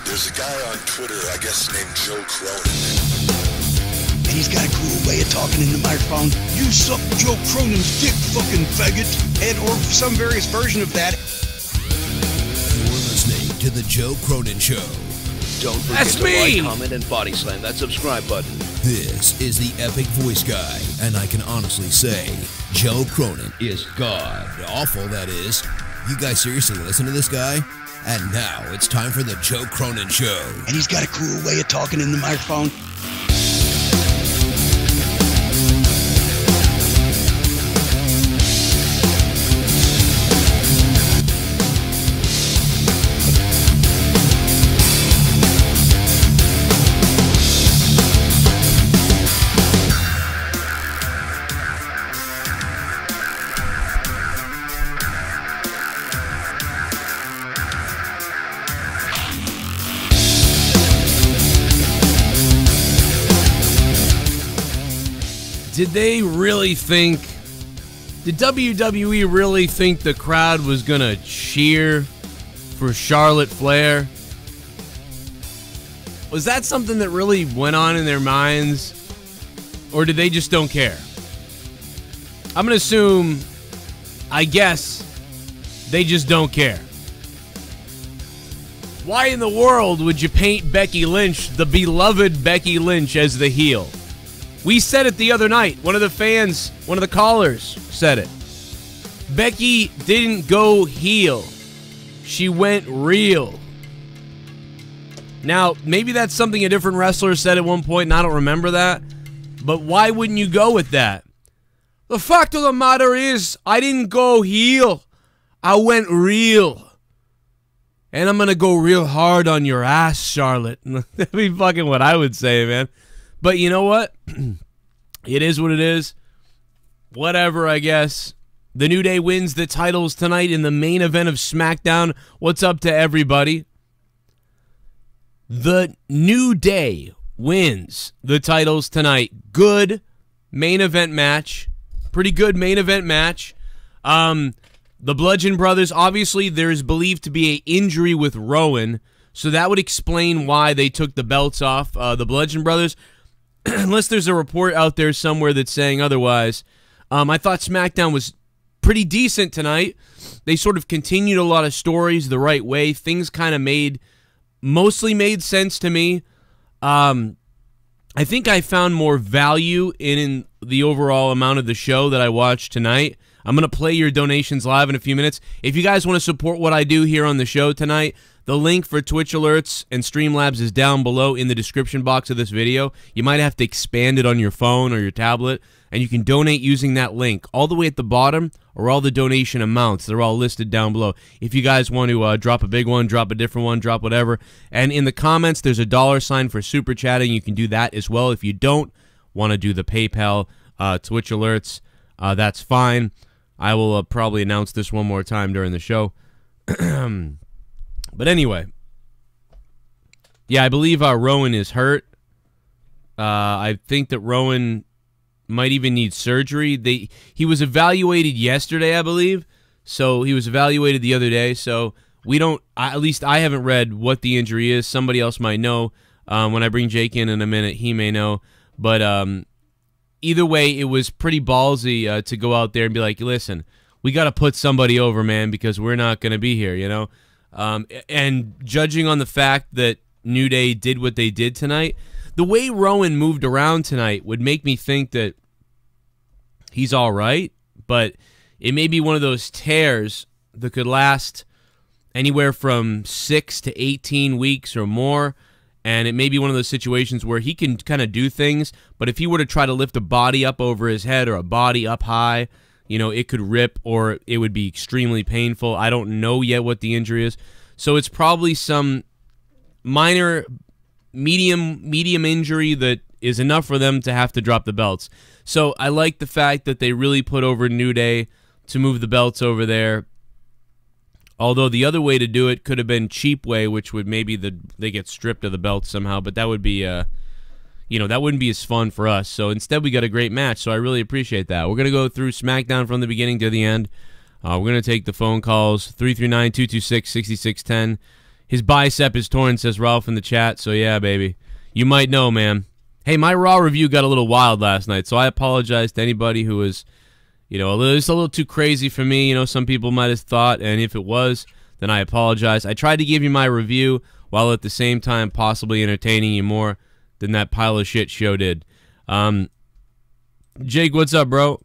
There's a guy on Twitter, I guess named Joe Cronin. And he's got a cool way of talking in the microphone. You suck Joe Cronin's dick, fucking faggot. And or some various version of that. You're listening to The Joe Cronin Show. Don't forget to like, comment, and body slam that subscribe button. This is the epic voice guy, and I can honestly say, Joe Cronin is god awful, that is. You guys seriously listen to this guy? And now it's time for The Joe Cronin Show. And he's got a cool way of talking in the microphone. Did they really think, did WWE really think the crowd was going to cheer for Charlotte Flair? Was that something that really went on in their minds? Or did they just don't care? I'm going to assume, I guess, they just don't care. Why in the world would you paint Becky Lynch, the beloved Becky Lynch, as the heel? We said it the other night. One of the fans, one of the callers said it. Becky didn't go heel. She went real. Now, maybe that's something a different wrestler said at one point, and I don't remember that. But why wouldn't you go with that? The fact of the matter is, I didn't go heel. I went real. And I'm going to go real hard on your ass, Charlotte. That'd be fucking what I would say, man. But you know what? It is what it is. Whatever, I guess. The New Day wins the titles tonight in the main event of SmackDown. What's up to everybody? The New Day wins the titles tonight. Good main event match. Pretty good main event match. The Bludgeon Brothers, obviously there is believed to be an injury with Rowan, so that would explain why they took the belts off. The Bludgeon Brothers, unless there's a report out there somewhere that's saying otherwise. I thought SmackDown was pretty decent tonight. They sort of continued a lot of stories the right way. Things kind of mostly made sense to me. I think I found more value in the overall amount of the show that I watched tonight. I'm going to play your donations live in a few minutes. If you guys want to support what I do here on the show tonight, the link for Twitch alerts and Streamlabs is down below in the description box of this video. You might have to expand it on your phone or your tablet, and you can donate using that link. All the way at the bottom are all the donation amounts. They're all listed down below. If you guys want to drop a big one, drop a different one, drop whatever. And in the comments, there's a $sign for super chatting. You can do that as well. If you don't want to do the PayPal Twitch alerts, that's fine. I will probably announce this one more time during the show. But anyway, yeah, I believe Rowan is hurt. I think that Rowan might even need surgery. He was evaluated yesterday, I believe. So he was evaluated the other day. So we don't, at least I haven't read what the injury is. Somebody else might know. When I bring Jake in a minute, he may know. But either way, it was pretty ballsy to go out there and be like, listen, we got to put somebody over, man, because we're not going to be here, you know? And judging on the fact that New Day did what they did tonight, the way Rowan moved around tonight would make me think that he's all right, but it may be one of those tears that could last anywhere from 6 to 18 weeks or more, and it may be one of those situations where he can kind of do things, but if he were to try to lift a body up over his head or a body up high, you know, it could rip or it would be extremely painful. I don't know yet what the injury is. So it's probably some minor, medium injury that is enough for them to have to drop the belts. So I like the fact that they really put over New Day to move the belts over there. Although the other way to do it could have been cheap way, which would maybe they get stripped of the belts somehow, but that would be you know, that wouldn't be as fun for us. So instead we got a great match, so I really appreciate that. We're going to go through SmackDown from the beginning to the end. We're going to take the phone calls, 339-226-6610. His bicep is torn, says Ralph in the chat. So yeah, baby, you might know, man. Hey, my Raw review got a little wild last night, so I apologize to anybody who was, you know, just a little too crazy for me. You know, some people might have thought, and if it was, then I apologize. I tried to give you my review while at the same time possibly entertaining you more than that pile of shit show did. Jake, what's up, bro?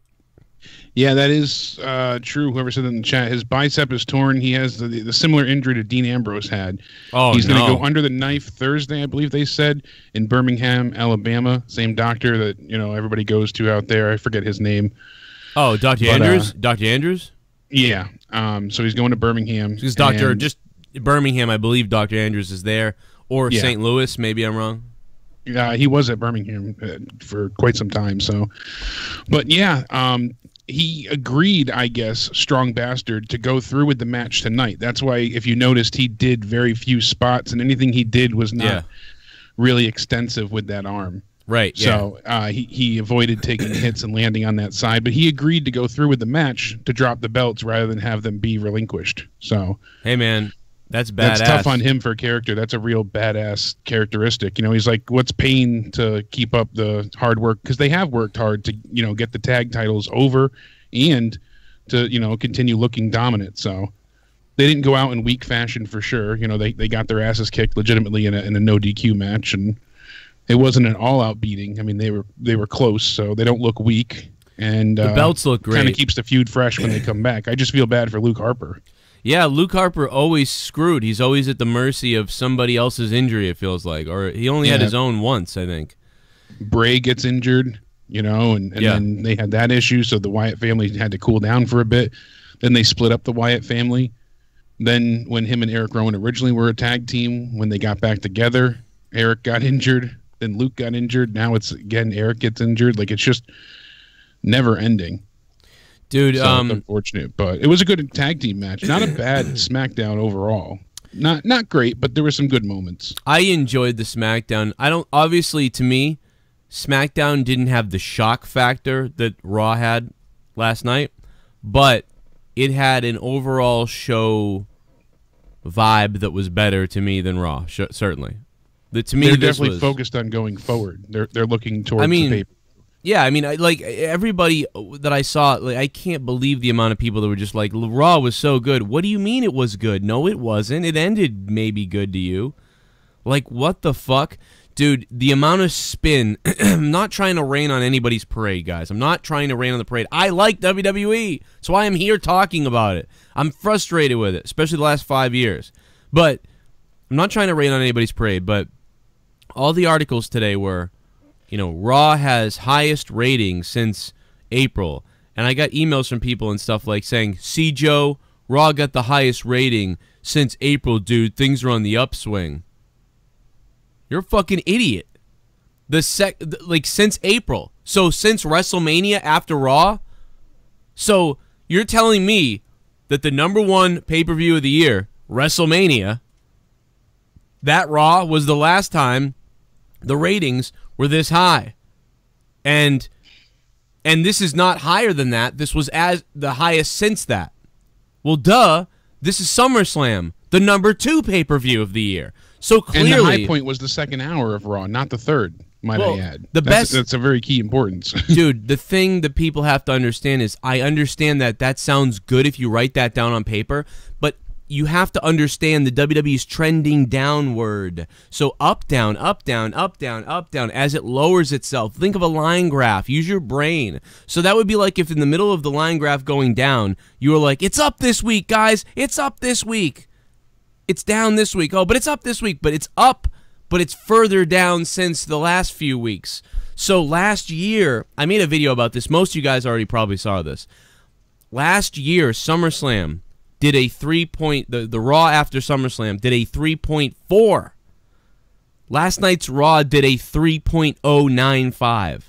Yeah, that is true. Whoever said that in the chat, his bicep is torn. He has the similar injury to Dean Ambrose had. Oh, he's going to go under the knife Thursday, I believe they said, in Birmingham, Alabama. Same doctor that, you know, everybody goes to out there. I forget his name. Oh, Dr. Andrews? Dr. Andrews? Yeah. So he's going to Birmingham. He's just Birmingham, I believe Dr. Andrews is there. Or yeah. St. Louis, maybe I'm wrong. He was at Birmingham for quite some time. So, but yeah, he agreed, I guess, strong bastard, to go through with the match tonight. That's why, if you noticed, he did very few spots, and anything he did was not really extensive with that arm. Right. So he avoided taking hits and landing on that side, but he agreed to go through with the match to drop the belts rather than have them be relinquished. So hey, man, that's badass. That's tough on him for a character. That's a real badass characteristic. You know, he's like, what's pain to keep up the hard work? Because they have worked hard to, you know, get the tag titles over and to, you know, continue looking dominant. So they didn't go out in weak fashion for sure. You know, they got their asses kicked legitimately in a no DQ match, and it wasn't an all-out beating. I mean, they were close, so they don't look weak. And the belts look great. Kind of keeps the feud fresh when they come back. I just feel bad for Luke Harper. Yeah, Luke Harper always screwed. He's always at the mercy of somebody else's injury, it feels like. Or he only had his own once, I think. Bray gets injured, you know, and then they had that issue, so the Wyatt family had to cool down for a bit. Then they split up the Wyatt family. Then when him and Eric Rowan originally were a tag team, when they got back together, Eric got injured. Then Luke got injured. Now it's, again, Eric gets injured. Like, it's just never ending. Dude, so unfortunate, but it was a good tag team match. Not a bad SmackDown overall. Not great, but there were some good moments. I enjoyed the SmackDown. Obviously, to me, SmackDown didn't have the shock factor that Raw had last night, but it had an overall show vibe that was better to me than Raw, certainly. To me, they're definitely focused on going forward. They're looking towards the paper. Yeah, I mean, like everybody that I saw, like, I can't believe the amount of people that were just like, Raw was so good. What do you mean it was good? No, it wasn't. It ended maybe good to you. Like, what the fuck? Dude, the amount of spin, I'm not trying to rain on anybody's parade, guys. I'm not trying to rain on the parade. I like WWE. That's why I'm here talking about it. I'm frustrated with it, especially the last 5 years. But I'm not trying to rain on anybody's parade, but all the articles today were, you know, Raw has highest ratings since April. And I got emails from people and stuff like saying, see, Joe, Raw got the highest rating since April, dude. Things are on the upswing. You're a fucking idiot. Like, since April. So, since WrestleMania after Raw? So, you're telling me that the #1 pay-per-view of the year, WrestleMania, that Raw was the last time the ratings were this high. And this is not higher than that. This was as the highest since that. Well, duh. This is SummerSlam, the #2 pay-per-view of the year. So clearly, and the high point was the second hour of Raw, not the third, might I add. That's a very key importance. Dude, the thing that people have to understand is, I understand that sounds good if you write that down on paper, but you have to understand the WWE is trending downward. So up, down, up, down, up, down, up, down, as it lowers itself. Think of a line graph. Use your brain. So that would be like if in the middle of the line graph going down, you were like, it's up this week, guys. It's up this week. It's down this week. Oh, but it's up this week. But it's up, but it's further down since the last few weeks. So last year, I made a video about this. Most of you guys already probably saw this. Last year, SummerSlam did a 3-point, the Raw after SummerSlam did a 3.4. Last night's Raw did a 3.095.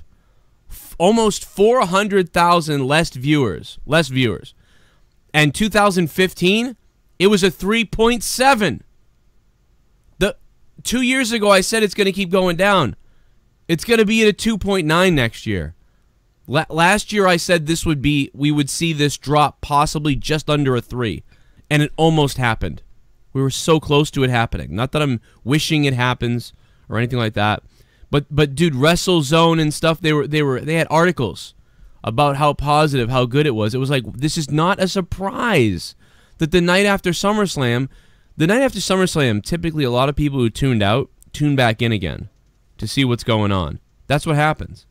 Almost 400,000 less viewers. And 2015, it was a 3.7. 2 years ago, I said it's going to keep going down. It's going to be at a 2.9 next year. Last year, I said we would see this drop possibly just under a 3, and it almost happened. We were so close to it happening. Not that I'm wishing it happens or anything like that. But dude, WrestleZone and stuff, they had articles about how positive, how good it was. It was like, this is not a surprise that the night after SummerSlam, typically a lot of people who tuned out tune back in again to see what's going on. That's what happens.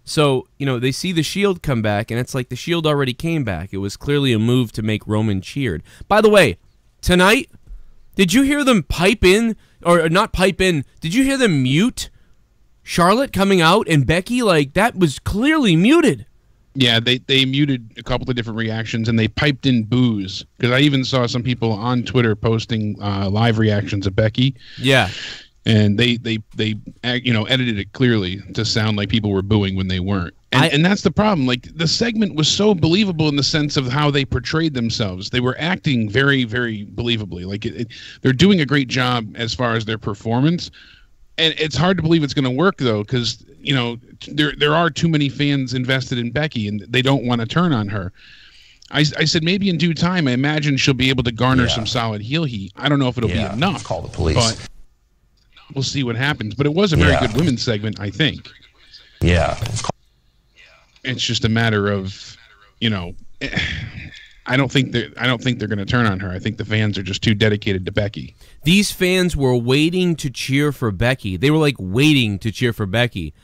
So, you know, they see the Shield come back, and it's like the Shield already came back. It was clearly a move to make Roman cheered. By the way, tonight, did you hear them pipe in, or not pipe in, did you hear them mute Charlotte coming out and Becky? Like, that was clearly muted. Yeah, they muted a couple of different reactions, and they piped in boos. Because I even saw some people on Twitter posting live reactions of Becky. Yeah. And they you know, edited it clearly to sound like people were booing when they weren't. And that's the problem. Like, the segment was so believable in the sense of how they portrayed themselves. They were acting very, very believably. Like, they're doing a great job as far as their performance. And it's hard to believe it's going to work, though, because, you know, there are too many fans invested in Becky, and they don't want to turn on her. I said maybe in due time, I imagine she'll be able to garner some solid heel heat. I don't know if it'll be enough. Call the police. But we'll see what happens. But it was a very good women's segment, I think. Yeah. It's just a matter of, you know, I don't think they're going to turn on her. I think the fans are just too dedicated to Becky. These fans were waiting to cheer for Becky. They were like waiting to cheer for Becky.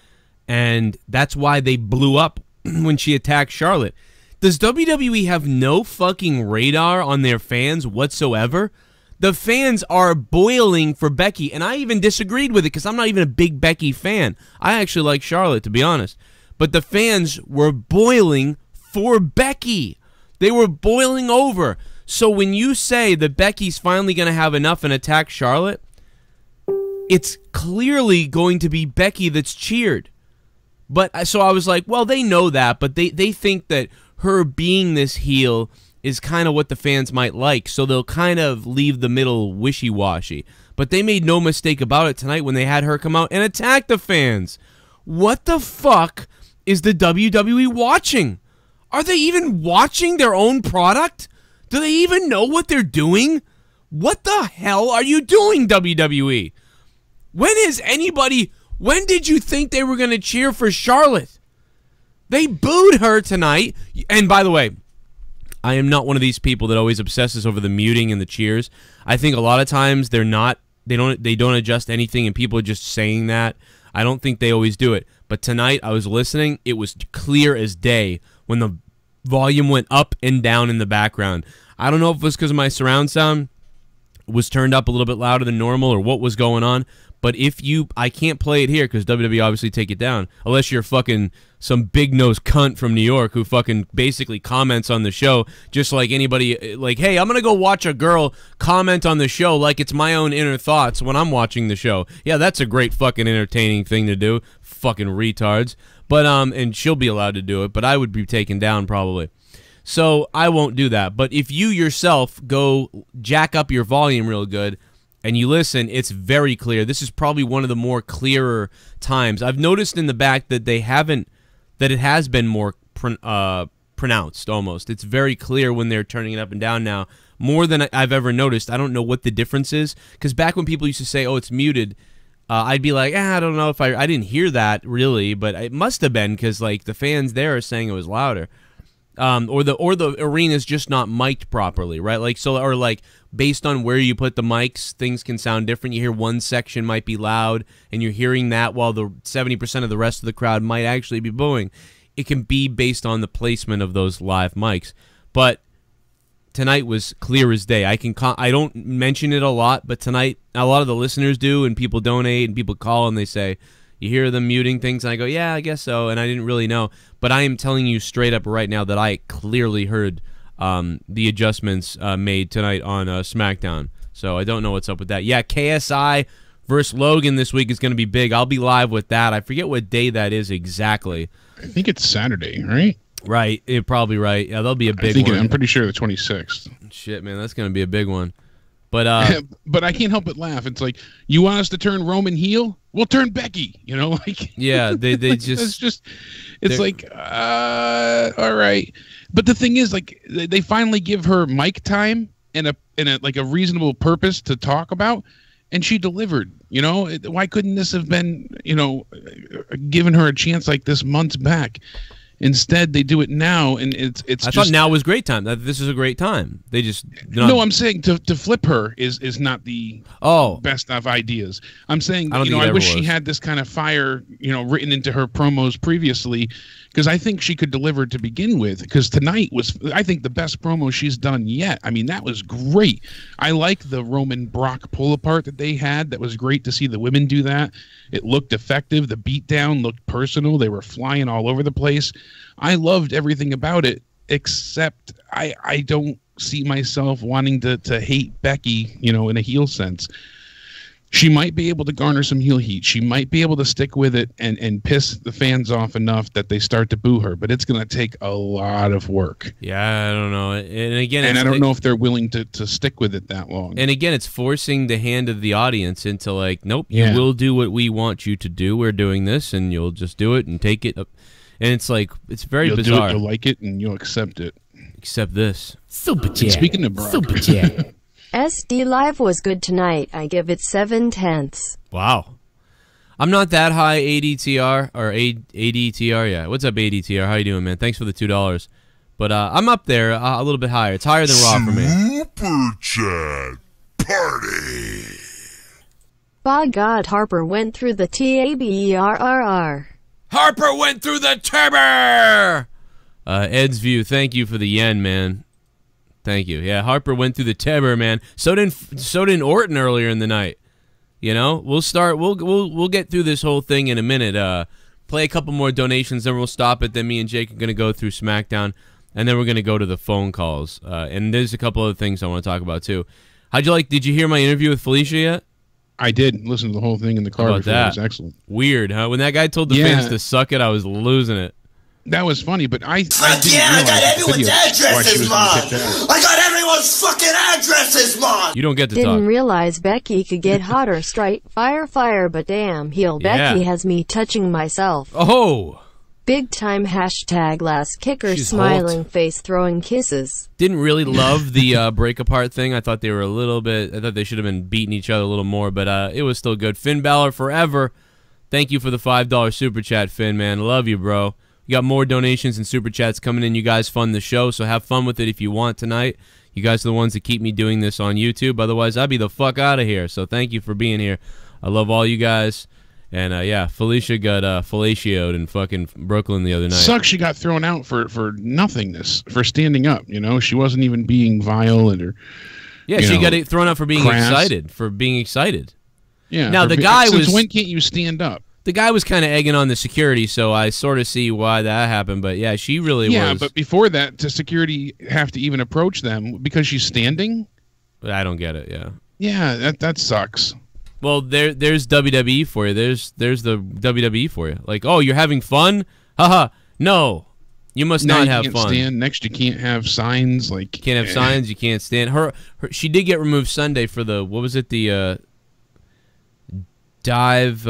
And that's why they blew up when she attacked Charlotte. Does WWE have no fucking radar on their fans whatsoever? The fans are boiling for Becky, and I even disagreed with it because I'm not even a big Becky fan. I actually like Charlotte, to be honest. But the fans were boiling for Becky. They were boiling over. So when you say that Becky's finally going to have enough and attack Charlotte, it's clearly going to be Becky that's cheered. But so I was like, well, they know that, but they think that her being this heel is kind of what the fans might like, so they'll kind of leave the middle wishy-washy. But they made no mistake about it tonight when they had her come out and attack the fans. What the fuck is the WWE watching? Are they even watching their own product? Do they even know what they're doing? What the hell are you doing, WWE? When did you think they were going to cheer for Charlotte? They booed her tonight. And by the way, I am not one of these people that always obsesses over the muting and the cheers. I think a lot of times they don't adjust anything and people are just saying that. I don't think they always do it. But tonight I was listening. It was clear as day when the volume went up and down in the background. I don't know if it was because my surround sound was turned up a little bit louder than normal or what was going on. But I can't play it here because WWE obviously take it down unless you're fucking some big-nosed cunt from New York who fucking basically comments on the show just like anybody, like, hey, I'm going to go watch a girl comment on the show like it's my own inner thoughts when I'm watching the show. Yeah, that's a great fucking entertaining thing to do. Fucking retards. But, and she'll be allowed to do it, but I would be taken down probably. So I won't do that. But if you yourself go jack up your volume real good and you listen, it's very clear. This is probably one of the more clearer times. I've noticed in the back that it has been more pronounced almost. It's very clear when they're turning it up and down now, more than I've ever noticed. I don't know what the difference is, because back when people used to say, oh, it's muted, I'd be like, I don't know if I didn't hear that really, but it must have been because like the fans there are saying it was louder. Or the arena's just not mic'd properly, right? Like or like based on where you put the mics, things can sound different. You hear one section might be loud, and you're hearing that while the 70% of the rest of the crowd might actually be booing. It can be based on the placement of those live mics. But tonight was clear as day. I don't mention it a lot, but tonight a lot of the listeners do, and people donate, and people call and they say, you hear them muting things, and I go, yeah, I guess so, and I didn't really know. But I am telling you straight up right now that I clearly heard the adjustments made tonight on SmackDown. So I don't know what's up with that. Yeah, KSI versus Logan this week is going to be big. I'll be live with that. I forget what day that is exactly. I think it's Saturday, right? Right, you're probably right. Yeah, that'll be a big one. I'm pretty sure the 26th. Shit, man, that's going to be a big one. But but I can't help but laugh. It's like, you want us to turn Roman heel? We'll turn Becky. You know, like yeah, they just it's like all right. But the thing is, like, they finally give her mic time and in a reasonable purpose to talk about, and she delivered. You know, why couldn't this have been, you know, given her a chance like this months back? Instead, they do it now, and it's. I thought now was great time. This is a great time. They just no. I'm saying to flip her is not the best of ideas. I'm saying, you know, I wish she had this kind of fire, you know, written into her promos previously, because I think she could deliver to begin with. Because tonight was, I think, the best promo she's done yet. I mean, that was great. I like the Roman Brock pull apart that they had. That was great to see the women do that. It looked effective. The beatdown looked personal. They were flying all over the place. I loved everything about it, except I don't see myself wanting to hate Becky, you know, in a heel sense. She might be able to garner some heel heat. She might be able to stick with it and piss the fans off enough that they start to boo her, but it's going to take a lot of work. Yeah, I don't know. And again, I don't know if they're willing to stick with it that long. And again, it's forcing the hand of the audience into like, nope, you will do what we want you to do. We're doing this, and you'll just do it and take it up. And it's like, it's very bizarre. Do it, you'll like it, and you'll accept it. Accept this. Super chat. Speaking of Brock. Super chat. SD Live was good tonight. I give it 7/10. Wow. I'm not that high, ADTR, or ADTR, yeah. What's up, ADTR? How you doing, man? Thanks for the $2. But I'm up there a little bit higher. It's higher than Raw for me. Super chat party. By God, Harper went through the TABERRR. Harper went through the turbo! Ed's View, thank you for the yen, man. Thank you. Yeah, Harper went through the Teber, man. So did Orton earlier in the night. You know, we'll get through this whole thing in a minute. Play a couple more donations, then we'll stop it. Then me and Jake are gonna go through SmackDown, and then we're gonna go to the phone calls. And there's a couple other things I want to talk about too. Did you hear my interview with Felicia yet? I did listen to the whole thing in the car. It was excellent. Weird, huh? When that guy told the fans to suck it, I was losing it. That was funny, but I didn't I got everyone's addresses, Mon. I got everyone's fucking addresses, Mon. You don't get to talk. Didn't realize Becky could get hotter. Straight fire, but damn, heel Becky has me touching myself. Oh. Big time hashtag last kicker. She's smiling hot. Face throwing kisses. Didn't really love the break apart thing. I thought they were I thought they should have been beating each other a little more, but it was still good. Finn Balor forever. Thank you for the $5 super chat, Finn, man. Love you, bro. You got more donations and super chats coming in. You guys fund the show, so have fun with it if you want tonight. You guys are the ones that keep me doing this on YouTube. Otherwise, I'd be the fuck out of here. So thank you for being here. I love all you guys. And, yeah, Felicia got fellatioed in fucking Brooklyn the other night. Sucks she got thrown out for nothingness, for standing up, you know? She wasn't even being vile or... Yeah, she got thrown out for being excited. Yeah. Now, the guy was... Since when can't you stand up? The guy was kind of egging on the security, so I sort of see why that happened. But, yeah, she really was... Yeah, but before that, does security have to even approach them because she's standing? I don't get it, yeah. Yeah, that sucks. Well, there's WWE for you. There's the WWE for you. Like, oh, you're having fun? Haha. No. You must not have fun. Stand. Next, you can't have signs. Like, you can't have signs. You can't stand. She did get removed Sunday for the, what was it, the dive...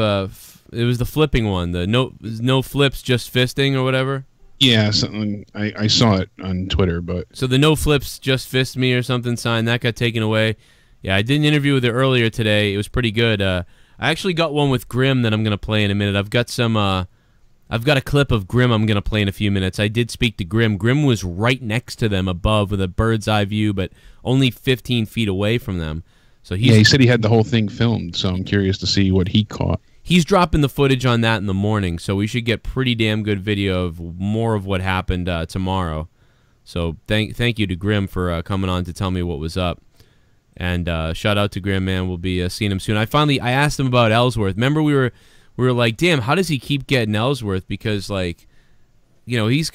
it was the flipping one, the no flips, just fisting or whatever. Yeah, something. I saw it on Twitter, but so the no flips, just fist me or something sign that got taken away. Yeah, I did an interview with her earlier today. It was pretty good. I actually got one with Grim that I'm gonna play in a minute. I've got a clip of Grim I'm gonna play in a few minutes. I did speak to Grim. Grim was right next to them above with a bird's eye view, but only 15 feet away from them. So he said he had the whole thing filmed. So I'm curious to see what he caught. He's dropping the footage on that in the morning, so we should get pretty damn good video of more of what happened tomorrow. So thank you to Grim for coming on to tell me what was up. And shout out to Grim, man. We'll be seeing him soon. I asked him about Ellsworth. Remember we were like, damn, how does he keep getting Ellsworth? Because, like, you know, he's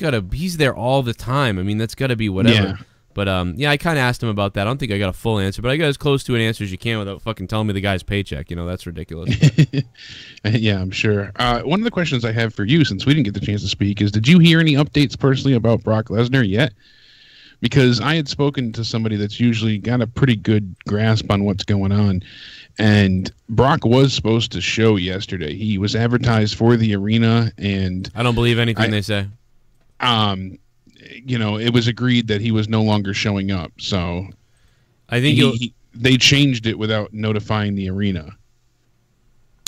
there all the time. I mean, that's got to be whatever. Yeah. But, yeah, I kind of asked him about that. I don't think I got a full answer, but I got as close to an answer as you can without fucking telling me the guy's paycheck. You know, that's ridiculous. Yeah, I'm sure. One of the questions I have for you, since we didn't get the chance to speak, is did you hear any updates personally about Brock Lesnar yet? Because I had spoken to somebody that's usually got a pretty good grasp on what's going on, and Brock was supposed to show yesterday. He was advertised for the arena, and... I don't believe anything they say. You know, it was agreed that he was no longer showing up, so... I think they changed it without notifying the arena.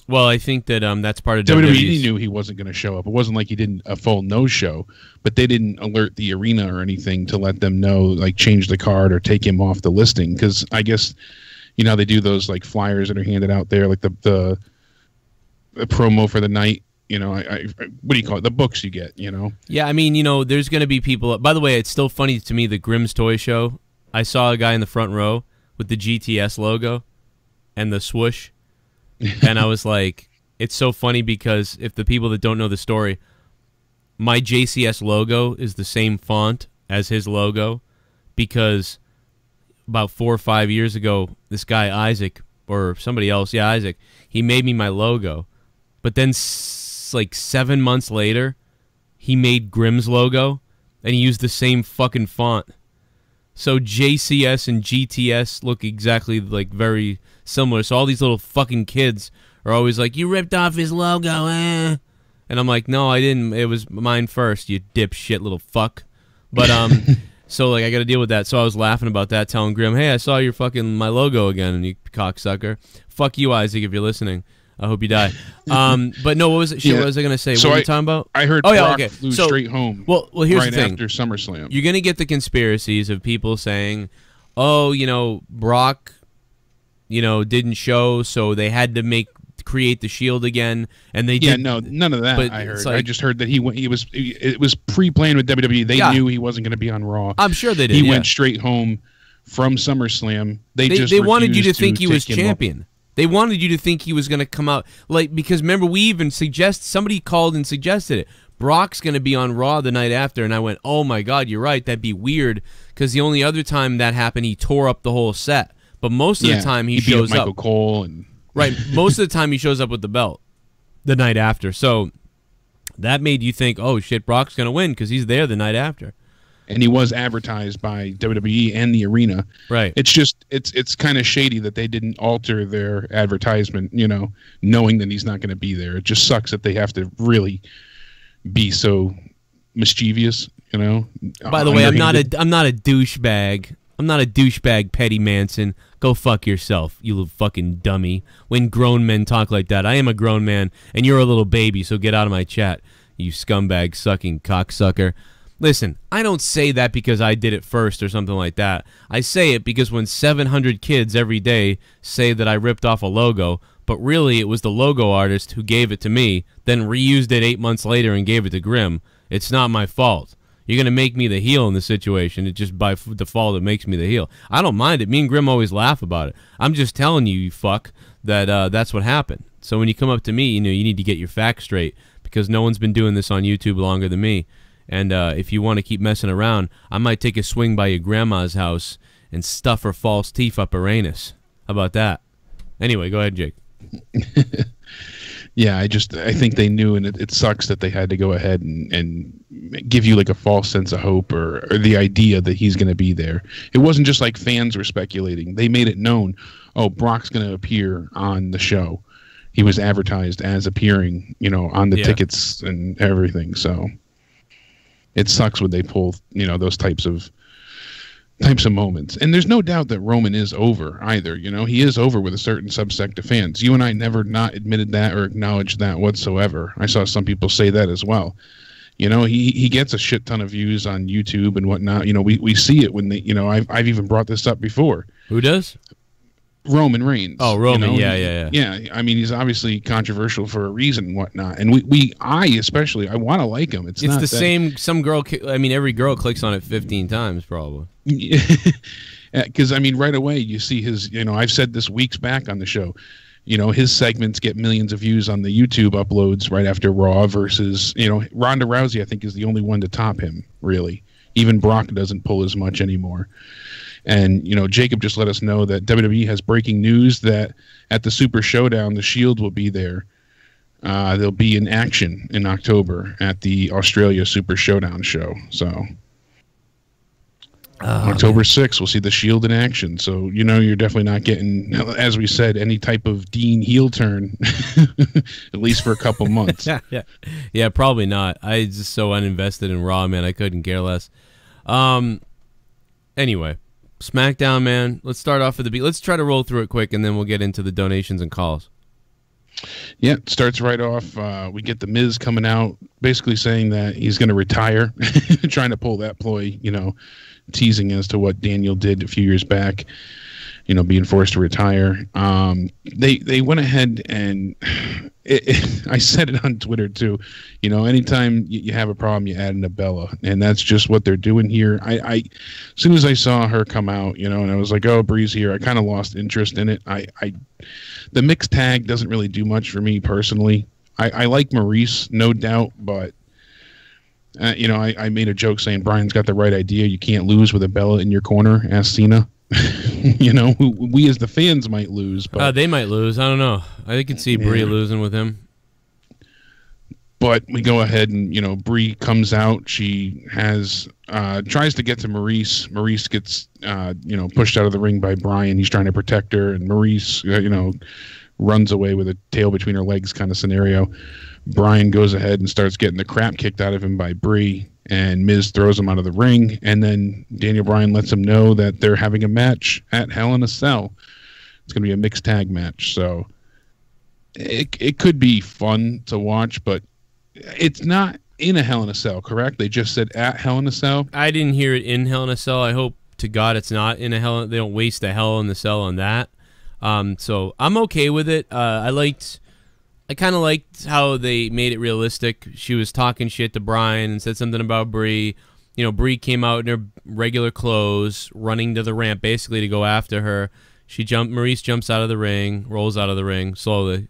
Well, I think that that's part of WWE knew he wasn't going to show up. It wasn't like he did a full no-show, but they didn't alert the arena or anything to let them know, like change the card or take him off the listing. Because I guess, you know, they do those like flyers that are handed out there, like the promo for the night. You know, what do you call it? The books you get, you know? Yeah, I mean, you know, there's going to be people. By the way, it's still funny to me, the Grimm's Toy Show. I saw a guy in the front row with the GTS logo and the swoosh. And I was like, it's so funny because if the people that don't know the story, my JCS logo is the same font as his logo because about 4 or 5 years ago, this guy Isaac, or somebody else, yeah, Isaac, he made me my logo. But then like 7 months later, he made Grimm's logo, and he used the same fucking font. So JCS and GTS look exactly like very similar. So all these little fucking kids are always like, you ripped off his logo, eh? And I'm like, no, I didn't. It was mine first, you dipshit little fuck. But so like I got to deal with that. So I was laughing about that, telling Grimm, hey, I saw your fucking my logo again, and you cocksucker. Fuck you, Isaac, if you're listening. I hope you die. But no, what was it? Shit, what was I going to say? So what were you talking about? I heard Brock flew straight home. Well, here's right the thing. After SummerSlam. You're going to get the conspiracies of people saying, oh, you know, Brock, you know, didn't show, so they had to create the Shield again, and they did. No, none of that. I heard. Like, I just heard that it was pre-planned with WWE. They knew he wasn't going to be on Raw. I'm sure they did. He went straight home from SummerSlam. They wanted you to think he was champion. They wanted you to think he was going to come out, like, because remember, we even somebody called and suggested it. Brock's going to be on Raw the night after, and I went, oh my God, you're right, that'd be weird, because the only other time that happened, he tore up the whole set. But most of the time he shows up. Michael Cole and right, most of the time he shows up with the belt the night after. So that made you think, oh shit, Brock's going to win because he's there the night after. And he was advertised by WWE and the arena. Right. It's just it's kind of shady that they didn't alter their advertisement, you know, knowing that he's not going to be there. It just sucks that they have to really be so mischievous, you know. By the way, I'm not a douchebag. I'm not a douchebag, Petty Manson. Go fuck yourself, you little fucking dummy. When grown men talk like that, I am a grown man, and you're a little baby, so get out of my chat, you scumbag sucking cocksucker. Listen, I don't say that because I did it first or something like that. I say it because when 700 kids every day say that I ripped off a logo, but really it was the logo artist who gave it to me, then reused it 8 months later and gave it to Grimm, it's not my fault. You're going to make me the heel in the situation. It just by default it makes me the heel. I don't mind it. Me and Grimm always laugh about it. I'm just telling you, you fuck, that that's what happened. So when you come up to me, you know, you need to get your facts straight because no one's been doing this on YouTube longer than me. And if you want to keep messing around, I might take a swing by your grandma's house and stuff her false teeth up her anus. How about that? Anyway, go ahead, Jake. Yeah, I think they knew, and it sucks that they had to go ahead and give you like a false sense of hope or the idea that he's going to be there. It wasn't just like fans were speculating. They made it known, oh, Brock's going to appear on the show. He was advertised as appearing, you know, on the tickets and everything, so... It sucks when they pull, you know, those types of moments. And there's no doubt that Roman is over either. You know, he is over with a certain subsect of fans. You and I never not admitted that or acknowledged that whatsoever. I saw some people say that as well. You know, he gets a shit ton of views on YouTube and whatnot. You know, we see it when they, you know, I've even brought this up before. Who does? Roman Reigns. Oh, Roman, you know? Yeah. Yeah, I mean, he's obviously controversial for a reason and whatnot. And I especially, I want to like him. It's not the same, some girl, I mean, every girl clicks on it 15 times probably. Because, I mean, right away you see his, you know, I've said this weeks back on the show, you know, his segments get millions of views on the YouTube uploads right after Raw versus, you know, Ronda Rousey, I think, is the only one to top him, really. Even Brock doesn't pull as much anymore. And, you know, Jacob just let us know that WWE has breaking news that at the Super Showdown, the Shield will be there. They'll be in action in October at the Australia Super Showdown show. So October 6th, we'll see the Shield in action. So, you know, you're definitely not getting, as we said, any type of Dean heel turn, at least for a couple months. Yeah, probably not. I just so uninvested in Raw, man. I couldn't care less. Anyway. SmackDown, man. Let's start off with the beat. Let's try to roll through it quick, and then we'll get into the donations and calls. Yeah, it starts right off. We get the Miz coming out, basically saying that he's going to retire, trying to pull that ploy, you know, teasing as to what Daniel did a few years back, you know, being forced to retire. They went ahead and I said it on Twitter too. You know, anytime you have a problem, you add in a Bella, and that's just what they're doing here. As soon as I saw her come out, you know, and I was like, oh, Bree's here, I kind of lost interest in it. The mixed tag doesn't really do much for me personally. I like Maurice, no doubt, but you know, I made a joke saying Brian's got the right idea. You can't lose with a Bella in your corner. Ask Cena. You know, we as the fans might lose, but they might lose. I don't know. I could see Brie losing with him. But we go ahead and, you know, Brie comes out. She has tries to get to Maurice. Maurice gets you know, pushed out of the ring by Brian. He's trying to protect her, and Maurice you know, runs away with a tail between her legs kind of scenario. Brian goes ahead and starts getting the crap kicked out of him by Brie, and Miz throws him out of the ring, and then Daniel Bryan lets him know that they're having a match at Hell in a Cell. It's going to be a mixed tag match, so it could be fun to watch, but it's not in a Hell in a Cell, correct? They just said at Hell in a Cell? I didn't hear it in Hell in a Cell. I hope to God it's not in a Hell. They don't waste the Hell in the Cell on that. So I'm okay with it. I kind of liked how they made it realistic. She was talking shit to Brian and said something about Brie. You know, Brie came out in her regular clothes, running to the ramp basically to go after her. Maurice jumps out of the ring, rolls out of the ring slowly.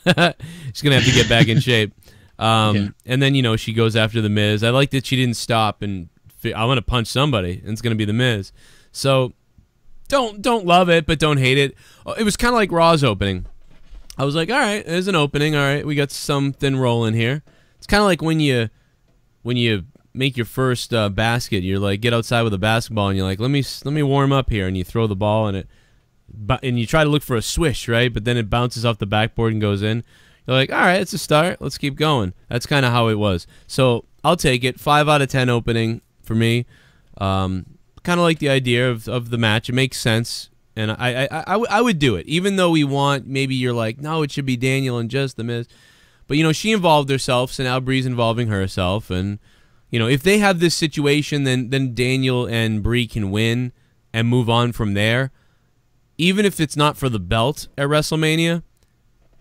She's gonna have to get back in shape. And then, you know, she goes after the Miz. I like that she didn't stop and I want to punch somebody, and it's gonna be the Miz. So don't love it, but don't hate it. It was kind of like Raw's opening. I was like, all right, there's an opening. All right, we got something rolling here. It's kind of like when you make your first basket. You're like, get outside with a basketball, and you're like, let me warm up here, and you throw the ball, and you try to look for a swish, right? But then it bounces off the backboard and goes in. You're like, all right, it's a start. Let's keep going. That's kind of how it was. So I'll take it. 5 out of 10 opening for me. Kind of like the idea of the match. It makes sense. And I would do it, even though maybe you're like, no, it should be Daniel and just the Miz. But, you know, she involved herself, so now Brie's involving herself. And, you know, if they have this situation, then Daniel and Brie can win and move on from there. Even if it's not for the belt at WrestleMania,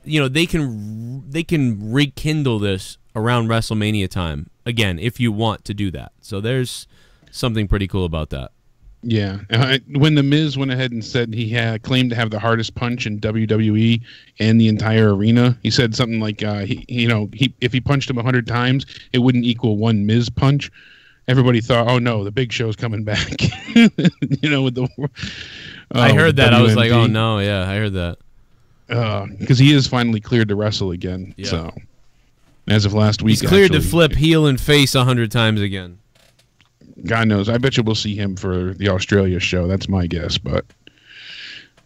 you know, they can rekindle this around WrestleMania time, again, if you want to do that. So there's something pretty cool about that. Yeah, when the Miz went ahead and said he had claimed to have the hardest punch in WWE and the entire arena, he said something like, if he punched him 100 times, it wouldn't equal one Miz punch. Everybody thought, oh no, the Big Show's coming back. You know, with the. I heard that. WMD. I was like, oh no, yeah, I heard that. Because he is finally cleared to wrestle again. Yeah. So, as of last week, he's cleared to flip heel and face 100 times again. God knows. I bet you we'll see him for the Australia show. That's my guess. But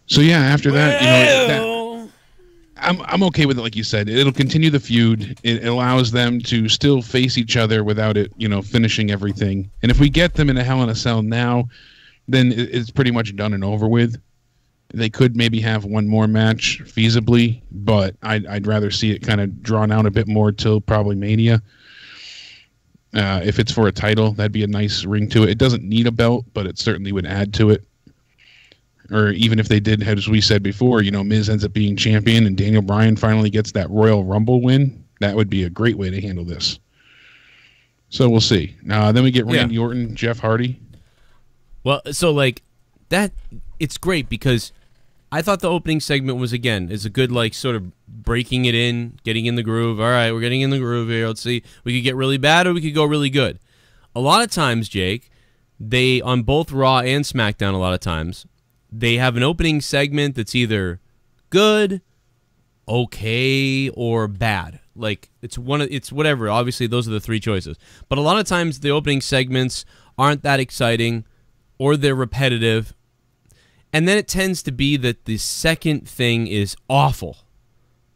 so yeah, after that, you know, I'm okay with it. Like you said, it'll continue the feud. It allows them to still face each other without it, you know, finishing everything. And if we get them in a Hell in a Cell now, then it's pretty much done and over with. They could maybe have one more match feasibly, but I'd rather see it kind of drawn out a bit more till probably Mania. If it's for a title, that'd be a nice ring to it. It doesn't need a belt, but it certainly would add to it. Or even if they did, as we said before, you know, Miz ends up being champion and Daniel Bryan finally gets that Royal Rumble win, that would be a great way to handle this. So we'll see. Then we get Randy Orton, Jeff Hardy. Well, so like that, it's great because I thought the opening segment was, again, is a good, like, sort of breaking it in, getting in the groove. All right, we're getting in the groove here. Let's see. We could get really bad or we could go really good. A lot of times, Jake, they, on both Raw and SmackDown, a lot of times, they have an opening segment that's either good, okay, or bad. Like, it's whatever. Obviously, those are the three choices. But a lot of times, the opening segments aren't that exciting or they're repetitive. And then it tends to be that the second thing is awful.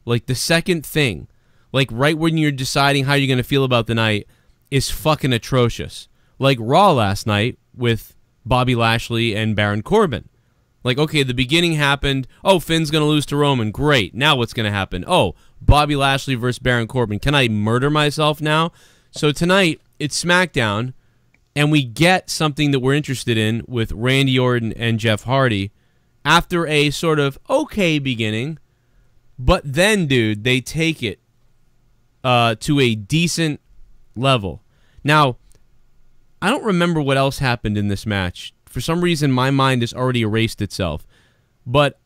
Like, the second thing, like right when you're deciding how you're going to feel about the night, is fucking atrocious. Like Raw last night with Bobby Lashley and Baron Corbin. Like, okay, the beginning happened. Oh, Finn's going to lose to Roman. Great. Now what's going to happen? Oh, Bobby Lashley versus Baron Corbin. Can I murder myself now? So tonight, it's SmackDown, and we get something that we're interested in with Randy Orton and Jeff Hardy after a sort of okay beginning. But then, dude, they take it to a decent level. Now, I don't remember what else happened in this match. For some reason, my mind has already erased itself. But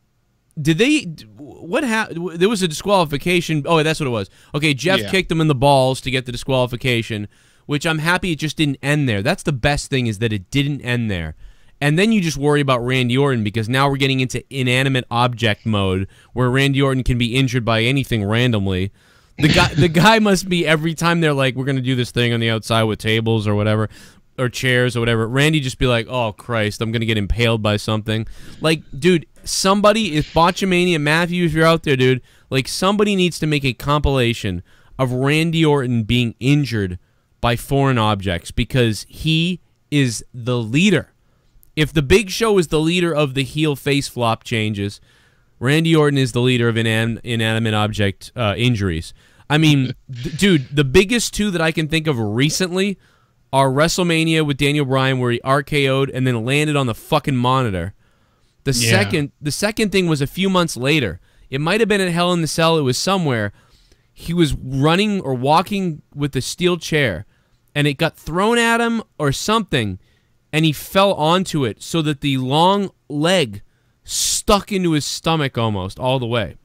did they... What happened? There was a disqualification. Oh, that's what it was. Okay, Jeff kicked him in the balls to get the disqualification, which I'm happy it just didn't end there. That's the best thing, is that it didn't end there. And then you just worry about Randy Orton, because now we're getting into inanimate object mode, where Randy Orton can be injured by anything randomly. The guy must be, every time they're like, we're going to do this thing on the outside with tables or whatever, or chairs or whatever, Randy just be like, oh, Christ, I'm going to get impaled by something. Like, dude, somebody, if Botchamania, Matthew, if you're out there, dude, like, somebody needs to make a compilation of Randy Orton being injured by foreign objects, because he is the leader. If the Big Show is the leader of the heel face flop changes, Randy Orton is the leader of inanimate object injuries. I mean, dude, the biggest two that I can think of recently are WrestleMania with Daniel Bryan, where he RKO'd and then landed on the fucking monitor. The second thing was a few months later. It might have been at Hell in the Cell. It was somewhere. He was running or walking with a steel chair, and it got thrown at him or something, and he fell onto it so that the long leg stuck into his stomach almost all the way.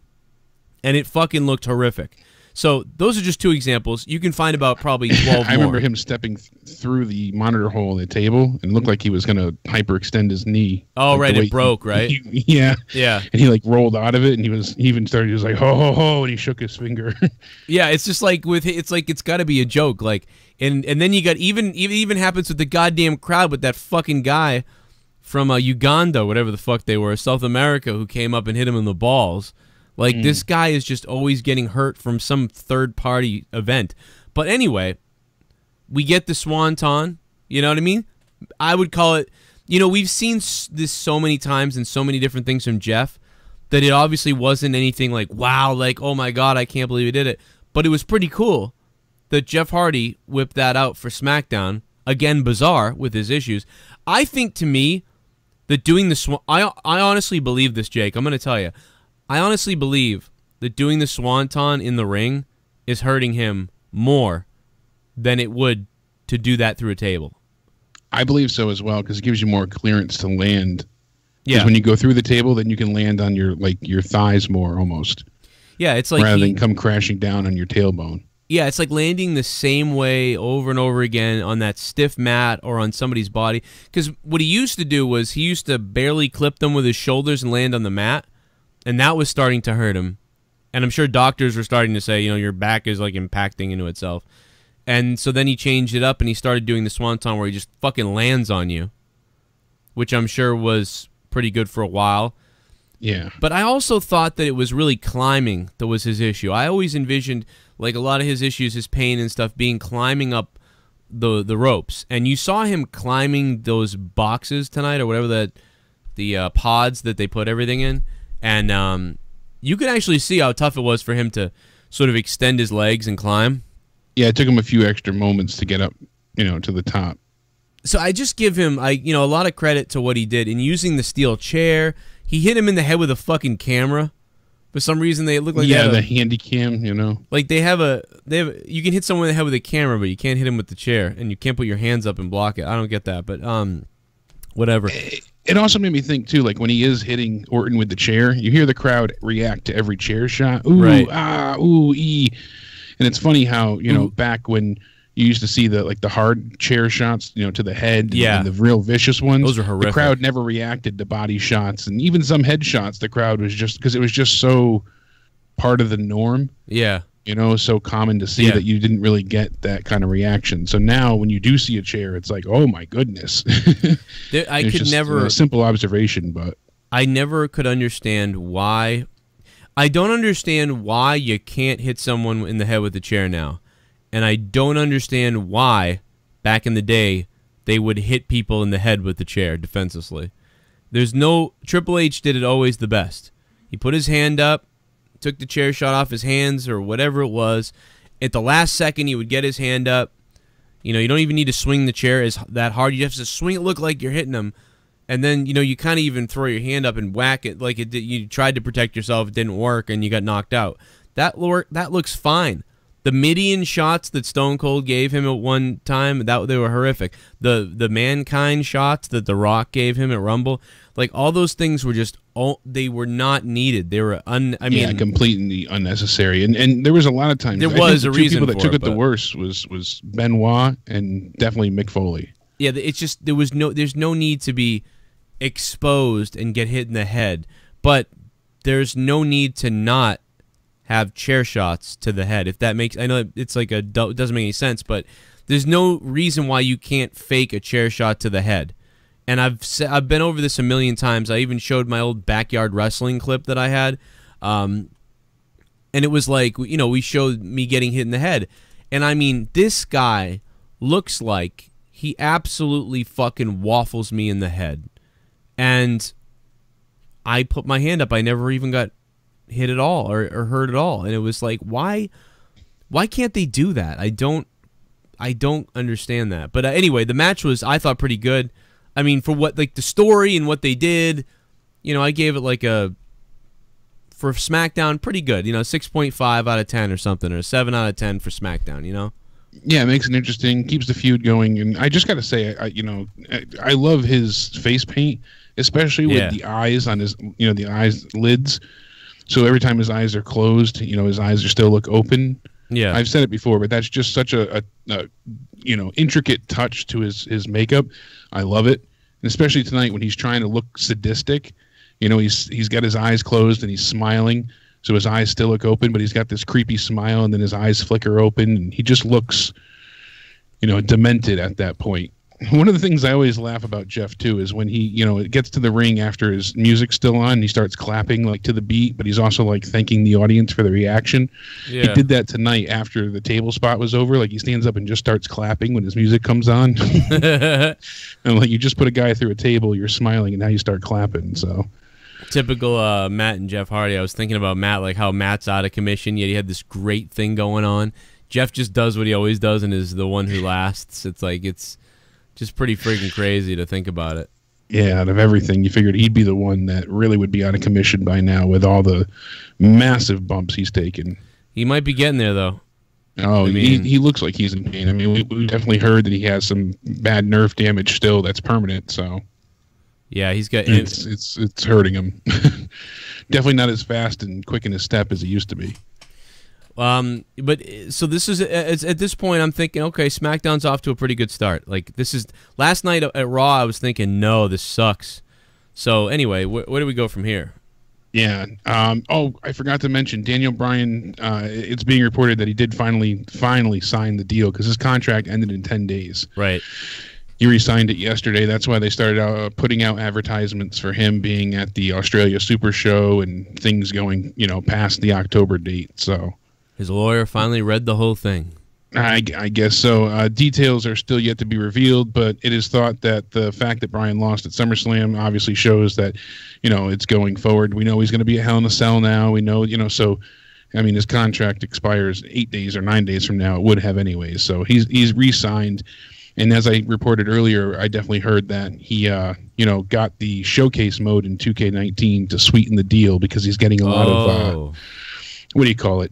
And it fucking looked horrific. So those are just two examples. You can find about probably 12 more. I remember him stepping through the monitor hole in the table, and it looked like he was going to hyperextend his knee. Oh, like right, it broke, right? Yeah. And he like rolled out of it, and he was like, ho, ho, ho, and he shook his finger. Yeah, it's just like it's got to be a joke. Like, and then you got, even happens with the goddamn crowd with that fucking guy from Uganda, whatever the fuck they were, South America, who came up and hit him in the balls. Like, this guy is just always getting hurt from some third-party event. But anyway, we get the Swanton, you know what I mean? I would call it, you know, we've seen this so many times and so many different things from Jeff that it obviously wasn't anything like, wow, like, oh my God, I can't believe he did it. But it was pretty cool that Jeff Hardy whipped that out for SmackDown. Again, bizarre with his issues. I think, to me, that doing the I honestly believe this, Jake. I'm going to tell you. I honestly believe that doing the Swanton in the ring is hurting him more than it would to do that through a table. I believe so as well, because it gives you more clearance to land. Yeah. When you go through the table, then you can land on your thighs more almost. Yeah, it's like rather than come crashing down on your tailbone. Yeah, it's like landing the same way over and over again on that stiff mat or on somebody's body. Because what he used to do was he used to barely clip them with his shoulders and land on the mat. And that was starting to hurt him. And I'm sure doctors were starting to say, you know, your back is like impacting into itself. And so then he changed it up and he started doing the Swanton where he just fucking lands on you, which I'm sure was pretty good for a while. Yeah. But I also thought that it was really climbing that was his issue. I always envisioned, like, a lot of his issues, his pain and stuff, being climbing up the ropes. And you saw him climbing those boxes tonight, or whatever the pods that they put everything in. And you could actually see how tough it was for him to sort of extend his legs and climb. Yeah, it took him a few extra moments to get up, you know, to the top. So I just give him, a lot of credit to what he did in using the steel chair. He hit him in the head with a fucking camera. For some reason, they look like the handy cam, you know. Like you can hit someone in the head with a camera, but you can't hit him with the chair, and you can't put your hands up and block it. I don't get that, but whatever. It also made me think, too, like when he is hitting Orton with the chair, you hear the crowd react to every chair shot. Ooh, right. Ah, ooh, ee. And it's funny how, you know, back when you used to see the hard chair shots, you know, to the head, and the real vicious ones. Those are horrific. The crowd never reacted to body shots, and even some head shots, the crowd was just, because it was just so part of the norm. Yeah. You know, so common to see that you didn't really get that kind of reaction. So now when you do see a chair, it's like, oh my goodness. I could never... a simple observation, but... I never could understand why... I don't understand why you can't hit someone in the head with a chair now. And I don't understand why, back in the day, they would hit people in the head with the chair defensively. There's no... Triple H did it always the best. He put his hand up, took the chair shot off his hands or whatever it was. At the last second, he would get his hand up. You know, you don't even need to swing the chair that hard. You have to swing it look like you're hitting them. And then, you know, you kind of even throw your hand up and whack it like it did. You tried to protect yourself. It didn't work, and you got knocked out. That looks fine. The Midian shots that Stone Cold gave him at one time, they were horrific. The Mankind shots that The Rock gave him at Rumble, like all those things were just they were not needed. They were completely unnecessary. And there was a lot of times there was a reason two people that took it the but worst was Benoit and definitely Mick Foley. Yeah, it's just there's no need to be exposed and get hit in the head, but there's no need to not have chair shots to the head. If that makes, I know it's like it doesn't make any sense, but there's no reason why you can't fake a chair shot to the head. And I've been over this a million times. I even showed my old backyard wrestling clip that I had, and it was like, you know, we showed me getting hit in the head, and I mean, this guy looks like he absolutely fucking waffles me in the head. And I put my hand up. I never even got hit at all or hurt at all. And it was like, why can't they do that? I don't understand that. But anyway, the match was, I thought, pretty good. I mean, for what, like the story and what they did, you know, I gave it like for SmackDown, pretty good. You know, 6.5 out of 10 or something, or 7 out of 10 for SmackDown, you know? Yeah, it makes it interesting, keeps the feud going, and I just got to say, I love his face paint, especially with the eyes on his, you know, the eyes lids. So every time his eyes are closed, you know, his eyes are still look open. Yeah, I've said it before, but that's just such a you know, intricate touch to his makeup. I love it, and especially tonight when he's trying to look sadistic. You know, he's got his eyes closed and he's smiling. So his eyes still look open, but he's got this creepy smile, and then his eyes flicker open, and he just looks, you know, demented at that point. One of the things I always laugh about Jeff, too, is when he, you know, gets to the ring after his music's still on, and he starts clapping, like, to the beat, but he's also, like, thanking the audience for the reaction. Yeah. He did that tonight after the table spot was over. Like, he stands up and just starts clapping when his music comes on. And, like, you just put a guy through a table, you're smiling, and now you start clapping, so... Typical Matt and Jeff Hardy. I was thinking about Matt, like how Matt's out of commission, yet he had this great thing going on. Jeff just does what he always does and is the one who lasts. It's like, it's just pretty freaking crazy to think about it. Yeah, out of everything, you figured he'd be the one that really would be out of commission by now with all the massive bumps he's taken. He might be getting there, though. Oh, I mean, he looks like he's in pain. I mean, we definitely heard that he has some bad nerve damage still that's permanent, so... Yeah, he's got... It's hurting him. Definitely not as fast and quick in his step as he used to be. But so this is at this point I'm thinking, okay, SmackDown's off to a pretty good start. Like this is last night at Raw, I was thinking, no, this sucks. So anyway, where do we go from here? Yeah. Oh, I forgot to mention Daniel Bryan. It's being reported that he did finally sign the deal because his contract ended in 10 days. Right. He re-signed it yesterday. That's why they started putting out advertisements for him being at the Australia Super Show and things going, you know, past the October date. So his lawyer finally read the whole thing. I guess so. Details are still yet to be revealed, but it is thought that the fact that Bryan lost at SummerSlam obviously shows that, you know, it's going forward. We know he's going to be at Hell in a Cell now. We know, you know, so I mean, his contract expires 8 days or 9 days from now. It would have anyways. So he's re-signed. And as I reported earlier, I definitely heard that he, you know, got the showcase mode in 2K19 to sweeten the deal because he's getting a lot of, what do you call it?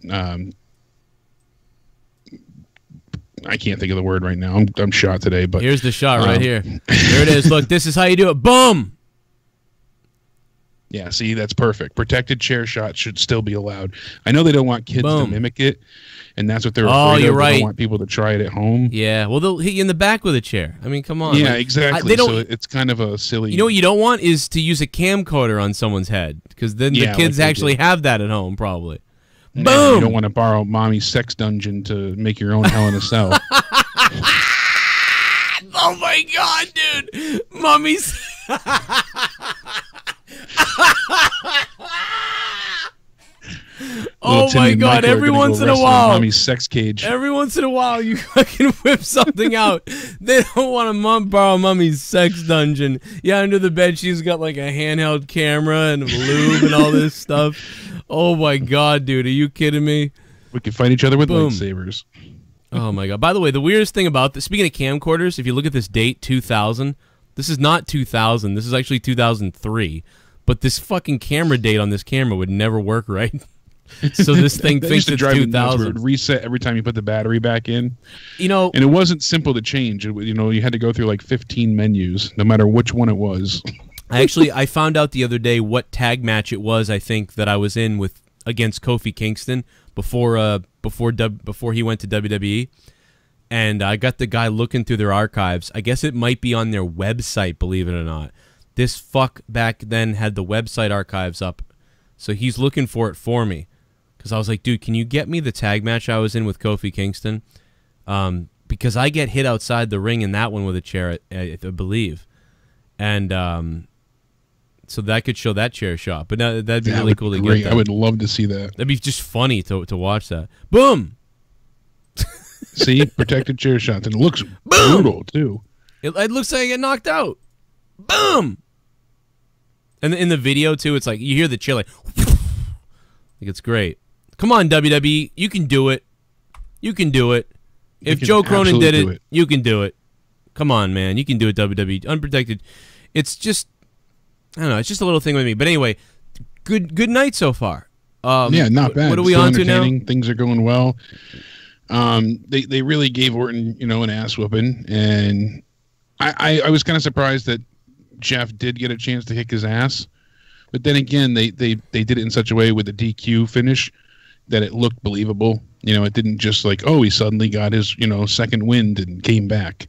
I can't think of the word right now. I'm shot today, but here's the shot right here. There it is. Look, this is how you do it. Boom. Yeah, see, that's perfect. Protected chair shots should still be allowed. I know they don't want kids to mimic it, and that's what they're afraid of. Right. They don't want people to try it at home. Yeah, well, they'll hit you in the back with a chair. I mean, come on. Yeah, exactly. So it's kind of a silly... You know what you don't want is to use a camcorder on someone's head, because then the kids like actually have that at home, probably. No, boom! You don't want to borrow mommy's sex dungeon to make your own Hell in a Cell. Oh, my God, dude. Mommy's... Oh my God! Every once in a while, mommy's sex cage. Every once in a while you fucking whip something out. They don't want to borrow Mummy's sex dungeon. Yeah, under the bed she's got like a handheld camera and lube and all this stuff. Oh my god, dude, are you kidding me? We can fight each other with lightsabers. Oh my god. By the way, the weirdest thing about this, speaking of camcorders, if you look at this date, 2000, this is not 2000, this is actually 2003. But this fucking camera date on this camera would never work right. So this thing thinks it's 2000. It would reset every time you put the battery back in. You know, and it wasn't simple to change. You know, you had to go through like 15 menus, no matter which one it was. I found out the other day what tag match it was. I think that I was in with against Kofi Kingston before he went to WWE, and I got the guy looking through their archives. I guess it might be on their website, believe it or not. This fuck back then had the website archives up, so he's looking for it for me. Because I was like, dude, can you get me the tag match I was in with Kofi Kingston? Because I get hit outside the ring in that one with a chair, I believe. And so that could show that chair shot. But that'd be really cool to get that. I would love to see that. That'd be just funny to watch that. Boom! See? Protected chair shots. And it looks brutal, too. It looks like I get knocked out. Boom! And in the video, too, it's like, you hear the chair like it's great. Come on, WWE. You can do it. You can do it. If Joe Cronin did it, you can do it. Come on, man. You can do it, WWE. Unprotected. It's just, I don't know. It's just a little thing with me. But anyway, good night so far. Yeah, not bad. What are we on to now? Things are going well. They really gave Orton, an ass whooping. And I was kind of surprised that Jeff did get a chance to kick his ass, but then again, they did it in such a way with the DQ finish that it looked believable. It didn't just like, oh, he suddenly got his second wind and came back.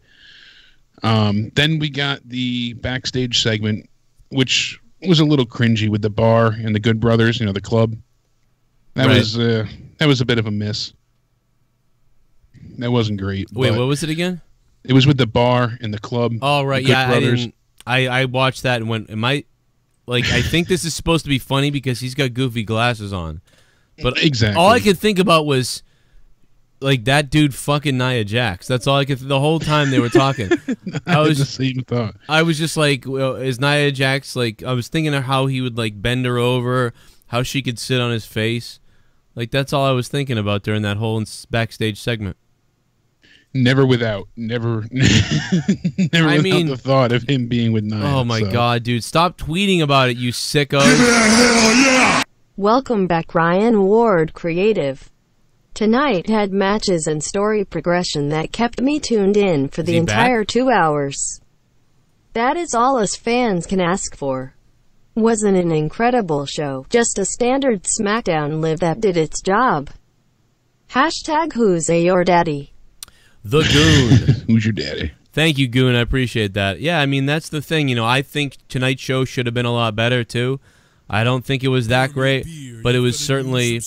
Then we got the backstage segment, which was a little cringy with the bar and the Good Brothers, the club. That was a bit of a miss. That wasn't great. Wait, what was it again? It was with the bar and the club. Oh, right. Yeah, I watched that and went, I think this is supposed to be funny because he's got goofy glasses on. But exactly. All I could think about was, like, that dude fucking Nia Jax. That's all I could, the whole time they were talking. I was the same thought. I was just like, well, is Nia Jax, like, I was thinking of how he would, like, bend her over, how she could sit on his face. Like, that's all I was thinking about during that whole backstage segment. Never without the thought of him being with Nia. Oh my god, dude. Stop tweeting about it, you sickos. Welcome back, Ryan Ward Creative. Tonight had matches and story progression that kept me tuned in for the entire 2 hours. That is all us fans can ask for. Wasn't an incredible show, just a standard Smackdown live that did its job. Hashtag who's your daddy? The Goon. Who's your daddy? Thank you, Goon. I appreciate that. Yeah, I mean, that's the thing. I think tonight's show should have been a lot better, too. I don't think it was that great, but it was certainly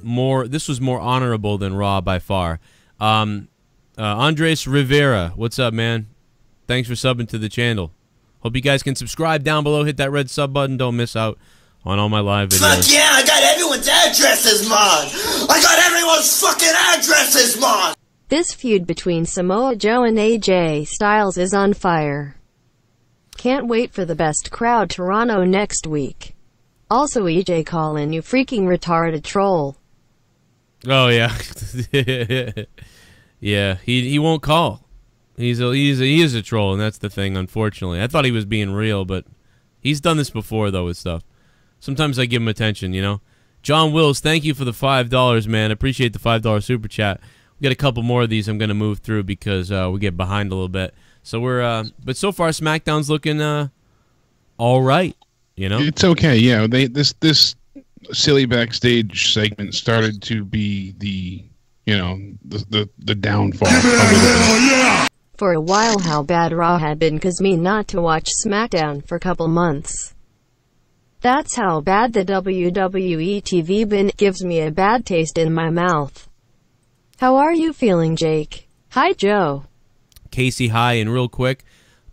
more... This was more honorable than Raw by far. Andres Rivera, what's up, man? Thanks for subbing to the channel. Hope you guys can subscribe down below. Hit that red sub button. Don't miss out on all my live videos. Fuck yeah, I got everyone's addresses, man! I got everyone's fucking addresses, man! This feud between Samoa Joe and AJ Styles is on fire. Can't wait for the Best Crowd Toronto next week. Also, EJ Colin, you freaking retarded troll. Oh yeah, yeah. He won't call. He is a troll, and that's the thing. Unfortunately, I thought he was being real, but he's done this before though with stuff. Sometimes I give him attention, John Wills, thank you for the $5, man. Appreciate the $5 super chat. We got a couple more of these I'm going to move through because we get behind a little bit. So but so far SmackDown's looking all right, It's okay, yeah. This silly backstage segment started to be the downfall. For a while, how bad Raw had been caused me not to watch SmackDown for a couple months. That's how bad the WWE TV been. Gives me a bad taste in my mouth. How are you feeling, Jake? Hi, Joe. Casey, hi, and real quick,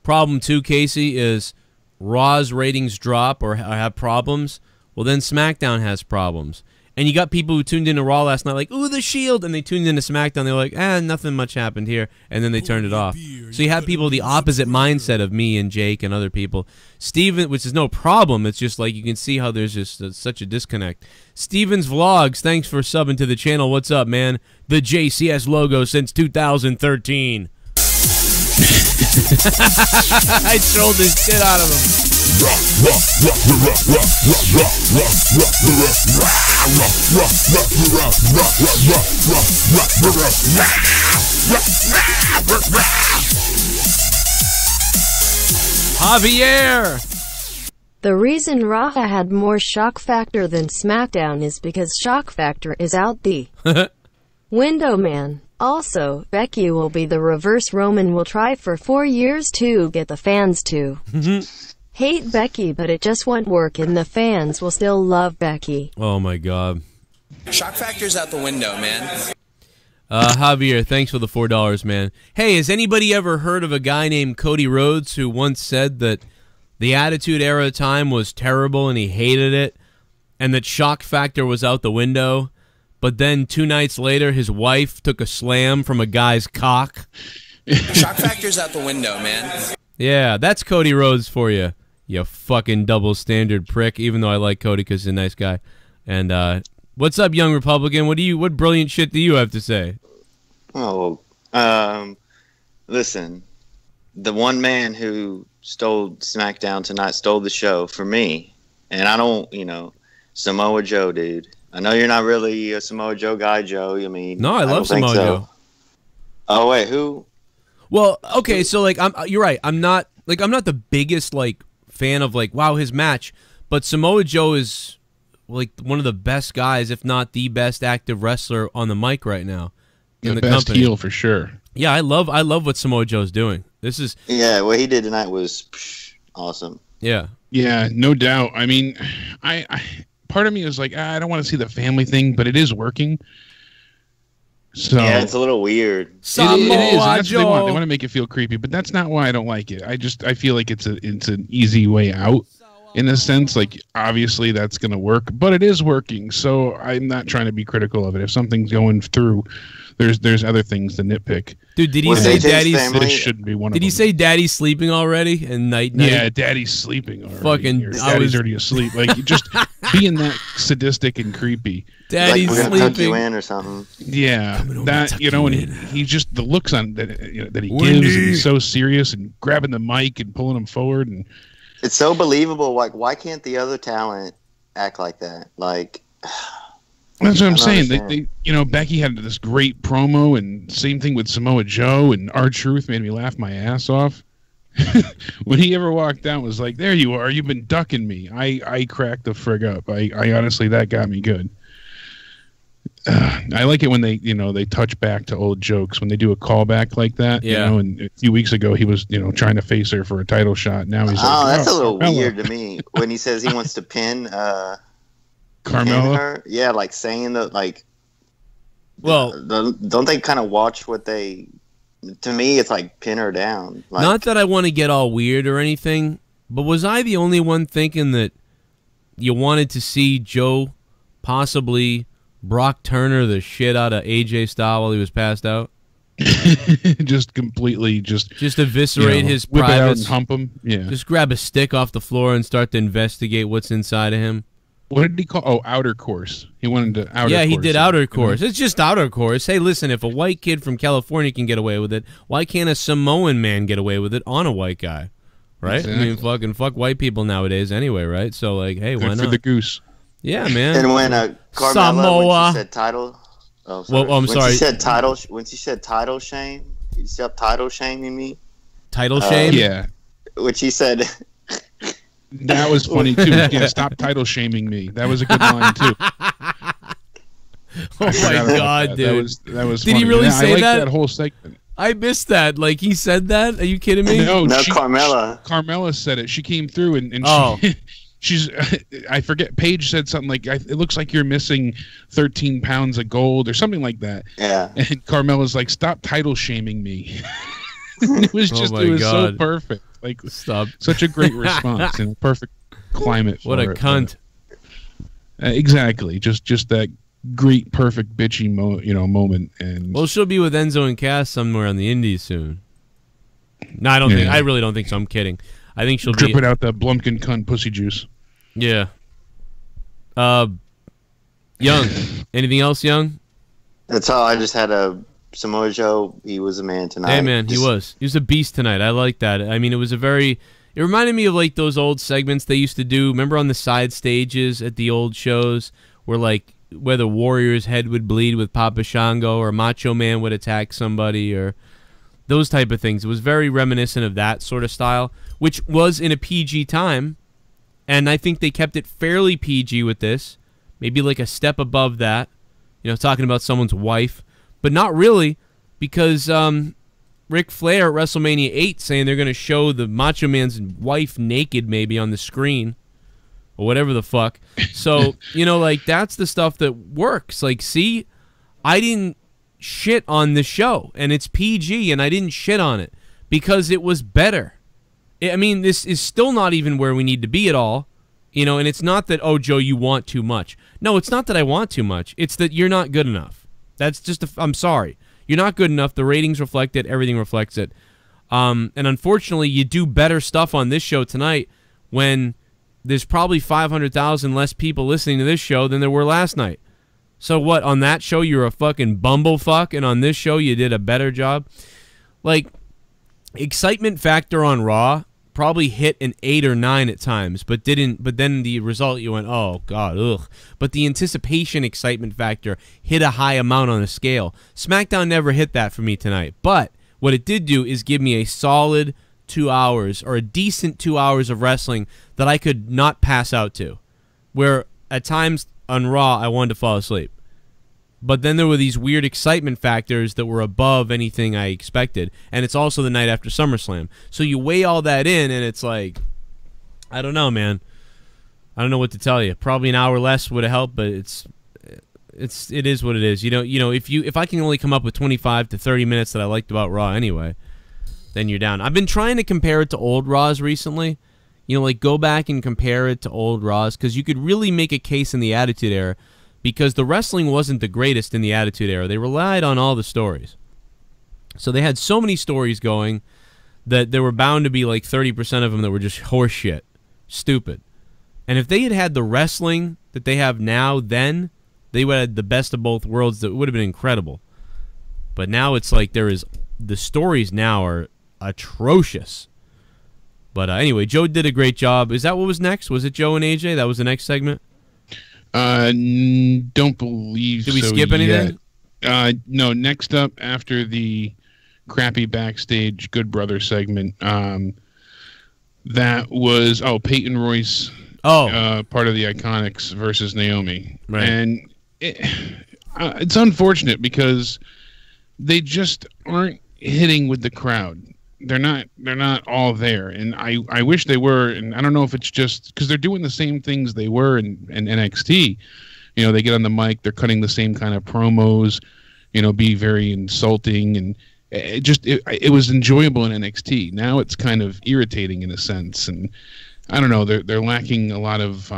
problem 2, Casey, is Raw's ratings drop or have problems. Well, then SmackDown has problems. And you got people who tuned into Raw last night like, ooh, the Shield, and they tuned into SmackDown. They're like, nothing much happened here, and then they turned it off. So you have people the opposite mindset of me and Jake and other people. Steven, which is no problem. It's just like you can see how there's just such a disconnect. Steven's Vlogs, thanks for subbing to the channel. What's up, man? The JCS logo since 2013. I trolled the shit out of him. Javier! The reason Raw had more shock factor than SmackDown is because shock factor is out the window, man. Also, Becky will be the reverse Roman will try for 4 years to get the fans to hate Becky, but it just won't work and the fans will still love Becky. Oh my god. Shock factor's out the window, man. Javier, thanks for the $4, man. Hey, has anybody ever heard of a guy named Cody Rhodes who once said that the Attitude Era time was terrible and he hated it, and that shock factor was out the window? But then 2 nights later, his wife took a slam from a guy's cock. Shock factor's out the window, man. Yeah, that's Cody Rhodes for you, you fucking double standard prick. Even though I like Cody because he's a nice guy. And what's up, young Republican? What brilliant shit do you have to say? Oh, listen, the one man who stole SmackDown tonight stole the show for me, and I don't, Samoa Joe, dude. I know you're not really a Samoa Joe guy, Joe. I mean, no, I love Samoa Joe. Oh wait, who? Well, okay, so like, you're right. I'm not the biggest like fan of like, wow, his match, but Samoa Joe is like one of the best guys, if not the best active wrestler on the mic right now in the best company. heel for sure. Yeah, I love what Samoa Joe's doing. This is what he did tonight was awesome. Yeah, no doubt. I mean, I part of me is like, I don't want to see the family thing, but it is working. So yeah, it's a little weird. Samoa it is. That's Joe. What they want to make it feel creepy, but that's not why I don't like it. I feel like it's an easy way out in a sense. Like obviously that's going to work, but it is working. So I'm not trying to be critical of it. If something's going through, there's other things to nitpick. Dude, did he say Daddy's? This shouldn't be one of them. Did he say Daddy's sleeping already and night? Yeah, Daddy's sleeping already. Fucking, Daddy's already asleep. Like just being that sadistic and creepy. Daddy's like we're gonna sleeping. tuck you in or something. Yeah, that and he just the looks on that that he gives. And he's so serious and grabbing the mic and pulling him forward, and it's so believable. Like, why can't the other talent act like that? Like. That's what I'm saying. They Becky had this great promo, and same thing with Samoa Joe, and R-Truth made me laugh my ass off. When he ever walked out, was like, "There you are. You've been ducking me." I cracked the frig up. I honestly, that got me good. I like it when they touch back to old jokes when they do a callback like that. Yeah. And a few weeks ago he was trying to face her for a title shot. Now he's like, that's a little weird to me when he says he wants to pin. Carmella? Yeah, like saying that, like, well, don't they kind of watch what they? To me, it's like pin her down. Like, not that I want to get all weird or anything, but was I the only one thinking that you wanted to see Joe possibly Brock Turner the shit out of AJ Styles while he was passed out? Just completely, just eviscerate his whip privates, it out and hump him. Yeah, just grab a stick off the floor and start to investigate what's inside of him. What did he call? Oh, outer course. He went into outer course. Yeah, he did outer course. It's just outer course. Hey, listen, if a white kid from California can get away with it, why can't a Samoan man get away with it on a white guy? Right? Exactly. I mean, fuck white people nowadays anyway, right? So, like, hey, why Good not? for the goose. Yeah, man. And when Carmella, Samoa. when she said title, I'm sorry. She said title, when she said title shame, you said title shaming me. Title shame? Yeah. Which he said. That was funny too. Yeah, stop title shaming me. That was a good line too. Oh my god, dude! That was. Did funny. I really say I that? That whole segment. I missed that. Like he said that? Are you kidding me? No, Carmella. Carmella said it. She came through and she's. I forget. Paige said something like, "It looks like you're missing 13 pounds of gold" or something like that. Yeah. And Carmella's like, "Stop title shaming me." It was just. It was so perfect. Like, stop. Such a great response and perfect climate. What a cunt. Exactly. Just that great, perfect, bitchy moment. And well, she'll be with Enzo and Cass somewhere on the Indies soon. No, I don't think. I really don't think so. I'm kidding. I think she'll dripping out the Blumpkin cunt pussy juice. Yeah. Young. Anything else, Young? That's all. I just had a Samoa Joe. He was a man tonight. Hey, man, he was a beast tonight. I like that. I mean, it reminded me of like those old segments they used to do. Remember on the side stages at the old shows where the Warrior's head would bleed with Papa Shango, or Macho Man would attack somebody, or those type of things. It was very reminiscent of that sort of style, which was in a PG time, and I think they kept it fairly PG with this. Maybe like a step above that, talking about someone's wife, but not really, because Ric Flair at WrestleMania 8 saying they're going to show the Macho Man's wife naked maybe on the screen, or whatever the fuck. So, like, that's the stuff that works. Like, see, I didn't shit on the show, and it's PG, and I didn't shit on it because it was better. I mean, this is still not even where we need to be at all, and it's not that, oh, Joe, you want too much. No, it's not that I want too much. It's that you're not good enough. That's just, I'm sorry. You're not good enough. The ratings reflect it. Everything reflects it. And unfortunately, you do better stuff on this show tonight when there's probably 500,000 less people listening to this show than there were last night. So what, on that show you're a fucking bumblefuck, and on this show you did a better job? Like, excitement factor on Raw probably hit an 8 or 9 at times, but then the result you went, oh god, ugh. But the anticipation excitement factor hit a high amount on a scale. SmackDown never hit that for me tonight, but what it did do is give me a solid 2 hours, or a decent 2 hours of wrestling that I could not pass out to, where at times on Raw I wanted to fall asleep. But then there were these weird excitement factors that were above anything I expected, and it's also the night after SummerSlam. So you weigh all that in, and it's like, I don't know, man. I don't know what to tell you. Probably an hour less would have helped, but it is what it is. If I can only come up with 25 to 30 minutes that I liked about Raw anyway, then you're down. I've been trying to compare it to old Raws recently. Like go back and compare it to old Raws, because you could really make a case in the Attitude Era, because the wrestling wasn't the greatest in the Attitude Era. They relied on all the stories. So they had so many stories going that there were bound to be like 30% of them that were just horse shit. Stupid. And if they had had the wrestling that they have now, then they would have had the best of both worlds. That would have been incredible. But now it's like the stories now are atrocious. But anyway, Joe did a great job. Is that what was next? Was it Joe and AJ? That was the next segment? Don't believe so. Did we skip anything? No, next up after the crappy backstage Good Brother segment, that was Peyton Royce, part of the Iconics versus Naomi. Right. And it's unfortunate because they just aren't hitting with the crowd. They're not all there, and I wish they were. And I don't know if it's just because they're doing the same things they were in NXT. They get on the mic, they're cutting the same kind of promos, be very insulting, and it was enjoyable in NXT. Now it's kind of irritating in a sense, and I don't know. They're lacking a lot of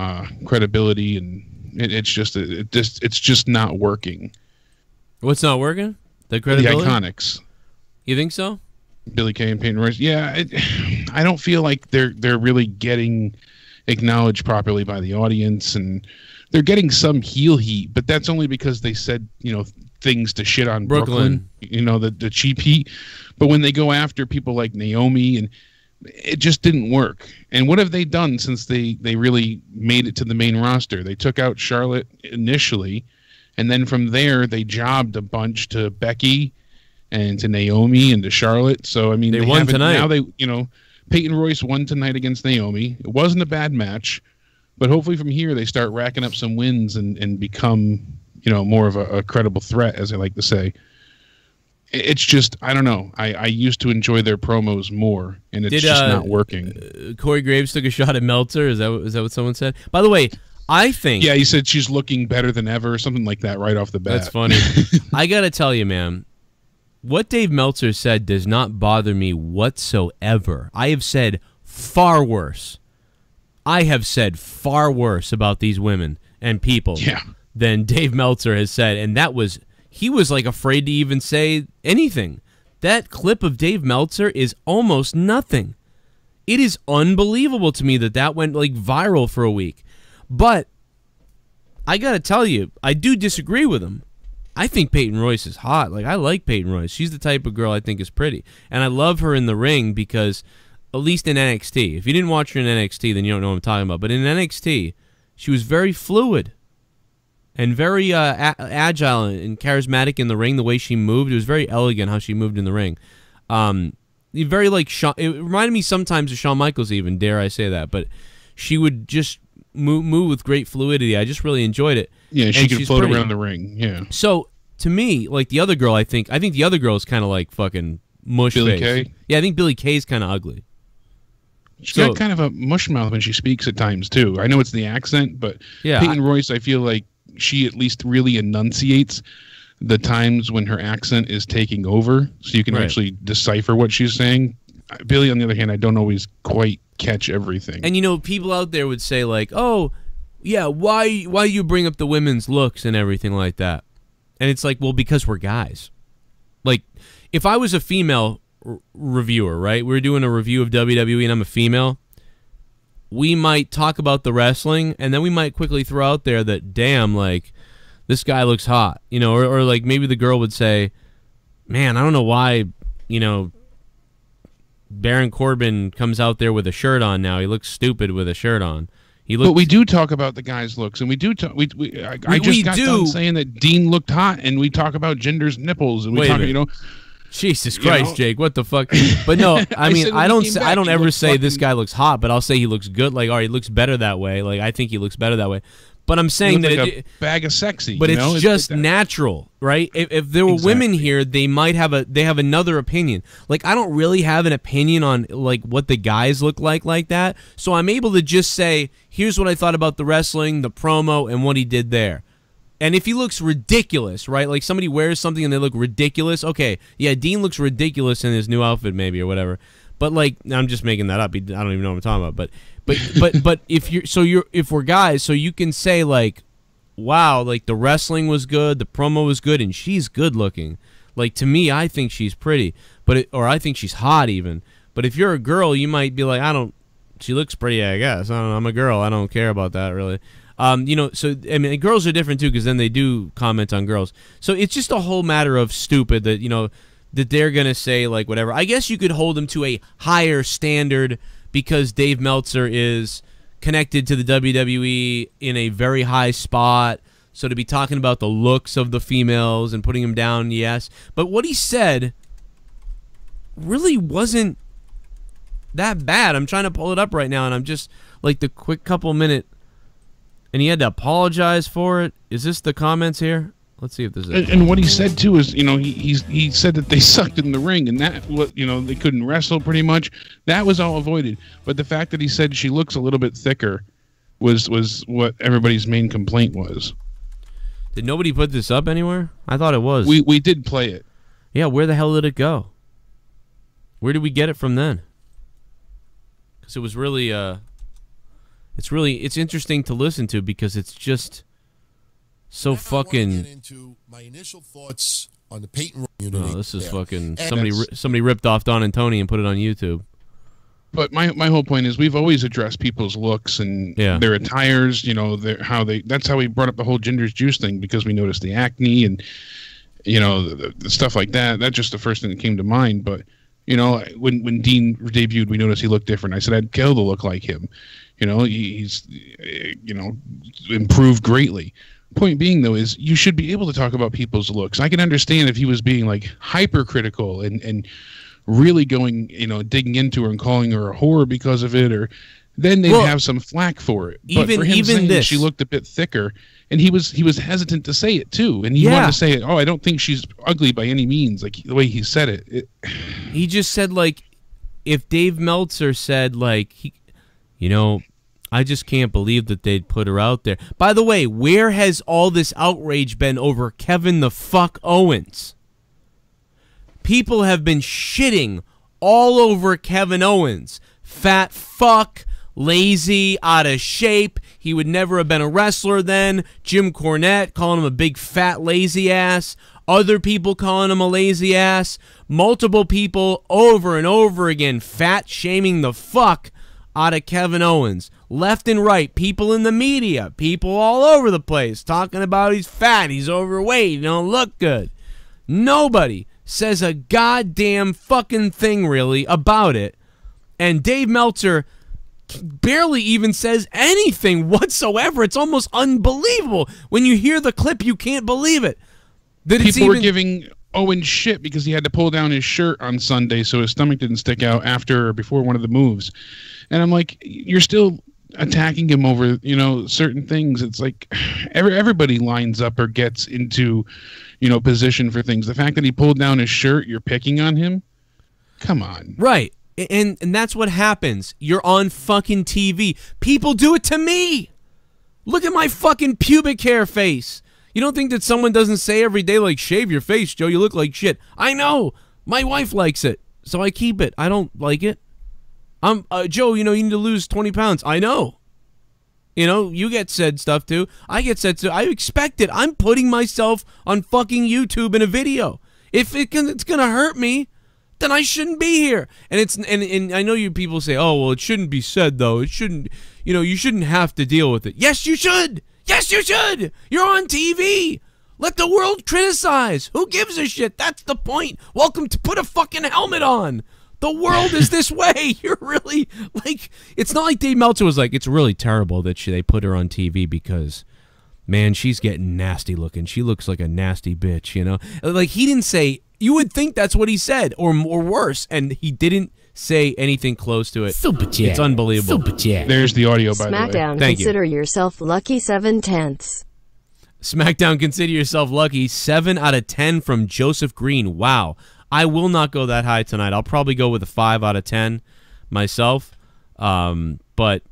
credibility, and it's just not working. What's not working? The credibility. The Iconics. You think so? Billy Kay and Peyton Royce. Yeah, I don't feel like they're really getting acknowledged properly by the audience, and they're getting some heel heat, but that's only because they said things to shit on Brooklyn. The cheap heat. But when they go after people like Naomi, and it just didn't work. And what have they done since they really made it to the main roster? They took out Charlotte initially, and then from there they jobbed a bunch to Becky and to Naomi and to Charlotte. So I mean, they won tonight. Now Peyton Royce won tonight against Naomi. It wasn't a bad match, but hopefully from here they start racking up some wins and become more of a credible threat, as I like to say. It's just, I don't know. I used to enjoy their promos more, and it's just not working. Corey Graves took a shot at Meltzer. Is that what someone said? By the way, I think... Yeah, he said she's looking better than ever, or something like that right off the bat. That's funny. I got to tell you, man, what Dave Meltzer said does not bother me whatsoever. I have said far worse. I have said far worse about these women, and people than Dave Meltzer has said, and he was like afraid to even say anything. That clip of Dave Meltzer is almost nothing. It is unbelievable to me that went like viral for a week. But I gotta tell you, I do disagree with him. I think Peyton Royce is hot. Like, I like Peyton Royce. She's the type of girl I think is pretty. And I love her in the ring because, at least in NXT, if you didn't watch her in NXT, then you don't know what I'm talking about. But in NXT, she was very fluid and very agile and charismatic in the ring, the way she moved. It was very elegant how she moved in the ring. Very like Shawn, it reminded me sometimes of Shawn Michaels even, dare I say that. But she would just move with great fluidity. I just really enjoyed it. Yeah, she could float around the ring. Yeah. So to me, like the other girl, I think the other girl is kind of like fucking mush Billie face. Kay? Yeah, I think Billie Kay's kind of ugly. She's got kind of a mush mouth when she speaks at times too. I know it's the accent, but Peyton Royce, I feel like she at least really enunciates the times when her accent is taking over, so you can actually decipher what she's saying. Billie, on the other hand, I don't always quite catch everything. And you know, people out there would say like, "Oh, yeah, why you bring up the women's looks and everything like that?" And it's like, well, because we're guys. Like, if I was a female reviewer, right? We're doing a review of WWE and I'm a female, we might talk about the wrestling and then we might quickly throw out there that, damn, like, this guy looks hot. You know, or like maybe the girl would say, man, I don't know why, you know, Baron Corbin comes out there with a shirt on now. He looks stupid with a shirt on. But we do talk about the guy's looks, and we do talk. I just got done saying that Dean looked hot, and we talk about Jinder's nipples, and we talk, you know. Jesus Christ, Jake, what the fuck? But no, I mean, I don't ever say this guy looks hot, but I'll say he looks good. Like, all right, he looks better that way. Like, I think he looks better that way. But I'm saying that like a bag of sexy. But it's just natural, right? If there were women here, they might have another opinion. Like, I don't really have an opinion on like what the guys look like that. So I'm able to just say, here's what I thought about the wrestling, the promo, and what he did there. And if he looks ridiculous, right? Like somebody wears something and they look ridiculous. Okay, yeah, Dean looks ridiculous in his new outfit, maybe, or whatever. But like, I'm just making that up. I don't even know what I'm talking about. But if we're guys, so you can say like, wow, like the wrestling was good, the promo was good, and she's good looking. Like, to me, I think she's pretty, or I think she's hot even. But if you're a girl, you might be like, she looks pretty, I guess. I don't know, I'm a girl, I don't care about that really. You know, so I mean, girls are different too because then they do comment on girls. So it's just a whole matter of stupid that, you know, that they're gonna say like whatever. I guess you could hold them to a higher standard because Dave Meltzer is connected to the WWE in a very high spot. So to be talking about the looks of the females and putting them down, yes. But what he said really wasn't that bad. I'm trying to pull it up right now, and I'm just like the quick couple minute. And he had to apologize for it. Is this the comments here? Let's see if this is. And what he said too is, you know, he said that they sucked in the ring, and that, you know, they couldn't wrestle pretty much. That was all avoided. But the fact that he said she looks a little bit thicker was what everybody's main complaint was. Did nobody put this up anywhere? I thought it was. We did play it. Yeah, where the hell did it go? Where did we get it from then? Because it was really it's interesting to listen to because it's just so fucking. Get into my initial thoughts on the Peyton unity. Oh, this is fucking somebody ripped off Don and Tony and put it on YouTube. But my whole point is we've always addressed people's looks and their attires. You know, that's how we brought up the whole Jinder's juice thing because we noticed the acne and you know the stuff like that. That's just the first thing that came to mind. But you know, when Dean debuted, we noticed he looked different. I said I'd kill to look like him. You know, he's improved greatly. Point being, though, is you should be able to talk about people's looks. I can understand if he was being like hypercritical and really going, you know, digging into her and calling her a whore because of it, or then they'd have some flack for it. But for him saying that she looked a bit thicker, and he was hesitant to say it too, and he wanted to say it. Oh, I don't think she's ugly by any means, like the way he said it. He just said like, if Dave Meltzer said like you know, I just can't believe that they'd put her out there. By the way, where has all this outrage been over Kevin the fuck Owens? People have been shitting all over Kevin Owens. Fat fuck, lazy, out of shape. He would never have been a wrestler then. Jim Cornette calling him a big fat lazy ass. Other people calling him a lazy ass. Multiple people over and over again fat shaming the fuck out of Kevin Owens. Left and right, people in the media, people all over the place talking about he's fat, he's overweight, he don't look good. Nobody says a goddamn fucking thing really about it. And Dave Meltzer barely even says anything whatsoever. It's almost unbelievable. When you hear the clip, you can't believe it. People were giving Owen shit because he had to pull down his shirt on Sunday so his stomach didn't stick out after or before one of the moves. And I'm like, you're still attacking him over, you know, certain things. It's like everybody lines up or gets into, you know, position for things. The fact that he pulled down his shirt, you're picking on him? Come on. Right. And that's what happens. You're on fucking TV. People do it to me. Look at my fucking pubic hair face. You don't think that someone doesn't say every day, like, shave your face, Joe, you look like shit. I know. My wife likes it, so I keep it. I don't like it. Joe, you know, you need to lose 20 pounds. I know. You know, you get said stuff too. I get said too. I expect it. I'm putting myself on fucking YouTube in a video. If it's gonna hurt me, then I shouldn't be here. And I know you people say, oh, well, it shouldn't be said though. It shouldn't, you know, you shouldn't have to deal with it. Yes, you should. Yes, you should. You're on TV. Let the world criticize. Who gives a shit? That's the point. Welcome to put a fucking helmet on. The world is this way. You're really, like, it's not like Dave Meltzer was like, it's really terrible that they put her on TV because, man, she's getting nasty looking. She looks like a nasty bitch, you know? Like, he didn't say, you would think that's what he said, or worse, and he didn't say anything close to it. Super chat. It's unbelievable. Super chat. There's the audio, by Smackdown, the way. Thank consider yourself lucky 7/10. Smackdown, consider yourself lucky. 7 out of 10 from Joseph Green. Wow. I will not go that high tonight. I'll probably go with a 5 out of 10 myself. But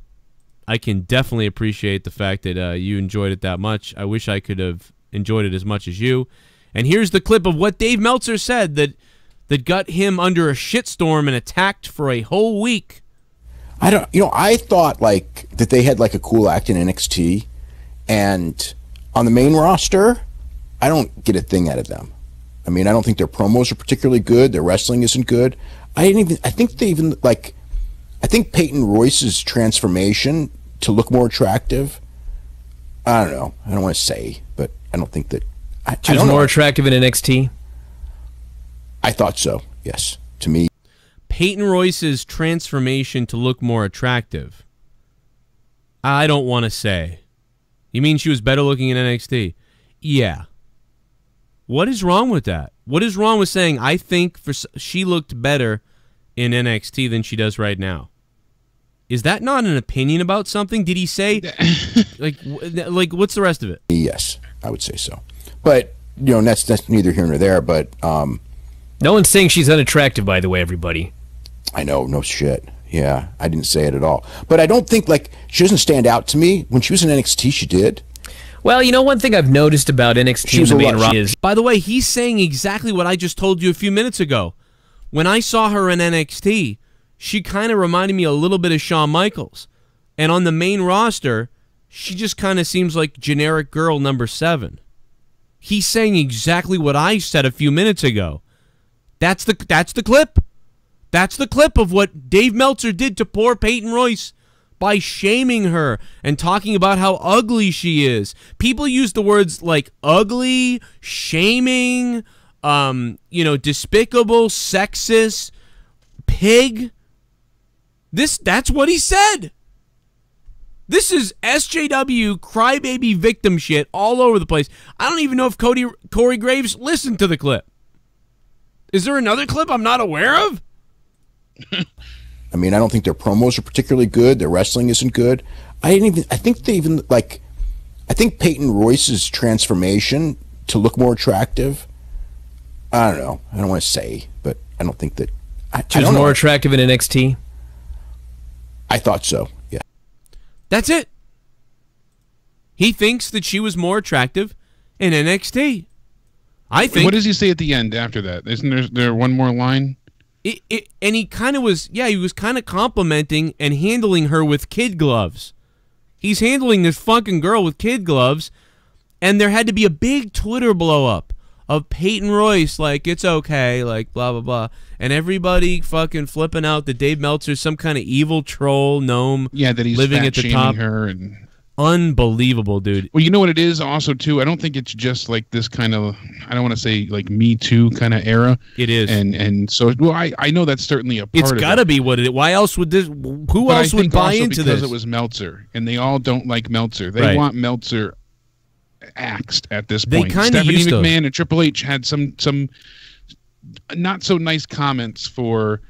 I can definitely appreciate the fact that you enjoyed it that much. I wish I could have enjoyed it as much as you. And here's the clip of what Dave Meltzer said that got him under a shitstorm and attacked for a whole week. I thought like that they had like a cool act in NXT, and on the main roster, I don't get a thing out of them. I mean, I don't think their promos are particularly good. Their wrestling isn't good. I think Peyton Royce's transformation to look more attractive, I don't know. I don't want to say, but I don't think that she was more attractive in NXT. I thought so, yes. To me. Peyton Royce's transformation to look more attractive. I don't want to say. You mean she was better looking in NXT? Yeah. What is wrong with that? What is wrong with saying, I think she looked better in NXT than she does right now? Is that not an opinion about something? Did he say, like what's the rest of it? Yes, I would say so. But, you know, that's neither here nor there, but... no one's saying she's unattractive, by the way, everybody. I know, no shit. Yeah, I didn't say it at all. But I don't think, like, she doesn't stand out to me. When she was in NXT, she did. Well, you know, one thing I've noticed about NXT the main roster is... By the way, he's saying exactly what I just told you a few minutes ago. When I saw her in NXT, she kind of reminded me a little bit of Shawn Michaels. And on the main roster, she just kind of seems like generic girl number 7. He's saying exactly what I said a few minutes ago. That's the clip. That's the clip of what Dave Meltzer did to poor Peyton Royce by shaming her and talking about how ugly she is. People use the words like ugly, shaming, despicable, sexist, pig. That's what he said. This is SJW crybaby victim shit all over the place. I don't even know if Corey Graves listened to the clip. Is there another clip I'm not aware of? I mean, I don't think their promos are particularly good. Their wrestling isn't good. I think Peyton Royce's transformation to look more attractive, I don't know. I don't want to say, but I don't think that... She was more attractive in NXT? I thought so, yeah. That's it. He thinks that she was more attractive in NXT. I think... What does he say at the end after that? Isn't there one more line? And he kind of was, he was kind of complimenting and handling her with kid gloves. He's handling this fucking girl with kid gloves, and there had to be a big Twitter blow up of Peyton Royce, like, it's okay, like, blah, blah, blah. And everybody fucking flipping out that Dave Meltzer's some kind of evil troll gnome that he's living at the top. Her and... Unbelievable, dude. Well, you know what it is also, too? I don't think it's just like this kind of, I don't want to say like Me Too kind of era. It is. And so, well, I know that's certainly a part of it. It's got to be what it is. Why else would this, who else would buy into this? Because it was Meltzer, and they all don't like Meltzer. They want Meltzer axed at this point. Stephanie McMahon and Triple H had some not so nice comments for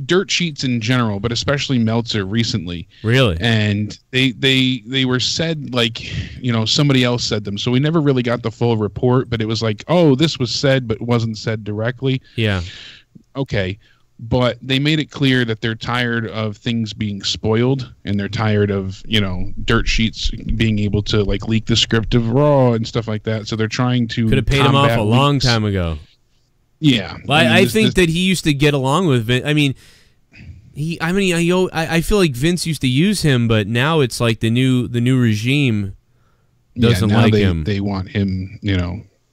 dirt sheets in general, but especially Meltzer recently. Really? And they were said like, somebody else said them. So we never really got the full report, but it was like, oh, this was said but wasn't said directly. Yeah. Okay. But they made it clear that they're tired of things being spoiled, and they're tired of, dirt sheets being able to like leak the script of Raw and stuff like that. So they're trying to could have paid him off a long time ago. Yeah, I think that he used to get along with Vince. I mean, I feel like Vince used to use him, but now it's like the new regime doesn't like him. They want him,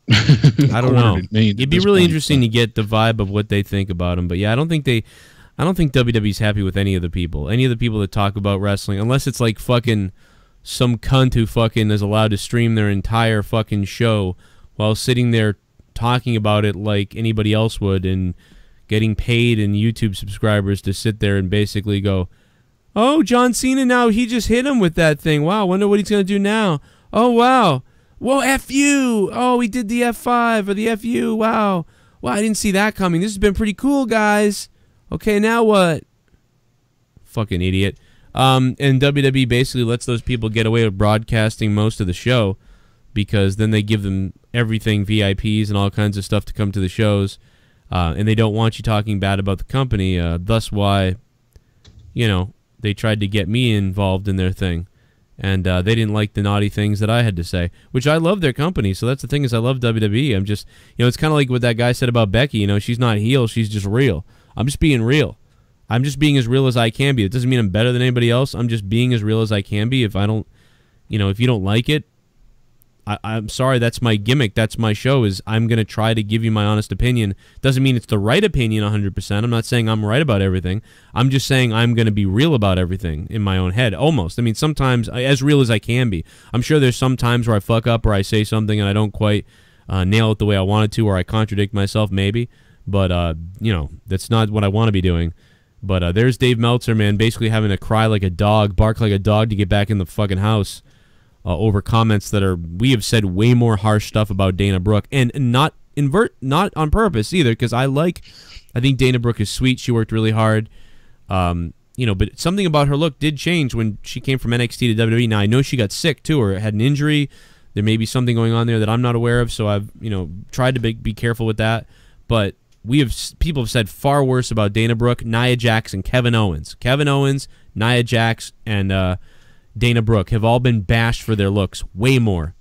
I don't know. It'd be really interesting to get the vibe of what they think about him. But yeah, I don't think WWE's happy with any of the people. Any of the people that talk about wrestling, unless it's like fucking some cunt who fucking is allowed to stream their entire fucking show while sitting there talking about it like anybody else would and getting paid in YouTube subscribers to sit there and basically go, oh, John Cena now, he just hit him with that thing. Wow, wonder what he's going to do now. Oh, wow. Whoa, F you. Oh, he did the F5 or the FU. Wow. Wow, I didn't see that coming. This has been pretty cool, guys. Okay, now what? Fucking idiot. And WWE basically lets those people get away with broadcasting most of the show because then they give them everything, VIPs and all kinds of stuff to come to the shows. And they don't want you talking bad about the company. Thus why, they tried to get me involved in their thing. And they didn't like the naughty things that I had to say, which I love their company. So that's the thing is I love WWE. I'm just, it's kind of like what that guy said about Becky. She's not heel. She's just real. I'm just being real. I'm just being as real as I can be. It doesn't mean I'm better than anybody else. I'm just being as real as I can be. If I don't, if you don't like it, I'm sorry, that's my gimmick. That's my show, is I'm going to try to give you my honest opinion. Doesn't mean it's the right opinion 100%. I'm not saying I'm right about everything. I'm just saying I'm going to be real about everything in my own head, almost. I mean, sometimes, as real as I can be. I'm sure there's some times where I fuck up or I say something and I don't quite nail it the way I wanted to, or I contradict myself maybe. But, that's not what I want to be doing. But there's Dave Meltzer, man, basically having to cry like a dog, bark like a dog to get back in the fucking house. Over comments that we have said way more harsh stuff about Dana Brooke, and not on purpose either, because I think Dana Brooke is sweet. She worked really hard, but something about her look did change when she came from NXT to WWE. Now I know she got sick too, or had an injury. There may be something going on there that I'm not aware of, so I've tried to be careful with that. But people have said far worse about Dana Brooke, Nia Jax, and Kevin Owens. Kevin Owens, Nia Jax, and Dana Brooke have all been bashed for their looks way more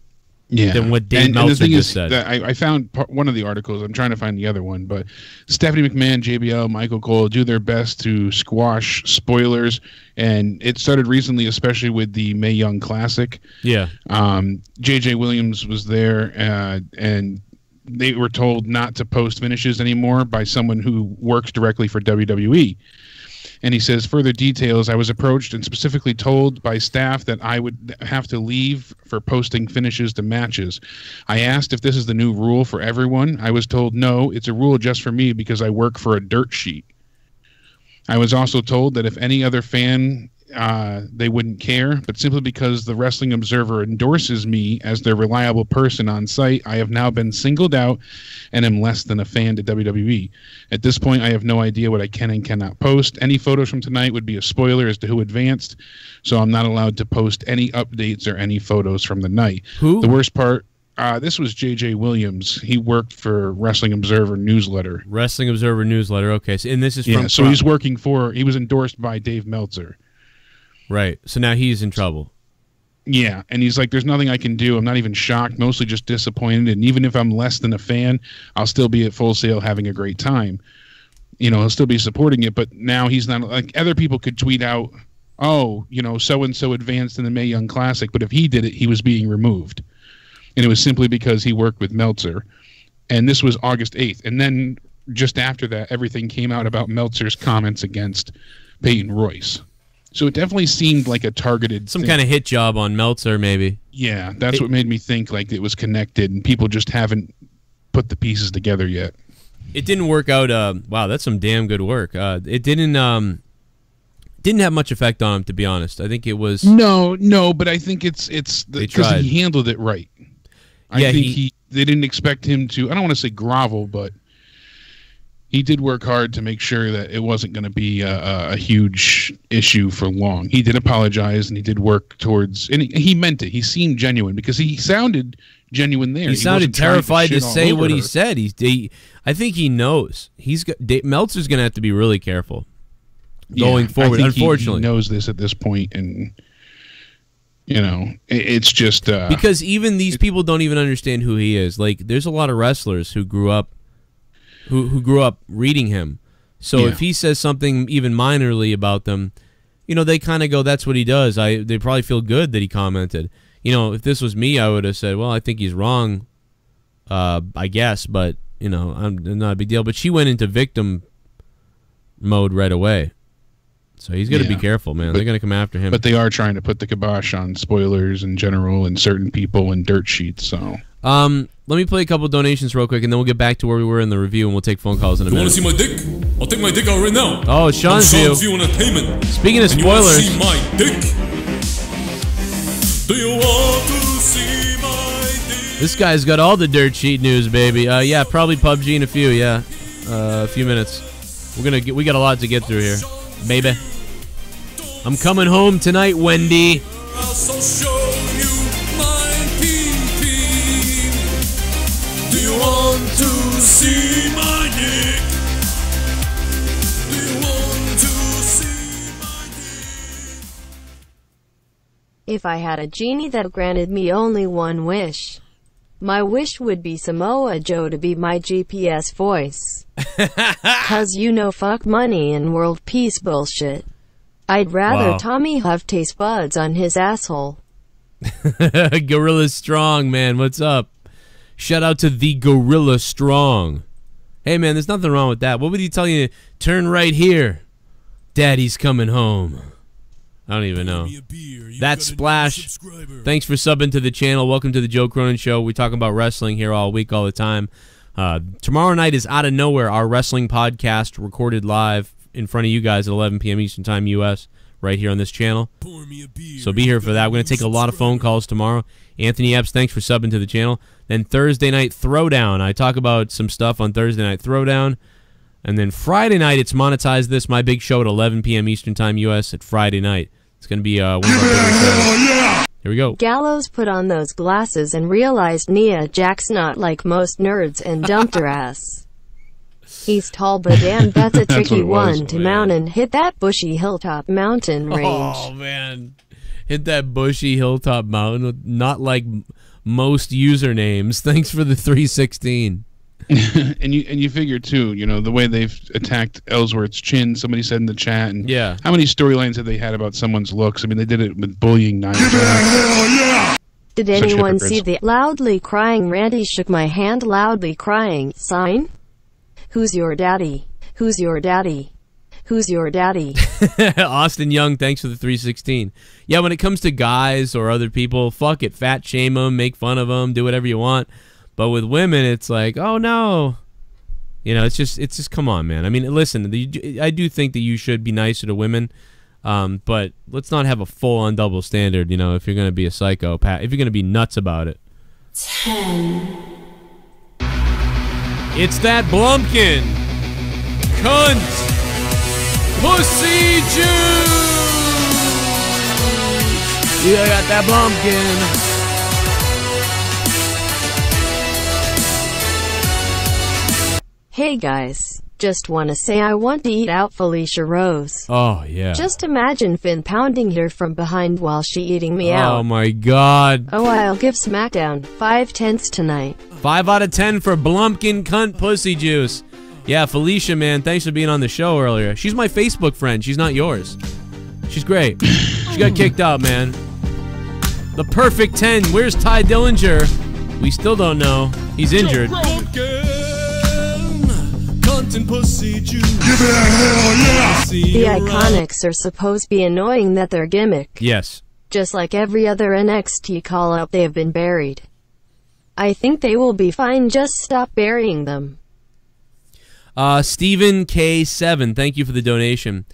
than what Dave Meltzer just said. I found one of the articles. I'm trying to find the other one, but Stephanie McMahon, JBL, Michael Cole do their best to squash spoilers, and it started recently, especially with the Mae Young Classic. Yeah. JJ Williams was there, and they were told not to post finishes anymore by someone who works directly for WWE. And he says, further details, I was approached and specifically told by staff that I would have to leave for posting finishes to matches. I asked if this is the new rule for everyone. I was told, no, it's a rule just for me because I work for a dirt sheet. I was also told that if any other fan, they wouldn't care, but simply because the Wrestling Observer endorses me as their reliable person on site, I have now been singled out and am less than a fan to WWE. At this point, I have no idea what I can and cannot post. Any photos from tonight would be a spoiler as to who advanced, so I'm not allowed to post any updates or any photos from the night. Who? The worst part, this was JJ Williams. He worked for Wrestling Observer newsletter. Wrestling Observer newsletter, okay. So, and this is from... so he was endorsed by Dave Meltzer. Right. So now he's in trouble. Yeah, and he's like, there's nothing I can do. I'm not even shocked, mostly just disappointed. And even if I'm less than a fan, I'll still be at Full Sail having a great time. you know, he'll still be supporting it, but now he's not like other people could tweet out, oh, you know, so-and-so advanced in the Mae Young Classic, but if he did it, he was being removed. And it was simply because he worked with Meltzer. And this was August 8th. And then just after that, everything came out about Meltzer's comments against Peyton Royce. So it definitely seemed like a targeted some kind of hit job on Meltzer, maybe. Yeah, that's what made me think like it was connected, and people just haven't put the pieces together yet. It didn't work out. Wow, that's some damn good work. It didn't have much effect on him, to be honest. I think it was no, but I think it's because he handled it right. I think they didn't expect him to. I don't want to say grovel, but he did work hard to make sure that it wasn't going to be a huge issue for long. He did apologize, and he did work towards, and he meant it. He seemed genuine because he sounded genuine there. He sounded terrified to say what he said. I think he knows. Meltzer's going to have to be really careful going forward. I think unfortunately, he knows this at this point, and you know, it's just because even these people don't even understand who he is. Like, there's a lot of wrestlers who grew up. Who grew up reading him. So if he says something even minorly about them, you know, they kind of go, that's what he does. They probably feel good that he commented. You know, if this was me, I would have said, well, I think he's wrong, I guess, but, you know, not a big deal. But she went into victim mode right away. So he's got to be careful, man. They're going to come after him. But they are trying to put the kibosh on spoilers in general and certain people and dirt sheets, so... Let me play a couple donations real quick, and then we'll get back to where we were in the review, and we'll take phone calls in a minute. You want to see my dick? I'll take my dick out right now. Oh, Seanzview. Entertainment. Speaking of spoilers. You want to see my dick? Do you want to see my dick? This guy's got all the dirt sheet news, baby. Yeah, probably PUBG in a few, a few minutes. We got a lot to get through here, baby. I'm coming home tonight, Wendy. I'll show you my pee-pee. Do you want to see my dick? Do you want to see my dick? If I had a genie that granted me only one wish, my wish would be Samoa Joe to be my GPS voice. 'Cause you know, fuck money and world peace bullshit. I'd rather Tommy have taste buds on his asshole. Gorilla Strong, man, what's up? Shout out to the Gorilla Strong. Hey, man, there's nothing wrong with that. What would he tell you? Turn right here. Daddy's coming home. I don't even know. That Splash. Thanks for subbing to the channel. Welcome to the Joe Cronin Show. We're talking about wrestling here all week, all the time. Tomorrow night is Out of Nowhere, our wrestling podcast recorded live in front of you guys at 11 p.m. Eastern Time, U.S., right here on this channel. So be here for that. We're going to take a lot of phone calls tomorrow. Anthony Epps, thanks for subbing to the channel. Then Thursday Night Throwdown. I talk about some stuff on Thursday Night Throwdown. And then Friday night, it's Monetize This, my big show at 11 p.m. Eastern Time, U.S. at Friday night. It's going to be one of our bigger shows. Here we go. Gallows put on those glasses and realized Nia Jax's not like most nerds and dumped her ass. He's tall, but damn, that's a tricky one to mount and hit that bushy hilltop mountain range. Oh, man. Hit that bushy hilltop mountain, not like most usernames. Thanks for the 316. and you figure, too, you know, the way they've attacked Ellsworth's chin, somebody said in the chat, and how many storylines have they had about someone's looks? I mean, they did it with bullying Nia Jax. Did anyone see the loudly crying Randy shook my hand loudly crying sign? Who's your daddy? Who's your daddy? Who's your daddy? Austin Young, thanks for the 316. Yeah, when it comes to guys or other people, fuck it. Fat shame them, make fun of them, do whatever you want. But with women, it's like, oh, no. You know, it's just come on, man. I mean, listen, I do think that you should be nicer to women. But let's not have a full-on double standard, you know, if you're going to be a psychopath, if you're going to be nuts about it. 10. It's that Blumpkin cunt pussy juice. Yeah, I got that Blumpkin. Hey guys, just want to say I want to eat out Felicia Rose. Oh yeah. Just imagine Finn pounding her from behind while she eating me out. Oh my god. Oh, I'll give Smackdown 5/10 tonight. 5 out of 10 for Blumpkin cunt pussy juice. Yeah, Felicia, man, thanks for being on the show earlier. She's my Facebook friend. She's not yours. She's great. She got kicked out, man. The perfect 10. Where's Ty Dillinger? We still don't know. He's injured. The Iconics are supposed to be annoying that their gimmick. Yes. Just like every other NXT call-up, they have been buried. I think they will be fine, just stop burying them. Stephen K7, thank you for the donation.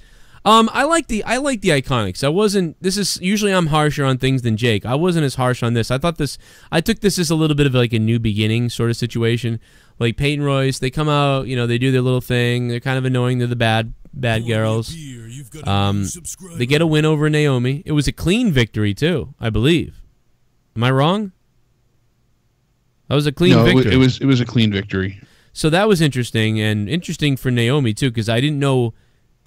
I like the Iconics. Usually I'm harsher on things than Jake. I wasn't as harsh on this. I took this as a little bit of like a new beginning sort of situation. Like Peyton Royce, they come out, you know, they do their little thing. They're kind of annoying. They're the bad girls. They get a win over Naomi. It was a clean victory too, I believe. Am I wrong? That was a clean victory. It was a clean victory. So that was interesting, and interesting for Naomi too, because I didn't know,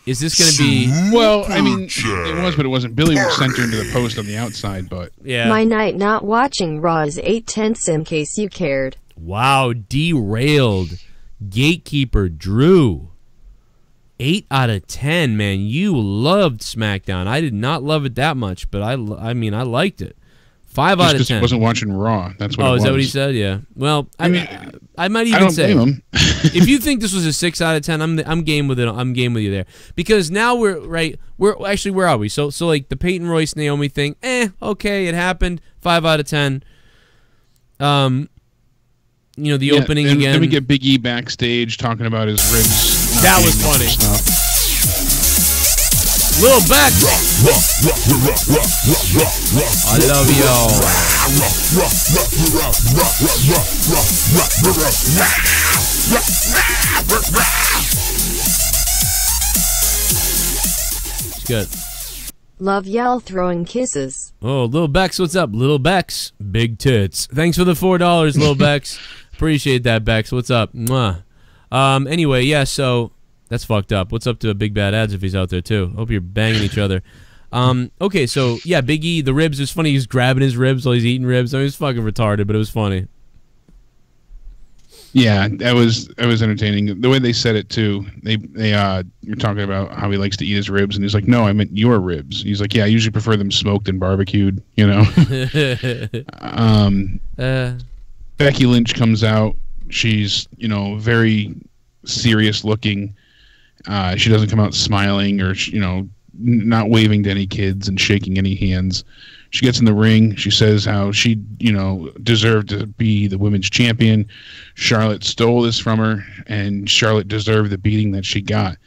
is this going to be... Well, I mean, it was, but it wasn't. Billy sent her into the post on the outside, but... Yeah. My night not watching Raw is 8/10 in case you cared. Wow, derailed. Gatekeeper Drew. 8 out of 10, man. You loved SmackDown. I did not love it that much, but I mean, I liked it. 5 out of 10. Just because he wasn't watching Raw. That's what it was. Oh, is that what he said? Yeah. Well, I mean, I might even I don't say, blame him. if you think this was a 6 out of 10, I'm game with it. I'm game with you there, because now we're actually, where are we? So like the Peyton Royce Naomi thing. Okay, it happened. 5 out of 10. You know, the opening again. Then we get Big E backstage talking about his ribs. That was funny. Lil Beck. I love you. It's good. Love y'all throwing kisses. Oh, Lil Bex, what's up? Lil Bex, big tits. Thanks for the $4, Lil Bex. Appreciate that, Bex. What's up? Mwah. Anyway, yeah, so that's fucked up. What's up to Big Bad Ads if he's out there too? Hope you're banging each other. Okay, so yeah, Big E, the ribs. It was funny. He's grabbing his ribs while he's eating ribs. I mean, it's fucking retarded, but it was funny. Yeah, that was entertaining. The way they said it too. They were talking about how he likes to eat his ribs, and he's like, "No, I meant your ribs." He's like, "Yeah, I usually prefer them smoked and barbecued." You know. Becky Lynch comes out. She's, you know, very serious looking. She doesn't come out smiling or, you know, not waving to any kids and shaking any hands. She gets in the ring. She says how she, you know, deserved to be the women's champion. Charlotte stole this from her, and Charlotte deserved the beating that she got.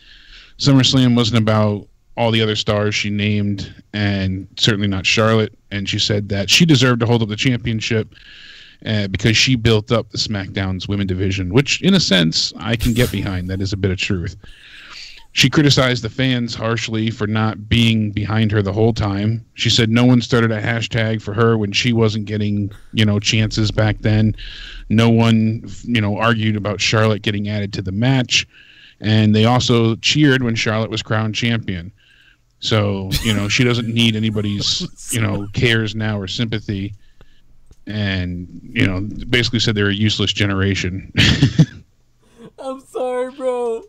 SummerSlam wasn't about all the other stars she named, and certainly not Charlotte. And she said that she deserved to hold up the championship because she built up the SmackDown's women division, which, in a sense, I can get behind. That is a bit of truth. She criticized the fans harshly for not being behind her the whole time. She said no one started a hashtag for her when she wasn't getting, you know, chances back then. No one, you know, argued about Charlotte getting added to the match. And they also cheered when Charlotte was crowned champion. So, you know, she doesn't need anybody's, you know, cares now or sympathy. And, you know, basically said they're a useless generation. I'm sorry, bro.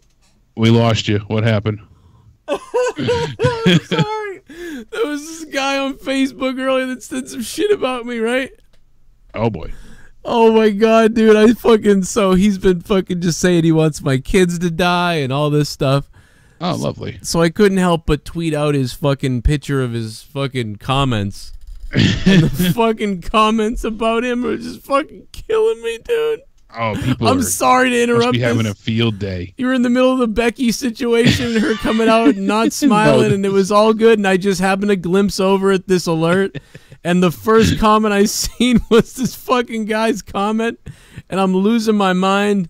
We lost you. What happened? I'm sorry. There was this guy on Facebook earlier that said some shit about me, right? Oh, boy. Oh, my God, dude. So he's been fucking just saying he wants my kids to die and all this stuff. Oh, lovely. So I couldn't help but tweet out his fucking picture of his fucking comments. And the fucking comments about him are just fucking killing me, dude. Oh, people I'm sorry to interrupt. Must be having this. a field day. You were in the middle of the Becky situation, and her coming out and not smiling, and it was all good, and I just happened to glimpse over at this alert, and the first comment I seen was this fucking guy's comment, and I'm losing my mind.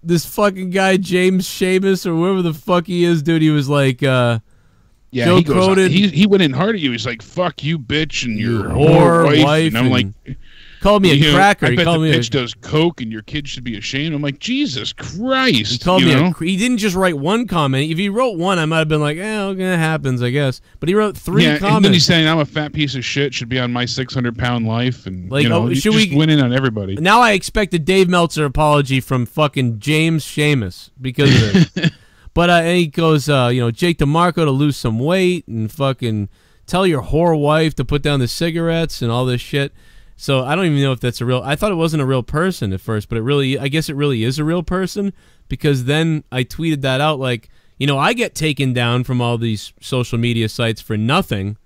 This fucking guy, James Sheamus, or whoever the fuck he is, dude, he was like, yeah, Joe Cronin. He went in hard at you. He's like, fuck you, bitch, and your whore wife. And I'm like, Called me a cracker. I he bet called the me bitch does coke, and your kid should be ashamed. I'm like, Jesus Christ. He called me. He didn't just write one comment. If he wrote one, I might have been like, okay, it happens, I guess. But he wrote 3 comments. And then he's saying I'm a fat piece of shit. Should be on my 600-pound life, and like, should we win in on everybody? Now I expect a Dave Meltzer apology from fucking James Sheamus because of it. But and he goes, Jake DeMarco to lose some weight and fucking tell your whore wife to put down the cigarettes and all this shit. So I don't even know if that's a real. I thought it wasn't a real person at first, but I guess it really is a real person, because then I tweeted that out like, I get taken down from all these social media sites for nothing,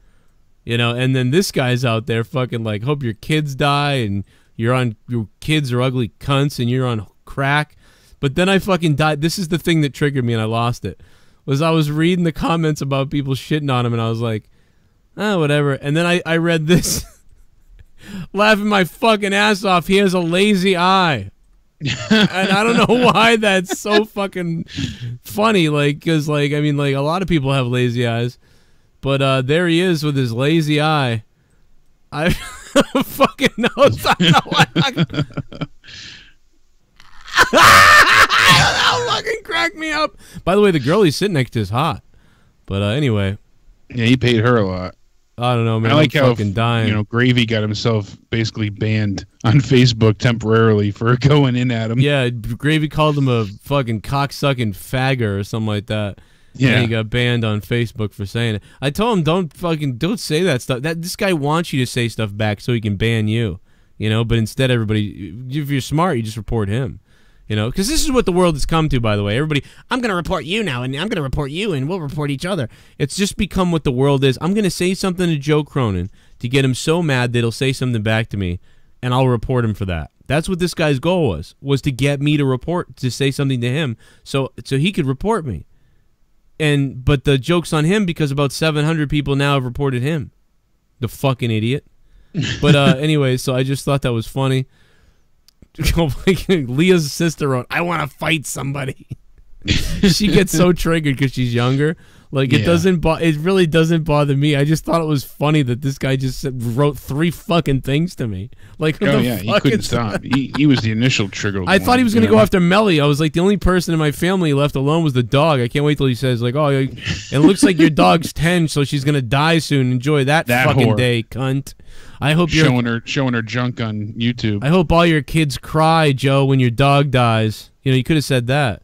and then this guy's out there fucking like, hope your kids die and your kids are ugly cunts and you're on crack. But then I fucking died. This is the thing that triggered me and I lost it. Was I was reading the comments about people shitting on him and I was like, whatever. And then I read this. Laughing my fucking ass off. He has a lazy eye. And I don't know why that's so fucking funny. Because a lot of people have lazy eyes. But there he is with his lazy eye. I fucking know. That fucking cracked me up. By the way, the girl he's sitting next to is hot. But anyway. Yeah, he paid her a lot. I don't know, man. I like I'm how fucking dying. Gravy got himself basically banned on Facebook temporarily for going in at him. Yeah, Gravy called him a fucking cocksucking fagger or something like that. Yeah, and he got banned on Facebook for saying it. I told him don't say that stuff. This guy wants you to say stuff back so he can ban you. But instead, everybody, if you're smart, you just report him. Because this is what the world has come to, by the way. Everybody, I'm going to report you now, and I'm going to report you, and we'll report each other. It's just become what the world is. I'm going to say something to Joe Cronin to get him so mad that he'll say something back to me, and I'll report him for that. That's what this guy's goal was to get me to say something to him so he could report me. But the joke's on him because about 700 people now have reported him. The fucking idiot. But anyway, so I just thought that was funny. Leah's sister wrote, I want to fight somebody. She gets so triggered because she's younger. It really doesn't bother me. I just thought it was funny that this guy just wrote 3 fucking things to me. He couldn't stop. He was the initial trigger. I thought he was going to go after Melly. I was like, the only person in my family left alone was the dog. I can't wait till he says, it looks like your dog's 10, so she's going to die soon. Enjoy that fucking whore. day, cunt. I hope showing her junk on YouTube. I hope all your kids cry, Joe, when your dog dies. You could have said that.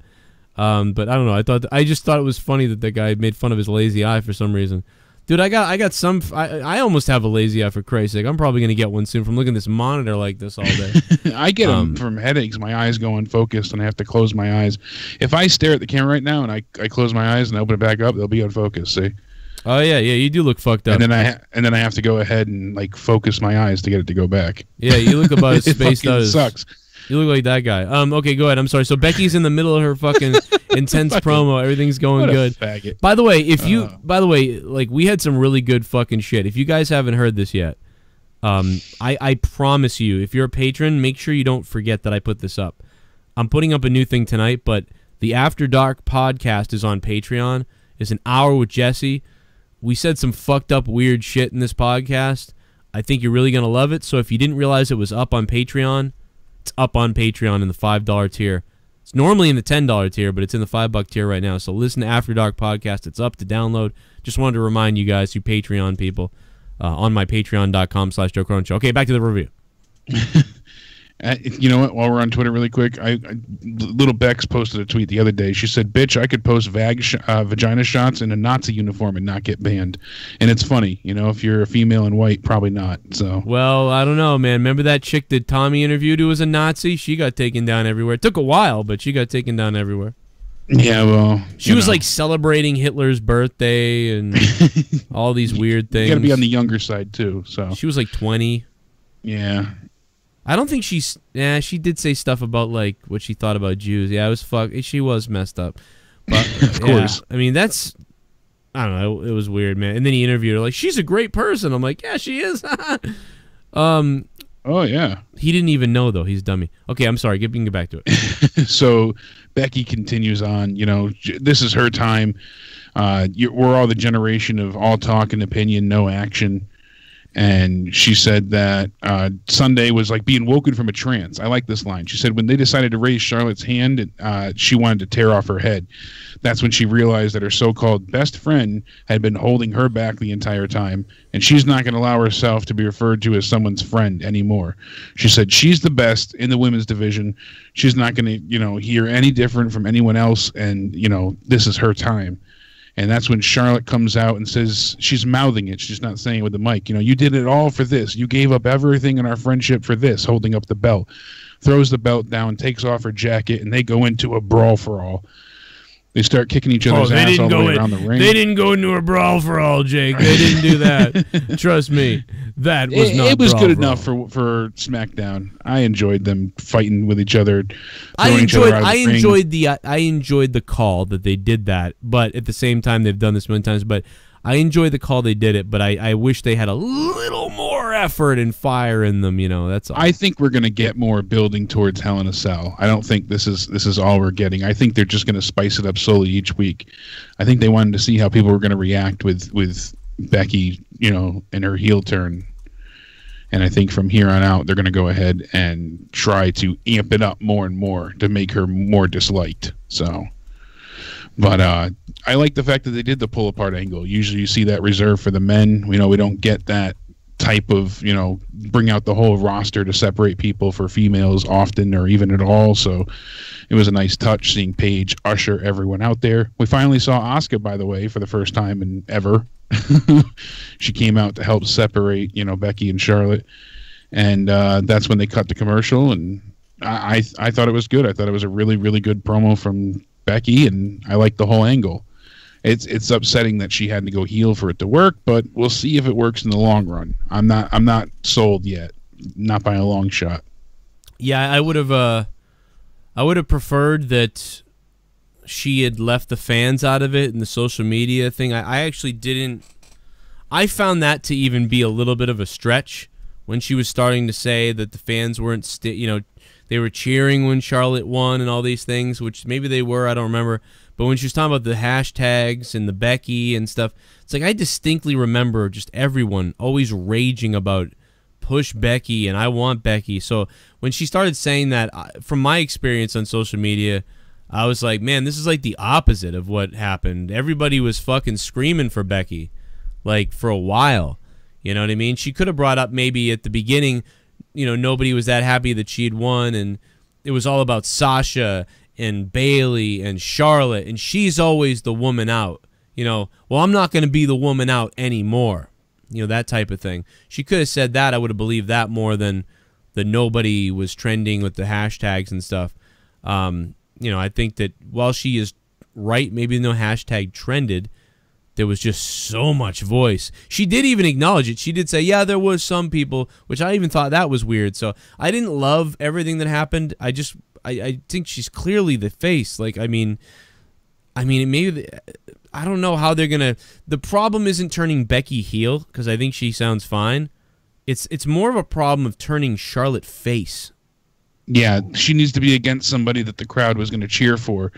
But I don't know. I just thought it was funny that the guy made fun of his lazy eye for some reason. Dude, I almost have a lazy eye, for Christ's sake. I'm probably gonna get one soon from looking at this monitor like this all day. I get them from headaches. My eyes go unfocused and I have to close my eyes. If I stare at the camera right now and I close my eyes and open it back up, they'll be unfocused. See? Oh yeah, you do look fucked up. And then I have to go ahead and focus my eyes to get it to go back. Yeah, you look about as spaced out as sucks. You look like that guy. Okay, go ahead. I'm sorry. So Becky's in the middle of her fucking intense promo. Everything's going good. Faggot. By the way, we had some really good fucking shit. If you guys haven't heard this yet, I promise you, if you're a patron, make sure you don't forget that I put this up. I'm putting up a new thing tonight, but the After Dark podcast is on Patreon. It's an hour with Jesse. We said some fucked up weird shit in this podcast. I think you're really going to love it. So if you didn't realize it was up on Patreon, it's up on Patreon in the $5 tier. It's normally in the $10 tier, but it's in the $5 tier right now. So listen to After Dark podcast. It's up to download. Just wanted to remind you guys, you Patreon people, on my patreon.com/Joe Cronin Show. Okay, back to the review. You know what? While we're on Twitter really quick, Little Bex posted a tweet the other day. She said, bitch, I could post vagina shots in a Nazi uniform and not get banned. And it's funny, if you're a female and white, probably not. So, well, I don't know, man. Remember that chick that Tommy interviewed who was a Nazi? She got taken down everywhere. It took a while, but she got taken down everywhere. Yeah, well, she was celebrating Hitler's birthday and all these weird things. You got to be on the younger side, too. So she was 20. Yeah. I don't think she did say stuff about what she thought about Jews. Yeah, she was messed up. But of course. I mean, I don't know, it was weird, man. And then he interviewed her she's a great person. I'm like, yeah, she is. Oh yeah. He didn't even know though. He's a dummy. Okay, I'm sorry. We can get back to it. So Becky continues on, this is her time. We're all the generation of all talk and opinion, no action. And she said that Sunday was like being woken from a trance. I like this line. She said when they decided to raise Charlotte's hand, she wanted to tear off her head. That's when she realized that her so-called best friend had been holding her back the entire time, and she's not going to allow herself to be referred to as someone's friend anymore. She said she's the best in the women's division. She's not going to, hear any different from anyone else, and, this is her time. And that's when Charlotte comes out and says, she's mouthing it. She's not saying it with the mic. You did it all for this. You gave up everything in our friendship for this, holding up the belt. Throws the belt down, takes off her jacket, and they go into a brawl for all. They start kicking each other's ass all the way around the ring. They didn't go into a brawl for all, Jake. They didn't do that. Trust me. That was not It was brawl good for enough all. for SmackDown. I enjoyed them fighting with each other. I enjoyed the call that they did that, but at the same time they've done this many times. But I enjoyed the call they did it, but I wish they had a little more effort and fire in them. That's all. I think we're going to get more building towards Hell in a Cell. I don't think this is all we're getting. I think they're just going to spice it up slowly each week. I think they wanted to see how people were going to react with Becky, and her heel turn. And I think from here on out, they're going to go ahead and try to amp it up more and more to make her more disliked. But I like the fact that they did the pull apart angle. Usually you see that reserved for the men. We don't get that type of, bring out the whole roster to separate people for females often or even at all. So it was a nice touch seeing Paige usher everyone out there. We finally saw Asuka, by the way, for the first time in ever. She came out to help separate, Becky and Charlotte. And that's when they cut the commercial. And I thought it was good. I thought it was a really, really good promo from Becky, and I like the whole angle. It's upsetting that she had to go heel for it to work, but we'll see if it works in the long run. I'm not sold yet, not by a long shot. Yeah, I would have preferred that she had left the fans out of it and the social media thing. I actually didn't. I found that to even be a little bit of a stretch when she was starting to say that the fans weren't they were cheering when Charlotte won and all these things, which maybe they were, I don't remember. But when she was talking about the hashtags and the Becky and stuff, it's like I distinctly remember just everyone always raging about push Becky and I want Becky. So when she started saying that, from my experience on social media, I was like, man, this is like the opposite of what happened. Everybody was fucking screaming for Becky, like for a while. You know what I mean? She could have brought up maybe at the beginning, nobody was that happy that she had won, and it was all about Sasha and Bayley and Charlotte, and she's always the woman out. Well, I'm not going to be the woman out anymore. That type of thing. She could have said that. I would have believed that more than the nobody was trending with the hashtags and stuff. I think that while she is right, maybe no hashtag trended, there was just so much voice. She did even acknowledge it. She did say, yeah, there was some people, which I even thought that was weird. So I didn't love everything that happened. I think she's clearly the face. Like, I mean, maybe I don't know how they're gonna. The problem isn't turning Becky heel, because I think she sounds fine. It's more of a problem of turning Charlotte face. Yeah, she needs to be against somebody that the crowd was going to cheer for,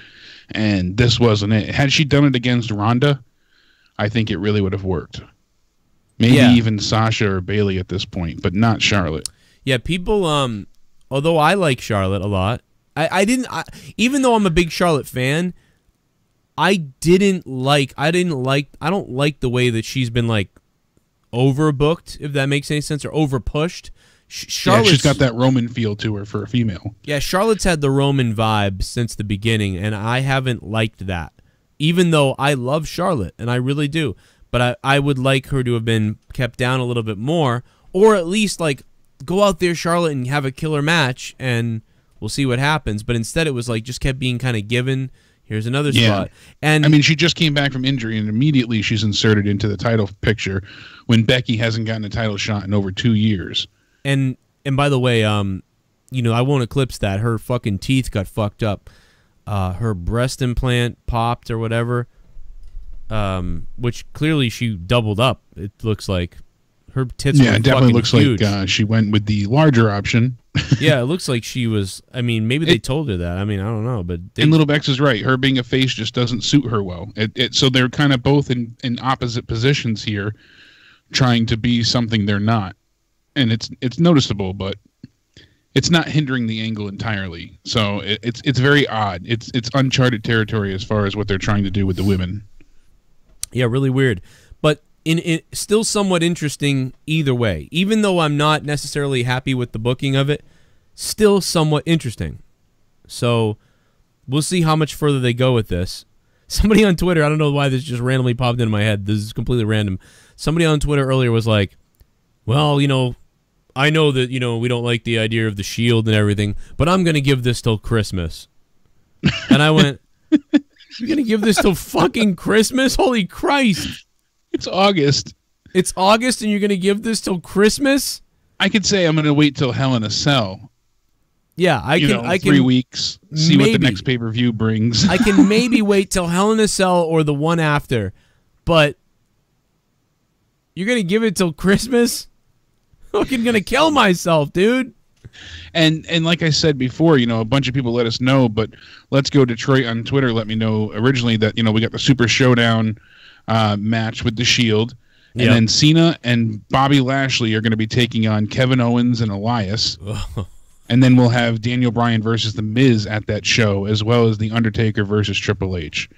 and this wasn't it. Had she done it against Ronda, I think it really would have worked. Maybe even Sasha or Bayley at this point, but not Charlotte. Yeah, people. Although I like Charlotte a lot, I even though I'm a big Charlotte fan, I don't like the way that she's been like overbooked, if that makes any sense, or overpushed. She's got that Roman feel to her for a female. Yeah, Charlotte's had the Roman vibe since the beginning, and I haven't liked that. Even though I love Charlotte, and I really do. But I would like her to have been kept down a little bit more, or at least like go out there, Charlotte, and have a killer match, and we'll see what happens. But instead it was like just kept being kind of given, here's another spot. And I mean, she just came back from injury, and immediately she's inserted into the title picture when Becky hasn't gotten a title shot in over 2 years. And by the way, I won't eclipse that. Her fucking teeth got fucked up. Her breast implant popped or whatever, which clearly she doubled up. It looks like her tits were it definitely looks huge. Like she went with the larger option. Yeah, it looks like she was. I mean, maybe they told her that. I mean, I don't know, but and Little Bex is right. Her being a face just doesn't suit her well. So they're kind of both in opposite positions here, trying to be something they're not, and it's noticeable, but it's not hindering the angle entirely. So it's very odd. It's uncharted territory as far as what they're trying to do with the women. Yeah, really weird, but in still somewhat interesting either way. Even though I'm not necessarily happy with the booking of it, still somewhat interesting. So we'll see how much further they go with this. Somebody on Twitter, I don't know why this just randomly popped into my head. This is completely random. Somebody on Twitter earlier was like, well, you know, I know that, you know, we don't like the idea of the Shield and everything, but I'm going to give this till Christmas. And I went, you're going to give this till fucking Christmas? Holy Christ. It's August. It's August and you're going to give this till Christmas? I could say I'm going to wait till Hell in a Cell. Yeah, I can 3 weeks, see maybe, what the next pay-per-view brings. I can maybe wait till Hell in a Cell or the one after, but you're going to give it till Christmas? I'm fucking going to kill myself, dude. And like I said before, you know, a bunch of people let us know, but Let's Go Detroit on Twitter let me know originally that, you know, we got the Super Showdown match with the Shield, and then Cena and Bobby Lashley are going to be taking on Kevin Owens and Elias. And then we'll have Daniel Bryan versus The Miz at that show, as well as The Undertaker versus Triple H.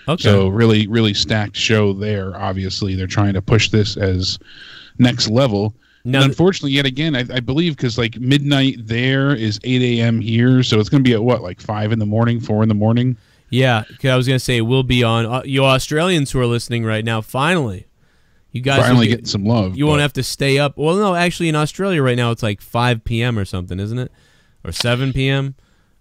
Okay. So really, really stacked show there. Obviously, they're trying to push this as next level. Now, unfortunately, yet again, I believe because like midnight there is 8 a.m. here, so it's going to be at what, like 5 in the morning, 4 in the morning? Yeah, because I was going to say we'll be on. You Australians who are listening right now, finally. You guys finally getting some love. You won't have to stay up. Well, no, actually, in Australia right now, it's like 5 p.m. or something, isn't it? Or 7 p.m.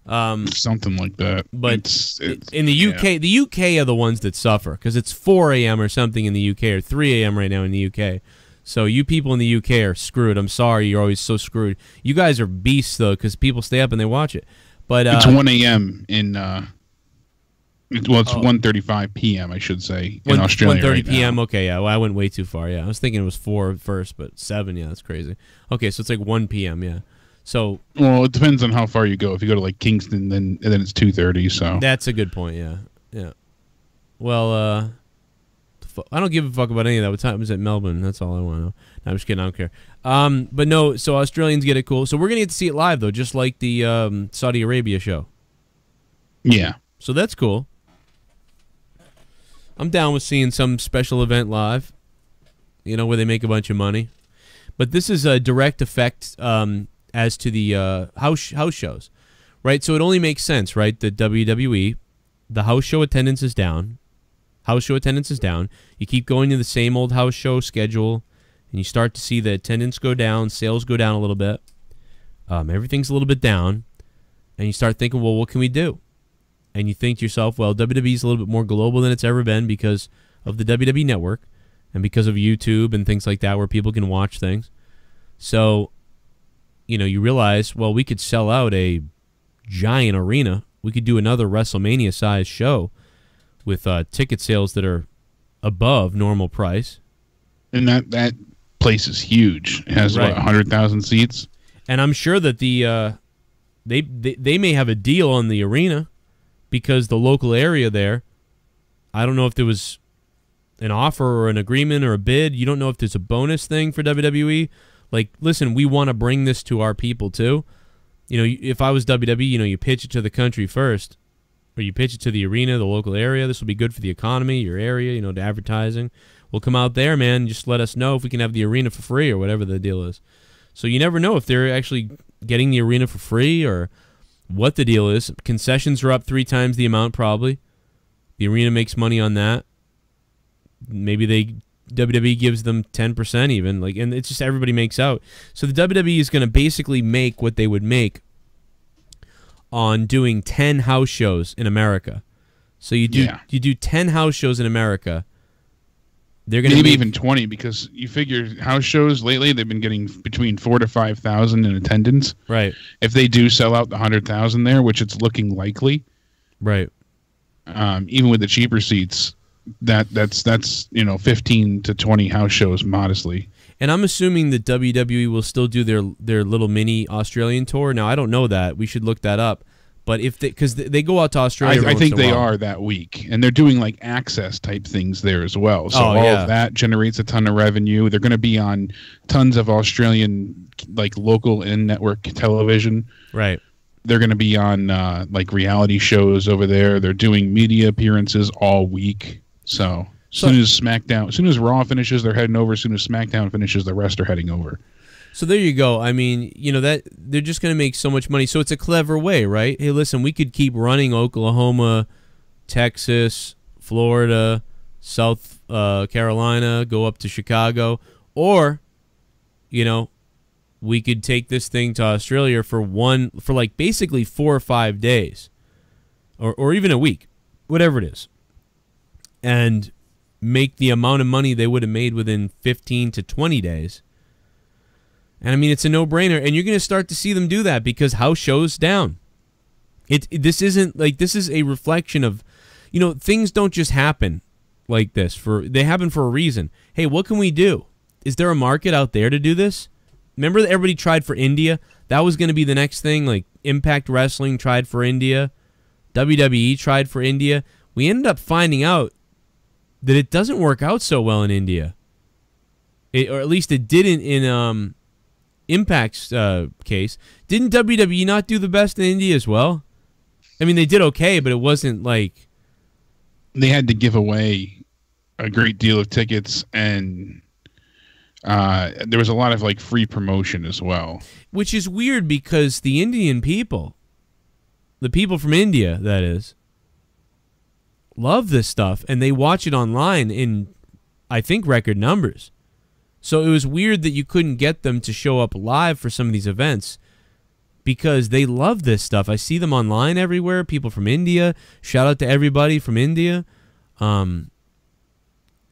Something like that. But in the UK, the UK are the ones that suffer because it's 4 a.m. or something in the UK, or 3 a.m. right now in the UK. So you people in the UK are screwed. I'm sorry, you're always so screwed. You guys are beasts though, because people stay up and they watch it. But it's 1 a.m. in. Well, it's 1:35 p.m. I should say in Australia. 1:30 p.m. Now. Okay, yeah. Well, I went way too far. Yeah, I was thinking it was 4 at first, but 7. Yeah, that's crazy. Okay, so it's like 1 p.m. Yeah. So well, it depends on how far you go. If you go to like Kingston, then it's 2:30. So that's a good point. Yeah, yeah. Well, I don't give a fuck about any of that. What time was it? Melbourne. That's all I want to know. No, I'm just kidding. I don't care. But no. So Australians get it cool. So we're gonna get to see it live though, just like the Saudi Arabia show. Yeah. So that's cool. I'm down with seeing some special event live. You know, where they make a bunch of money. But this is a direct effect. As to the house shows, right? So it only makes sense, right? The WWE, the house show attendance is down. House show attendance is down. You keep going to the same old house show schedule, and you start to see the attendance go down, sales go down a little bit. Everything's a little bit down, and you start thinking, well, what can we do? And you think to yourself, well, WWE's a little bit more global than it's ever been because of the WWE Network and because of YouTube and things like that where people can watch things. So you know, you realize, well, we could sell out a giant arena. We could do another WrestleMania-sized show with ticket sales that are above normal price. And that place is huge. It has, right. What, 100,000 seats? And I'm sure that they may have a deal on the arena because the local area there, I don't know if there was an offer or an agreement or a bid. You don't know if there's a bonus thing for WWE. Like, listen, we want to bring this to our people, too. You know, if I was WWE, you know, you pitch it to the country first, or you pitch it to the arena, the local area. This will be good for the economy, your area, you know, to advertising. We'll come out there, man, just let us know if we can have the arena for free or whatever the deal is. So you never know if they're actually getting the arena for free or what the deal is. Concessions are up 3 times the amount, probably. The arena makes money on that. Maybe WWE gives them 10% even, like, and it's just everybody makes out. So the WWE is going to basically make what they would make on doing 10 house shows in America. So you do 10 house shows in America. They're going to maybe even 20 because you figure house shows lately they've been getting between 4,000 to 5,000 in attendance. Right. If they do sell out the 100,000 there, which it's looking likely. Right. Even with the cheaper seats. That's you know 15 to 20 house shows modestly. And I'm assuming that WWE will still do their little mini Australian tour. Now I don't know that. We should look that up. But if because they go out to Australia, I think they are that week, and they're doing like access type things there as well. So all of that generates a ton of revenue. They're going to be on tons of Australian like local and network television. Right. They're going to be on like reality shows over there. They're doing media appearances all week. So as soon as Raw finishes, they're heading over. As soon as SmackDown finishes, the rest are heading over. So there you go. I mean, you know, that they're just going to make so much money. So it's a clever way, right? Hey, listen, we could keep running Oklahoma, Texas, Florida, South Carolina, go up to Chicago, or, you know, we could take this thing to Australia for like basically 4 or 5 days, or even a week, whatever it is, and make the amount of money they would have made within 15 to 20 days. And I mean, it's a no-brainer, and you're going to start to see them do that because house shows down. This isn't like, this is a reflection of, you know, things don't just happen like this. They happen for a reason. Hey, what can we do? Is there a market out there to do this? Remember that everybody tried for India? That was going to be the next thing. Like Impact Wrestling tried for India, WWE tried for India. We ended up finding out that it doesn't work out so well in India, or at least it didn't in Impact's case. Didn't WWE not do the best in India as well? I mean, they did okay, but it wasn't like... They had to give away a great deal of tickets, and there was a lot of like free promotion as well. Which is weird because the Indian people, the people from India, that is, love this stuff, and they watch it online in, I think, record numbers. So it was weird that you couldn't get them to show up live for some of these events because they love this stuff. I see them online everywhere. People from India. Shout out to everybody from India.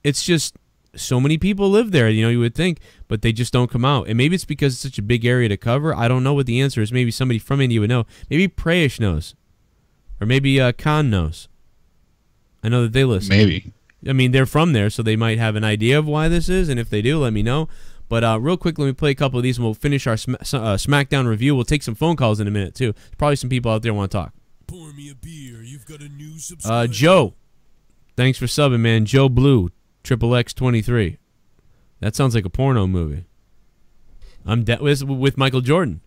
It's just so many people live there, you know, you would think, but they just don't come out. And maybe it's because it's such a big area to cover. I don't know what the answer is. Maybe somebody from India would know. Maybe Prayesh knows. Or maybe Khan knows. I know that they listen. Maybe. I mean, they're from there, so they might have an idea of why this is, and if they do, let me know. But real quick, let me play a couple of these, and we'll finish our SmackDown review. We'll take some phone calls in a minute, too. There's probably some people out there want to talk. Pour me a beer. You've got a new subscriber. Joe, thanks for subbing, man. Joe Blue, XXX23. That sounds like a porno movie. I'm with Michael Jordan.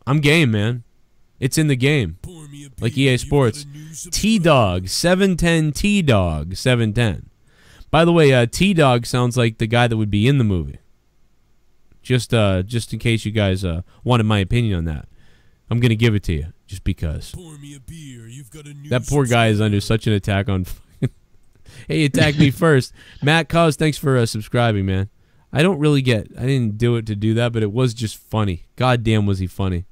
I'm game, man. It's in the game. Like EA Sports. T-Dog, 710 T-Dog, 710. By the way, T-Dog sounds like the guy that would be in the movie. Just in case you guys wanted my opinion on that. I'm going to give it to you, just because. That poor guy is under such an attack on... Hey, attack me first. Matt Cause, thanks for subscribing, man. I didn't do it to do that, but it was just funny. God damn, was he funny.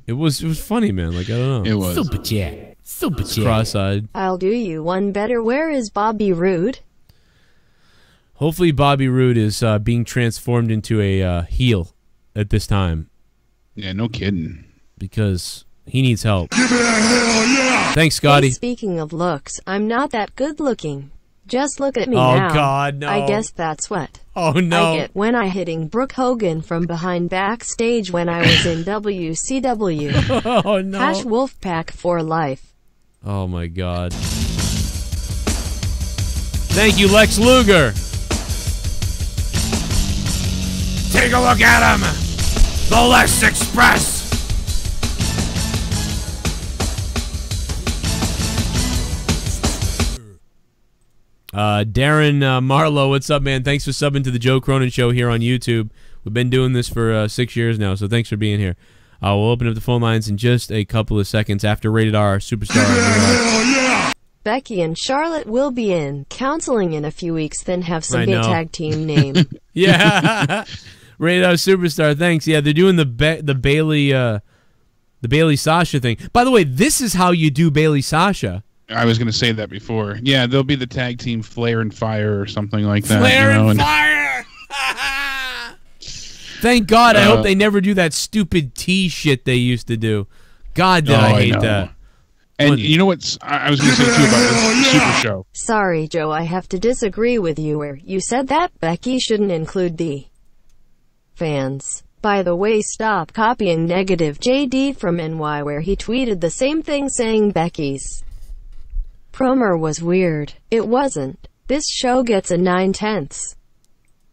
It was funny, man. Like, I don't know. It was. Super chat. Super chat. Cross-eyed. I'll do you one better. Where is Bobby Roode? Hopefully Bobby Roode is being transformed into a heel at this time. Yeah, no kidding. Because he needs help. Give me a hell yeah! Thanks, Scotty. Hey, speaking of looks, I'm not that good looking. Just look at me now. Oh, God, no. I guess that's what I get when I hitting Brooke Hogan from behind backstage when I was in WCW. Oh, no. Hash Wolfpack for life. Oh, my God. Thank you, Lex Luger. Take a look at him. The Lex Express. Darren Marlowe, what's up, man? Thanks for subbing to the Joe Cronin Show here on YouTube. We've been doing this for 6 years now, so thanks for being here. We'll open up the phone lines in just a couple of seconds after Rated R Superstar. Becky and Charlotte will be in counseling in a few weeks, then have some big tag team name. Yeah. Rated R Superstar, thanks. Yeah, they're doing the Bayley Sasha thing. By the way, this is how you do Bayley Sasha. I was going to say that before. Yeah, they'll be the tag team Flair and Fire or something like that. Flair and Fire! Thank God. I hope they never do that stupid T shit they used to do. God, did I hate that. And you know what I was going to say, too, about this Super Show? Sorry, Joe, I have to disagree with you where you said that Becky shouldn't include the fans. By the way, stop copying negative JD from NY where he tweeted the same thing saying Becky's promo was weird. It wasn't. This show gets a 9/10.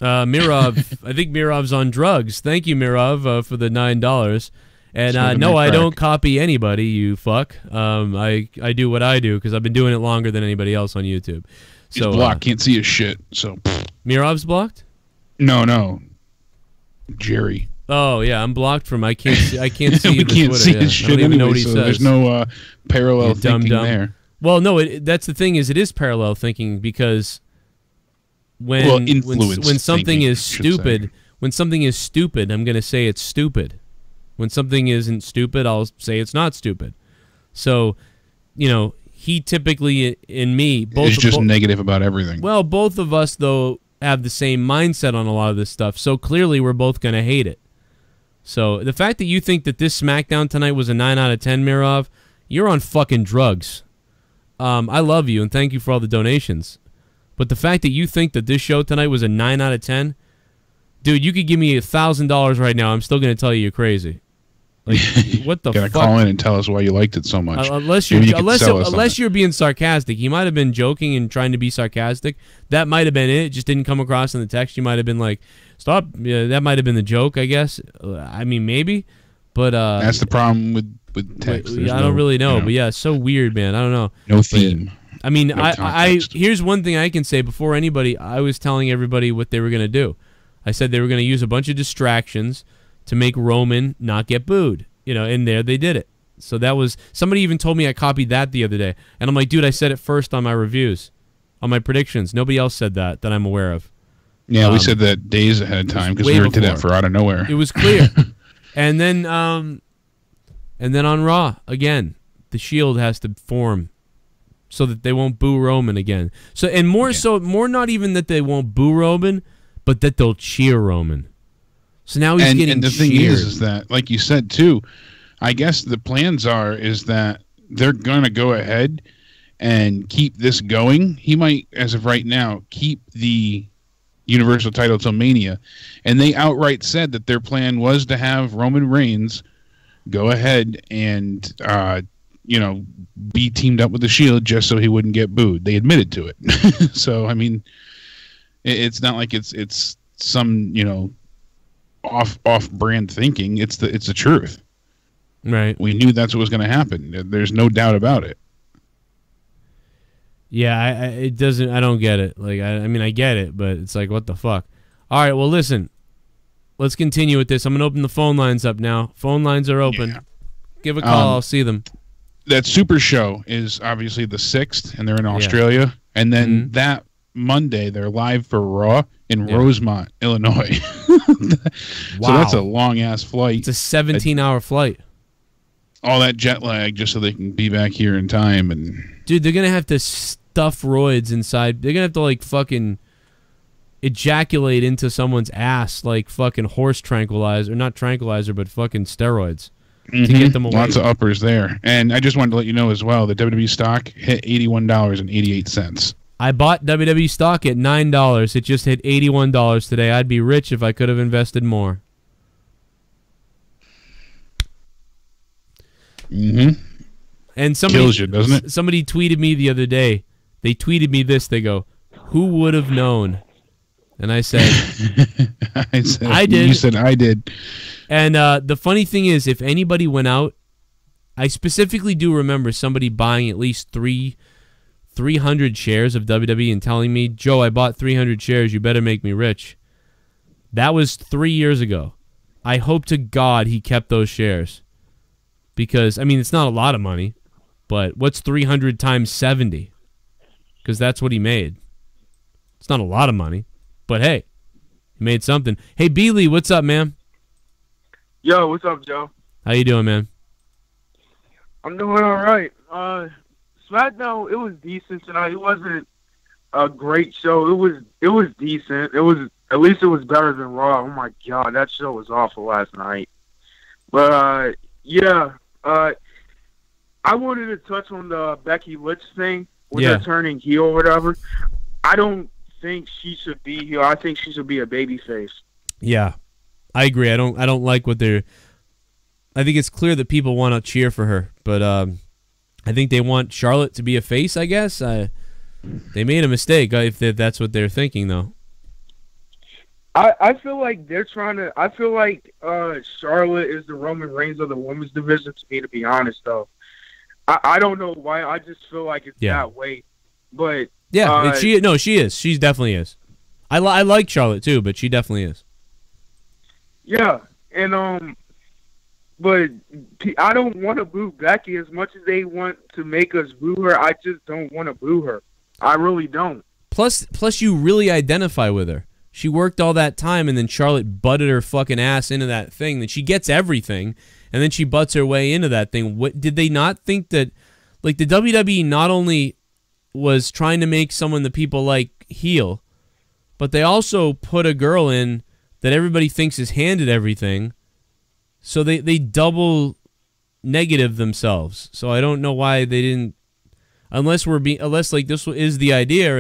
Mirov, I think Mirov's on drugs. Thank you, Mirov, for the $9. And no, I don't copy anybody, you fuck. I do what I do because I've been doing it longer than anybody else on YouTube. He's blocked. Can't see his shit. So Mirov's blocked? No. Jerry. Oh yeah, I'm blocked from. I can't see. We can't see his shit. I don't even know what he says. There's no parallel thinking there. Well, no. That's the thing is, it is parallel thinking because when something is stupid, I'm going to say it's stupid. When something isn't stupid, I'll say it's not stupid. So, he typically and me both is just negative about everything. Well, both of us though have the same mindset on a lot of this stuff. So clearly, we're both going to hate it. So the fact that you think that this SmackDown tonight was a 9 out of 10, Mirov, you're on fucking drugs. I love you and thank you for all the donations. But the fact that you think that this show tonight was a 9 out of 10, dude, you could give me $1,000 right now. I'm still going to tell you you're crazy. Like, what the fuck? Gotta call in and tell us why you liked it so much. Unless you're being sarcastic. He might have been joking and trying to be sarcastic. That might have been it. It just didn't come across in the text. You might have been like, stop. Yeah, that might have been the joke, I guess. I mean, maybe. But that's the problem with text. I don't really know. But yeah, it's so weird, man. I don't know. No theme. I mean, here's one thing I can say before anybody. I was telling everybody what they were going to do. I said they were going to use a bunch of distractions to make Roman not get booed. And there they did it. So that was, somebody even told me I copied that the other day. And I'm like, dude, I said it first on my reviews, on my predictions. Nobody else said that I'm aware of. Yeah, we said that days ahead of time because we did that for out of nowhere. It was clear. And then on Raw, again, the Shield has to form so that they won't boo Roman again. So more not even that they won't boo Roman, but that they'll cheer Roman. So now he's getting and the thing is that, like you said too, I guess the plans is that they're going to go ahead and keep this going. He might, as of right now, keep the Universal title till Mania, and they outright said that their plan was to have Roman Reigns go ahead and be teamed up with the Shield just so he wouldn't get booed. They admitted to it. So I mean, it's not like it's some off brand thinking. It's the truth. Right. We knew that's what was going to happen. There's no doubt about it. Yeah, it doesn't. I don't get it. Like, I mean, I get it, but it's like, what the fuck? All right, well, listen. Let's continue with this. I'm gonna open the phone lines up now. Phone lines are open. Yeah. Give a call. I'll see them. That Super Show is obviously the 6th, and they're in Australia. Yeah. And then that Monday, they're live for Raw in Rosemont, Illinois. Wow. So that's a long-ass flight. It's a 17-hour flight. All that jet lag just so they can be back here in time. And dude, they're going to have to stuff roids inside. They're going to have to, like, fucking ejaculate into someone's ass like fucking horse tranquilizer. Not tranquilizer, but fucking steroids. To get them away. Lots of uppers there. And I just wanted to let you know as well that WWE stock hit $81.88. I bought WWE stock at $9. It just hit $81 today. I'd be rich if I could have invested more. And somebody kills you, doesn't it? Somebody tweeted me the other day. They tweeted me this. They go, "Who would have known?" And I said, I did. You said I did. And the funny thing is, if anybody went out, I specifically do remember somebody buying at least 300 shares of WWE and telling me, "Joe, I bought 300 shares. You better make me rich." That was 3 years ago. I hope to God he kept those shares. Because, I mean, it's not a lot of money, but what's 300 times 70? Because that's what he made. It's not a lot of money, but hey, he made something. Hey, Beely, what's up, man? Yo, what's up, Joe? How you doing, man? I'm doing all right. SmackDown, it was decent tonight. It wasn't a great show. It was decent. At least it was better than Raw. Oh my God, that show was awful last night. But yeah, I wanted to touch on the Becky Lynch thing with her turning heel or whatever. I don't think she should be heel. I think she should be a babyface. Yeah. I agree. I don't like what they're. I think it's clear that people want to cheer for her, but I think they want Charlotte to be a face. I guess they made a mistake if that's what they're thinking, though. I feel like they're trying to. I feel like Charlotte is the Roman Reigns of the women's division. To me, to be honest, though, I don't know why. I just feel like it's that way. But yeah, she is. She definitely is. I like Charlotte too, but she definitely is. Yeah, and but I don't want to boo Becky as much as they want to make us boo her. I just don't want to boo her. I really don't. Plus, you really identify with her. She worked all that time, and then Charlotte butted her fucking ass into that thing. That she gets everything, and then she butts her way into that thing. What did they not think that? Like, the WWE not only was trying to make someone the people like heel, but they also put a girl in that everybody thinks is handed everything. So they double negative themselves. So I don't know why they didn't, unless like this is the idea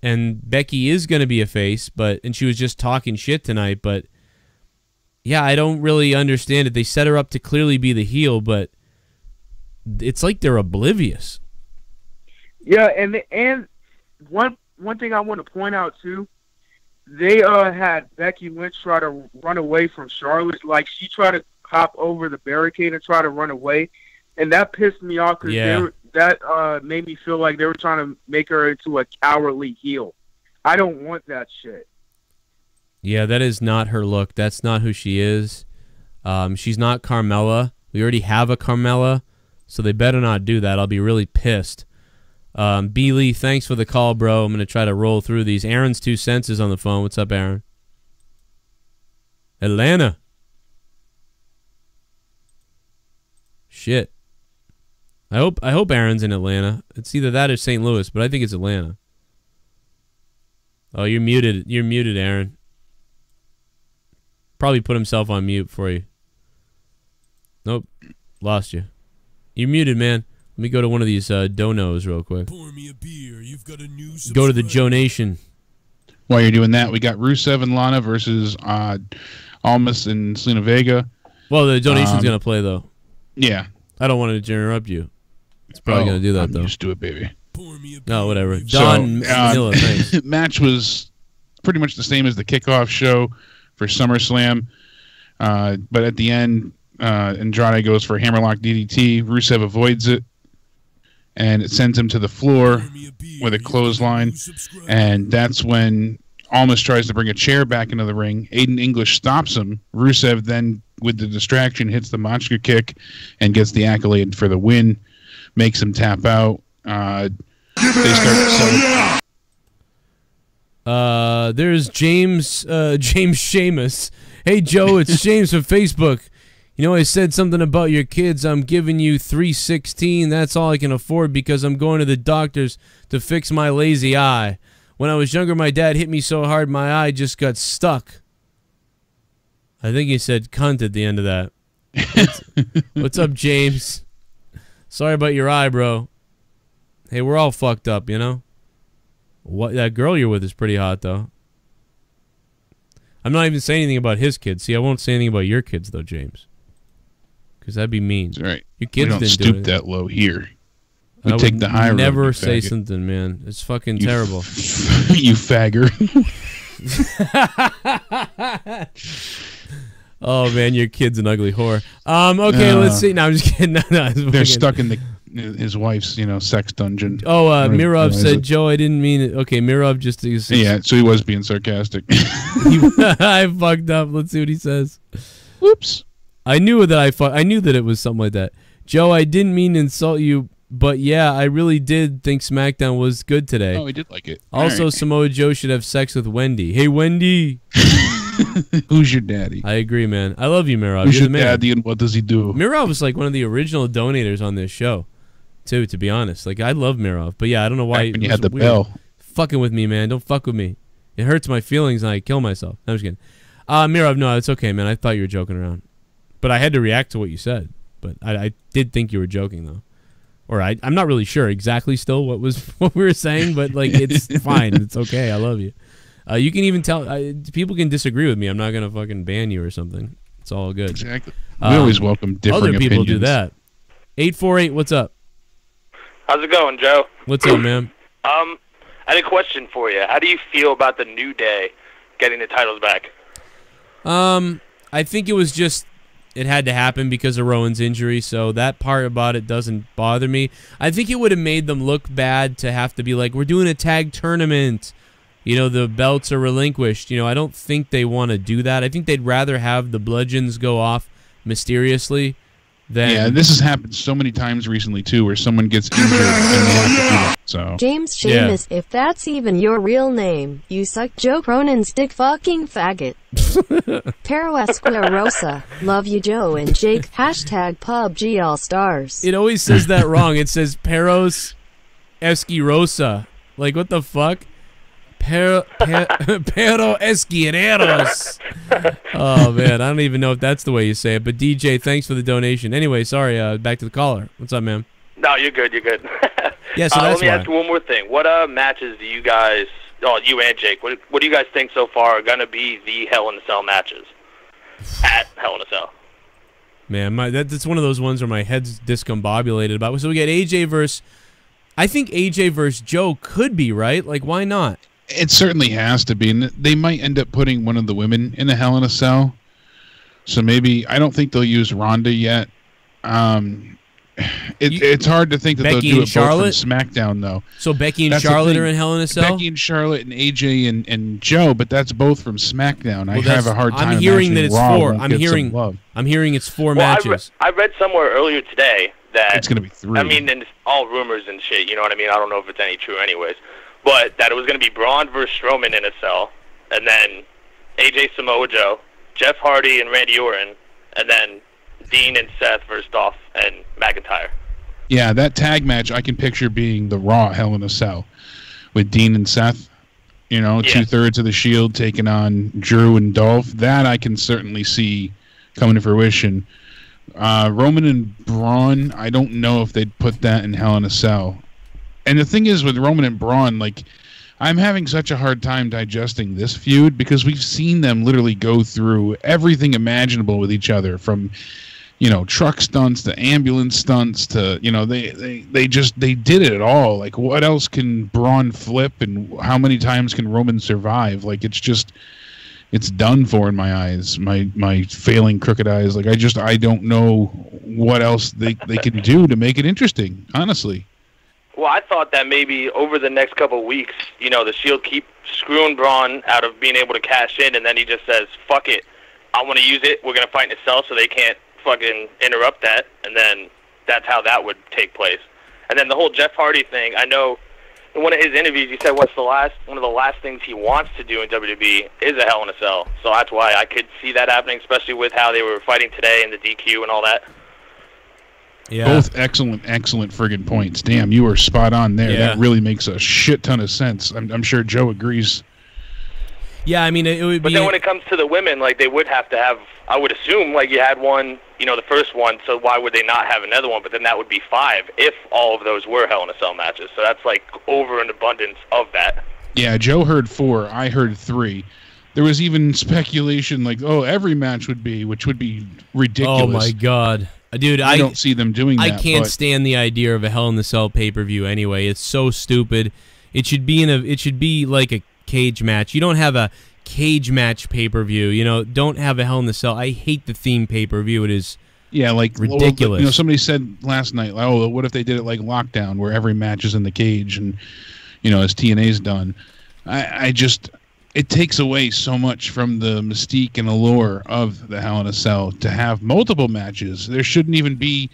and Becky is going to be a face, and she was just talking shit tonight. But yeah, I don't really understand it. They set her up to clearly be the heel, but it's like they're oblivious. Yeah, and one thing I want to point out too. They had Becky Lynch try to run away from Charlotte. Like, she tried to hop over the barricade and try to run away. And that pissed me off because that made me feel like they were trying to make her into a cowardly heel. I don't want that shit. Yeah, that is not her look. That's not who she is. She's not Carmella. We already have a Carmella, so they better not do that. I'll be really pissed. B. Lee, thanks for the call, bro. I'm going to try to roll through these. Aaron's 2 cents is on the phone. What's up, Aaron? Atlanta. Shit. I hope Aaron's in Atlanta. It's either that or St. Louis, but I think it's Atlanta. Oh, you're muted. You're muted, Aaron. Probably put himself on mute for you. Nope. Lost you. You're muted, man. Let me go to one of these donos real quick. Pour me a beer. You've got a new go to the Joe Nation. While you're doing that, we got Rusev and Lana versus Almas and Selena Vega. Well, the donation's going to play, though. Yeah. I don't want to interrupt you. It's probably going to do that, though. Just do it, baby. No, whatever. Don Manila, thanks. Match was pretty much the same as the kickoff show for SummerSlam. But at the end, Andrade goes for a hammerlock DDT. Rusev avoids it. And it sends him to the floor with a clothesline. And that's when Almas tries to bring a chair back into the ring. Aiden English stops him. Rusev then, with the distraction, hits the Machka kick and gets the accolade for the win. Makes him tap out. They start there's James Seamus. Hey, Joe, it's James from Facebook. You know, I said something about your kids. I'm giving you $3.16. That's all I can afford because I'm going to the doctors to fix my lazy eye. When I was younger, my dad hit me so hard my eye just got stuck. I think he said cunt at the end of that. What's up, James? Sorry about your eye, bro. Hey, we're all fucked up, you know? What that girl you're with is pretty hot, though. I'm not even saying anything about his kids. See, I won't say anything about your kids, though, James. Because that'd be mean. That's right. Your kids we don't didn't stoop do it. that low here. We take the high road. Never say something, man. It's fucking terrible. You fagger. Oh man, your kid's an ugly whore. Okay, let's see. No, I'm just kidding. No, they're stuck in his wife's, sex dungeon. Oh, Mirov said, Joe, I didn't mean it. Okay, Mirov just yeah, so he was being sarcastic. I fucked up. Let's see what he says. Whoops. I knew that I knew that it was something like that. Joe, I didn't mean to insult you, but yeah, I really did think SmackDown was good today. Oh, he did like it. Also, right. Samoa Joe should have sex with Wendy. Hey, Wendy. Who's your daddy? I agree, man. I love you, Mirov. Who's You're your the man. daddy and what does he do? Mirov was like one of the original donators on this show, too, to be honest. Like, I love Mirov, but yeah, I don't know why. Back when you had the bell. Fucking with me, man. Don't fuck with me. It hurts my feelings and I kill myself. I'm just kidding. Mirov, no, it's okay, man. I thought you were joking around. But I had to react to what you said. But I did think you were joking, though. Or I'm not really sure exactly still what we were saying, but like it's fine. It's okay. I love you. You can even tell people can disagree with me. I'm not gonna fucking ban you or something. It's all good. Exactly. We always welcome differing Other people opinions. do that. 848, what's up? How's it going, Joe? What's up, man? I had a question for you. How do you feel about the New Day getting the titles back? I think it was just it had to happen because of Rowan's injury, so that part about it doesn't bother me. I think it would have made them look bad to have to be like, we're doing a tag tournament. You know, the belts are relinquished. You know, I don't think they want to do that. I think they'd rather have the bludgeons go off mysteriously than... Yeah, this has happened so many times recently, too, where someone gets injured and they have to do it. So. James Sheamus, if that's even your real name, you suck Joe Cronin's dick fucking faggot. Pero Esquirosa, love you Joe and Jake, hashtag PUBG All Stars. It always says that wrong. It says Peros Esquirosa. Like, what the fuck? Pero Esquireros. Oh, man. I don't even know if that's the way you say it. But, DJ, thanks for the donation. Anyway, sorry. Back to the caller. What's up, man? No, you're good. You're good. Yeah, so that's let me ask you one more thing. What matches do you guys, you and Jake, what do you guys think so far are going to be the Hell in a Cell matches at Hell in a Cell? Man, that's one of those ones where my head's discombobulated about. So we get AJ versus... I think AJ versus Joe could be, right? Like, why not? It certainly has to be. And they might end up putting one of the women in a Hell in a Cell. So maybe... I don't think they'll use Ronda yet. It's hard to think that Becky they'll do and it Charlotte? both from SmackDown, though. So Becky and That's the Charlotte thing. are in Hell in a Cell? Becky and Charlotte and AJ and Joe, but that's both from SmackDown. I Well, have a hard time I'm hearing that imagining it's Raw four. won't get some love. I'm hearing it's four Well, matches. I read somewhere earlier today that... It's going to be 3. I mean, and it's all rumors and shit, you know what I mean? I don't know if it's any true anyways. But that it was going to be Braun versus Strowman in a cell, and then AJ Samoa Joe, Jeff Hardy and Randy Orton, and then Dean and Seth versus Dolph and McIntyre. Yeah, that tag match I can picture being the Raw Hell in a Cell with Dean and Seth. You know, 2/3 of the Shield taking on Drew and Dolph. That I can certainly see coming to fruition. Roman and Braun, I don't know if they'd put that in Hell in a Cell. And the thing is with Roman and Braun, like, I'm having such a hard time digesting this feud because we've seen them literally go through everything imaginable with each other, from, you know, truck stunts to ambulance stunts to, you know, they did it all. Like, what else can Braun flip, and how many times can Roman survive? Like, it's done for in my eyes, my failing crooked eyes. Like, I don't know what else they can do to make it interesting, honestly. Well, I thought that maybe over the next couple of weeks, you know, the Shield keep screwing Braun out of being able to cash in, and then he just says, fuck it, I want to use it, we're going to fight in a cell so they can't fucking interrupt that, and then that's how that would take place. And then the whole Jeff Hardy thing, I know in one of his interviews he said one of the last things he wants to do in WWE is a Hell in a Cell. So that's why I could see that happening, especially with how they were fighting today and the DQ and all that. Yeah. Both excellent friggin' points. Damn, you were spot on there. Yeah. That really makes a shit ton of sense. I'm sure Joe agrees. Yeah, I mean, it would be... But then when it comes to the women, like, they would have to have, I would assume, like, you had one, you know, the first one, so why would they not have another one? But then that would be 5 if all of those were Hell in a Cell matches. So that's, like, over an abundance of that. Yeah, Joe heard 4. I heard 3. There was even speculation like, oh, every match would be, which would be ridiculous. Oh, my God. Dude, I don't see them doing that. I can't stand the idea of a Hell in the Cell pay-per-view anyway. It's so stupid. It should be like a cage match. You don't have a cage match pay-per-view. You know, don't have a Hell in the Cell. I hate the theme pay-per-view. It is like ridiculous. Well, somebody said last night, oh, what if they did it like Lockdown, where every match is in the cage and, you know, as TNA's done. It takes away so much from the mystique and allure of the Hell in a Cell to have multiple matches. There shouldn't even be,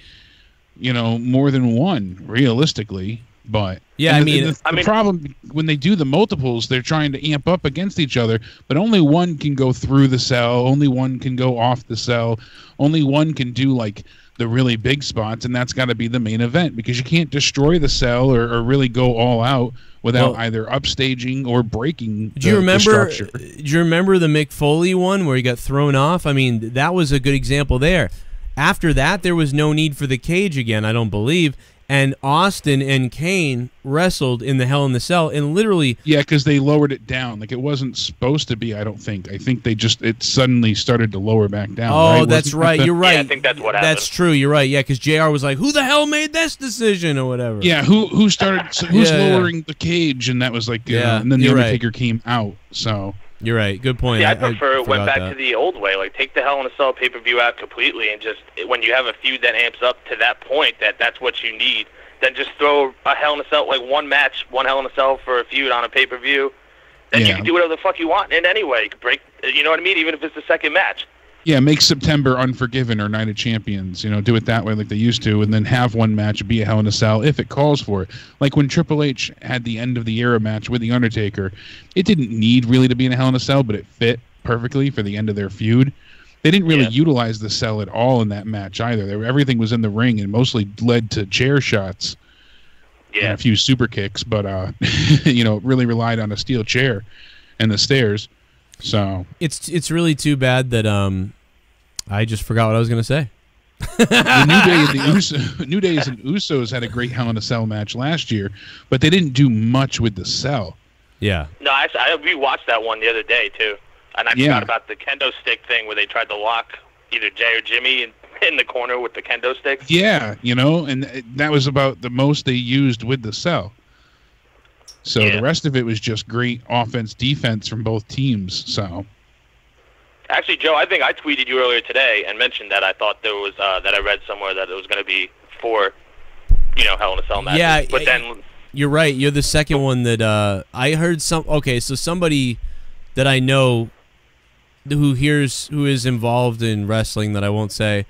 you know, more than one, realistically. But yeah, the problem when they do the multiples, they're trying to amp up against each other, but only one can go through the cell, only one can go off the cell, only one can do like the really big spots, and that's got to be the main event, because you can't destroy the cell or really go all out without either upstaging or breaking the structure. Do you remember the Mick Foley one where he got thrown off? I mean, that was a good example there. After that, there was no need for the cage again, I don't believe. and Austin and Kane wrestled in the Hell in the Cell, and literally... Yeah, because they lowered it down. Like, it wasn't supposed to be, I don't think. I think it suddenly started to lower back down. Oh, right? that's right. You're right. Yeah, I think that's what happened. That's true. You're right. Yeah, because JR was like, who the hell made this decision or whatever? Yeah, who's lowering the cage? And that was like, and then the Undertaker came out, so... You're right. Good point. Yeah, I prefer it went back to the old way. Like, take the Hell in a Cell pay-per-view out completely, and just when you have a feud that amps up to that point, that's what you need. Then just throw a Hell in a Cell, like one match, one Hell in a Cell for a feud on a pay-per-view. Then you can do whatever the fuck you want in any way. You can break, you know what I mean? Even if it's the second match. Yeah, make September Unforgiven or Night of Champions. You know, do it that way like they used to, and then have one match be a Hell in a Cell if it calls for it. Like when Triple H had the end of the era match with the Undertaker, it didn't need really to be in a Hell in a Cell, but it fit perfectly for the end of their feud. They didn't really utilize the cell at all in that match either. Everything was in the ring and mostly led to chair shots. And a few super kicks, but you know, really relied on a steel chair and the stairs. So it's really too bad that I just forgot what I was going to say. The New Day and Usos had a great Hell in a Cell match last year, but they didn't do much with the cell. Yeah. No, I rewatched that one the other day too, and I forgot about the kendo stick thing where they tried to lock either Jay or Jimmy in the corner with the kendo sticks. Yeah, you know, and that was about the most they used with the cell. So the rest of it was just great offense, defense from both teams. So. Actually, Joe, I think I tweeted you earlier today and mentioned that I thought there was that I read somewhere that it was going to be 4, you know, Hell in a Cell matches. Yeah, but then you're right. You're the second one that I heard some. Okay, so somebody that I know who is involved in wrestling that I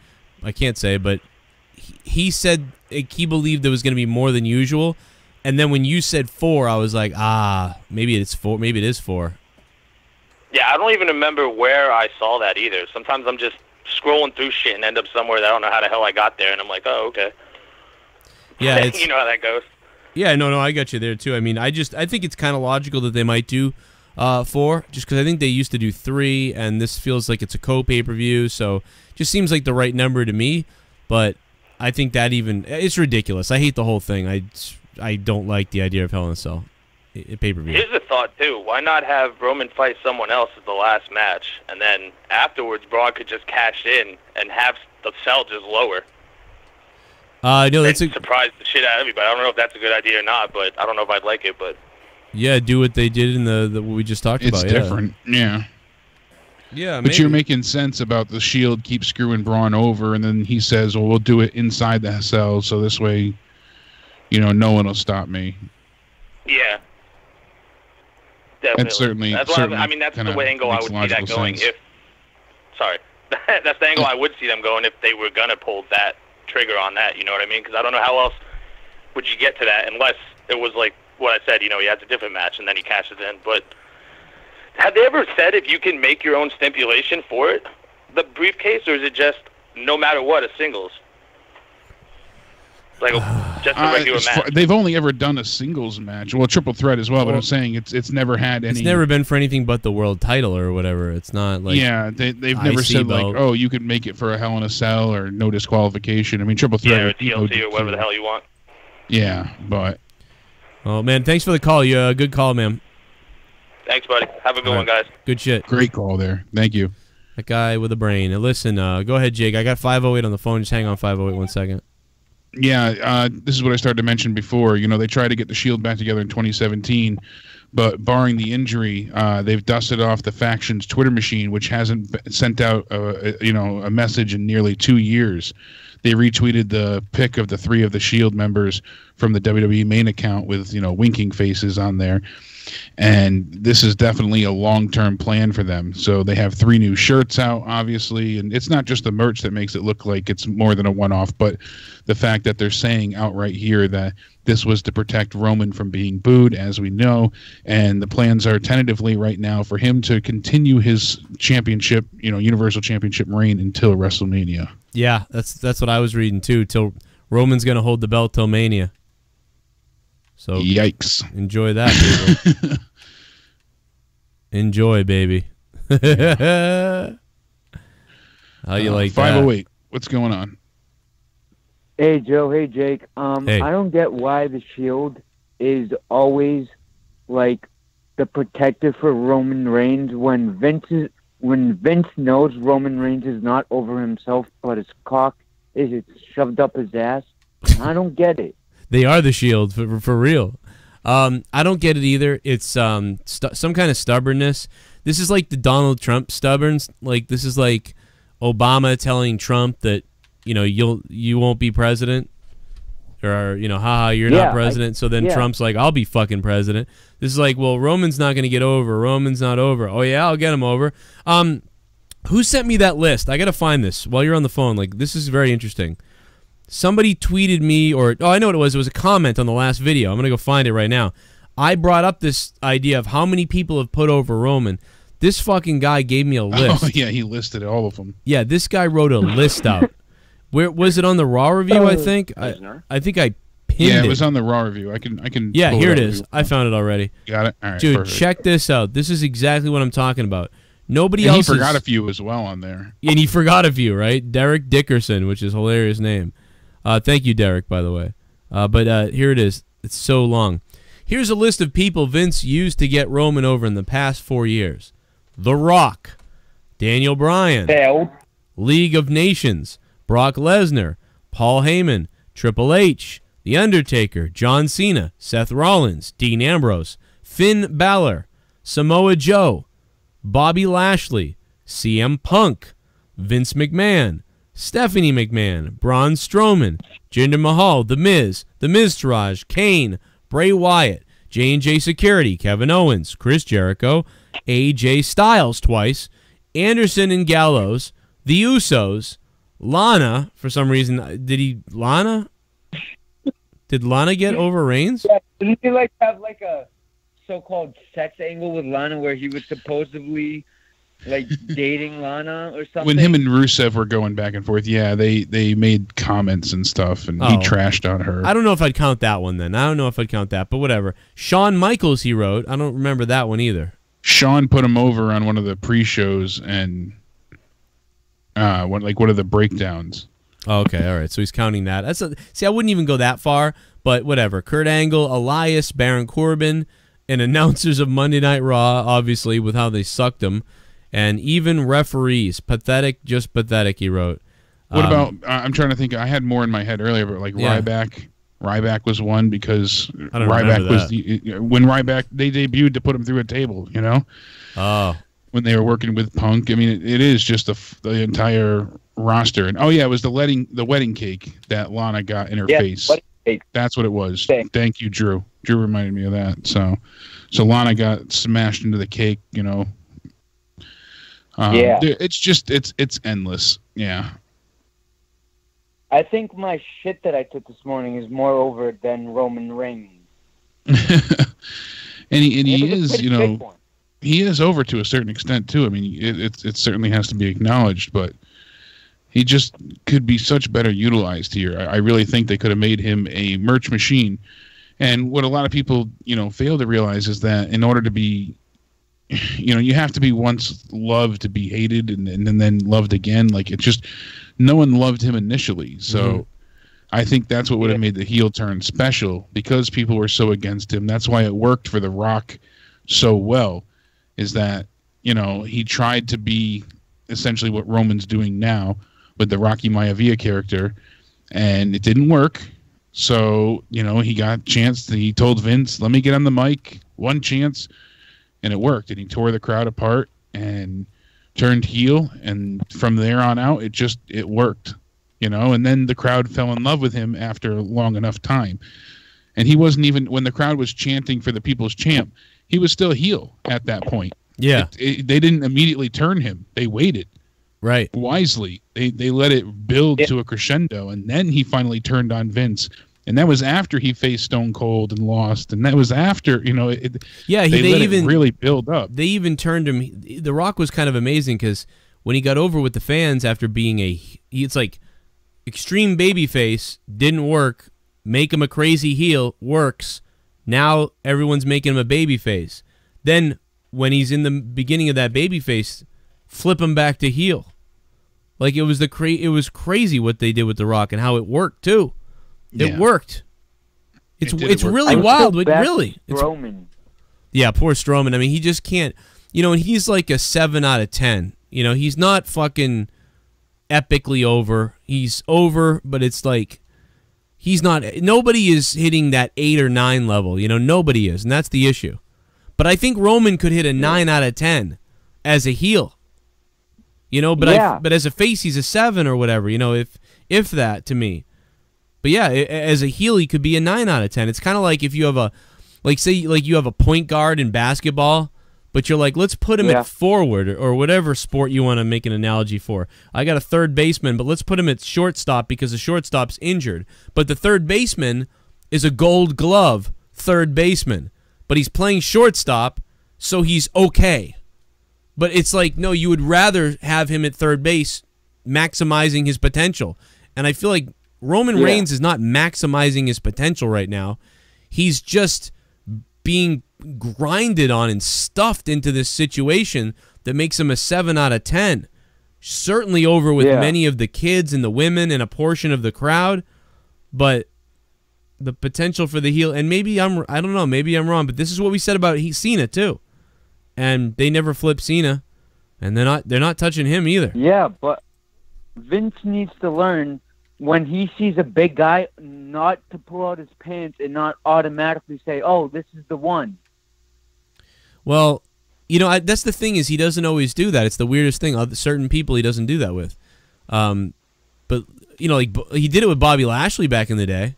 can't say, but he said he believed there was going to be more than usual. And then when you said 4, I was like, maybe it's 4. Maybe it is 4. Yeah, I don't even remember where I saw that either. Sometimes I'm just scrolling through shit and end up somewhere that I don't know how the hell I got there, and I'm like, oh, okay. Yeah, you know how that goes. Yeah, no, I got you there too. I mean, I think it's kind of logical that they might do 4, just because I think they used to do 3, and this feels like it's a co-pay-per-view, so just seems like the right number to me. But I think that it's ridiculous. I hate the whole thing. I don't like the idea of Hell in a Cell pay-per-view. Here's a thought too: why not have Roman fight someone else at the last match, and then afterwards Braun could just cash in and have the cell just lower? No, that's surprise the shit out of everybody. I don't know if that's a good idea or not, but I don't know if I'd like it. But yeah, do what they did in the what we just talked about. It's different, yeah. Yeah, but you're making sense about the Shield keep screwing Braun over, and then he says, "Well, we'll do it inside the cell, so this way, you know, no one will stop me." Yeah. Definitely. That's certainly. That's the way angle I would see that going. Sense. That's the angle I would see them going if they were gonna pull that trigger on that. You know what I mean? Because I don't know how else would you get to that unless it was like what I said. You know, he has a different match and then he cashes in. But have they ever said if you can make your own stipulation for it, the briefcase, or is it just no matter what a singles? Like just a regular match. They've only ever done a singles match. Well, a triple threat as well, but I'm saying it's never had any. It's never been for anything but the world title or whatever. It's not like they've never said belt. like, oh, you could make it for a Hell in a Cell or no disqualification. I mean, triple threat or TLC or whatever the hell you want. Yeah, but. Oh man, thanks for the call. You good call, man. Thanks, buddy. Have a good one, guys. Good shit. Great call there. Thank you. That guy with a brain. Now, listen, go ahead, Jake. I got 508 on the phone. Just hang on 508 1 second. Yeah, this is what I started to mention before. You know, they tried to get the Shield back together in 2017, but barring the injury, they've dusted off the faction's Twitter machine, which hasn't sent out a message in nearly 2 years. They retweeted the pic of the 3 of the Shield members from the WWE main account with, you know, winking faces on there. And this is definitely a long-term plan for them. So they have 3 new shirts out, obviously, and it's not just the merch that makes it look like it's more than a one-off, but the fact that they're saying outright here that this was to protect Roman from being booed, as we know, and the plans are tentatively right now for him to continue his championship, you know, Universal Championship reign until WrestleMania. Yeah, that's what I was reading too. Till Roman's gonna hold the belt till Mania. So yikes! Enjoy that, baby. Enjoy, baby. How you like 508. What's going on? Hey, Joe. Hey, Jake. Hey. I don't get why the Shield is always like the protector for Roman Reigns when Vince knows Roman Reigns is not over himself, but his cock is shoved up his ass. I don't get it. They are the Shield for real. I don't get it either. It's some kind of stubbornness. This is like the Donald Trump stubborns. Like this is like Obama telling Trump that you won't be president, or haha, you're not president. So then Trump's like, I'll be fucking president. This is like, well, Roman's not gonna get over. Roman's not over. Oh yeah, I'll get him over. Who sent me that list? I gotta find this while you're on the phone. Like this is very interesting. Somebody tweeted me, or I know what it was. It was a comment on the last video. I'm gonna go find it right now. I brought up this idea of how many people have put over Roman. This fucking guy gave me a list. Oh yeah, he listed all of them. Yeah, this guy wrote a list out. Where was it on the Raw review? I think. I think I pinned it. Yeah, it was on the Raw review. I can. Yeah, here it is. I found it already. Got it. All right, dude. perfect. Check this out. This is exactly what I'm talking about. Nobody else. He forgot a few as well on there. And he forgot a few, right? Derek Dickerson, which is a hilarious name. Thank you, Derek, by the way. But here it is. It's so long. Here's a list of people Vince used to get Roman over in the past 4 years: The Rock, Daniel Bryan, failed. League of Nations, Brock Lesnar, Paul Heyman, Triple H, The Undertaker, John Cena, Seth Rollins, Dean Ambrose, Finn Balor, Samoa Joe, Bobby Lashley, CM Punk, Vince McMahon, Stephanie McMahon, Braun Strowman, Jinder Mahal, The Miz, Taraj, Kane, Bray Wyatt, J&J Security, Kevin Owens, Chris Jericho, AJ Styles twice, Anderson and Gallows, The Usos, Lana, for some reason, Lana? Did Lana get over Reigns? Yeah, didn't he have a so-called sex angle with Lana where he was supposedly dating Lana or something? When him and Rusev were going back and forth, yeah, they made comments and stuff, and he trashed on her. I don't know if I'd count that one then. I don't know if I'd count that, but whatever. Shawn Michaels, he wrote. I don't remember that one either. Shawn put him over on one of the pre-shows and one of the breakdowns. Oh, okay, all right. So he's counting that. See, I wouldn't even go that far, but whatever. Kurt Angle, Elias, Baron Corbin, and announcers of Monday Night Raw, obviously, with how they sucked him, and even referees. Pathetic, just pathetic, he wrote. What about, I'm trying to think, I had more in my head earlier, but Ryback. Ryback was one because Ryback was when Ryback, they debuted to put him through a table, Oh. When they were working with Punk. I mean, it is just the entire roster. And it was the wedding cake that Lana got in her face. That's what it was. Thank you, Drew. Drew reminded me of that. So Lana got smashed into the cake. It's endless. Yeah. I think my shit that I took this morning is more over than Roman Reigns. and he is, he is over to a certain extent too. I mean, it certainly has to be acknowledged, but he just could be such better utilized here. I really think they could have made him a merch machine. And what a lot of people, fail to realize is that in order to be, you have to be once loved to be hated and then loved again. Like it's just, no one loved him initially. So I think that's what would have made the heel turn special because people were so against him. That's why it worked for The Rock so well, is that, he tried to be essentially what Roman's doing now with the Rocky Maivia character, and it didn't work. So, he got a chance. He told Vince, let me get on the mic, one chance, and it worked. And he tore the crowd apart and turned heel, and from there on out, it worked, and then the crowd fell in love with him after a long enough time. And he wasn't even, when the crowd was chanting for the People's Champ, he was still heel at that point. Yeah. They didn't immediately turn him. They waited. Right. Wisely. They let it build to a crescendo, and then he finally turned on Vince. And that was after he faced Stone Cold and lost, and that was after, they let it really build up. They even turned him. The Rock was kind of amazing because when he got over with the fans after being it's like extreme babyface, didn't work, make him a crazy heel, works. Now everyone's making him a babyface. Then when he's in the beginning of that babyface, flip him back to heel. Like it was it was crazy what they did with The Rock and how it worked too. It worked. It's really wild, but really. Yeah, poor Strowman. I mean, he just can't. You know, and he's like a 7 out of 10. You know, he's not fucking epically over. He's over, but it's like he's not. Nobody is hitting that 8 or 9 level. You know, nobody is, and that's the issue. But I think Roman could hit a 9 out of 10 as a heel. You know, but but as a face, he's a 7 or whatever. You know, if that to me. But yeah, as a heel, he could be a 9 out of 10. It's kind of like if you have a, like say, like you have a point guard in basketball, but you're like, let's put him at forward or whatever sport you want to make an analogy for. I got a third baseman, but let's put him at shortstop because the shortstop's injured. But the third baseman is a Gold Glove third baseman, but he's playing shortstop, so he's okay. But it's like, no, you would rather have him at third base maximizing his potential. And I feel like Roman Reigns is not maximizing his potential right now. He's just being grinded on and stuffed into this situation that makes him a 7 out of 10. Certainly over with many of the kids and the women and a portion of the crowd. But the potential for the heel, and maybe I don't know, maybe I'm wrong, but this is what we said about Cena too. And they never flip Cena, and they're not touching him either. Yeah, but Vince needs to learn when he sees a big guy not to pull out his pants and not automatically say, "Oh, this is the one." Well, you know, that's the thing is he doesn't always do that. It's the weirdest thing. Certain people he doesn't do that with. But you know, like he did it with Bobby Lashley back in the day,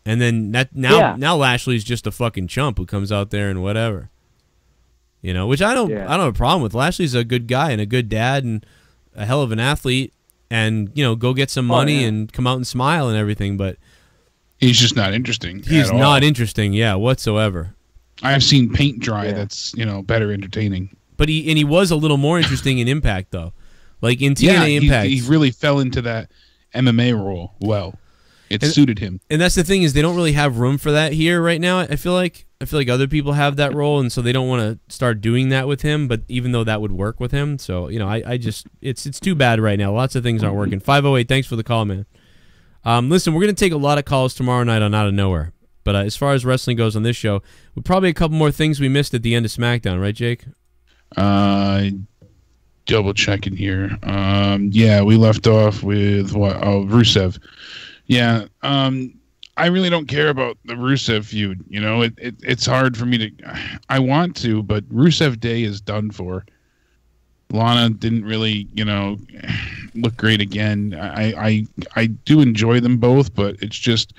and then now Lashley's just a fucking chump who comes out there and whatever. You know, which I don't have a problem with. Lashley's a good guy and a good dad and a hell of an athlete, and you know, go get some money and come out and smile and everything. But he's just not interesting. He's not interesting, whatsoever. I've seen paint dry. That's better entertaining. But he was a little more interesting in Impact though, like in TNA Impact. He really fell into that MMA role well. It suited him. And that's the thing is they don't really have room for that here right now. I feel like other people have that role, and so they don't want to start doing that with him. But even though that would work with him, so you know, I just it's too bad right now. Lots of things aren't working. 508, thanks for the call, man. Listen, we're gonna take a lot of calls tomorrow night on Out of Nowhere. But as far as wrestling goes on this show, we probably a couple more things we missed at the end of SmackDown, right, Jake? Double checking here. We left off with what? Oh, Rusev. Yeah, I really don't care about the Rusev feud. You know, it's hard for me to. I want to, but Rusev Day is done for. Lana didn't really, look great again. I do enjoy them both, but it's just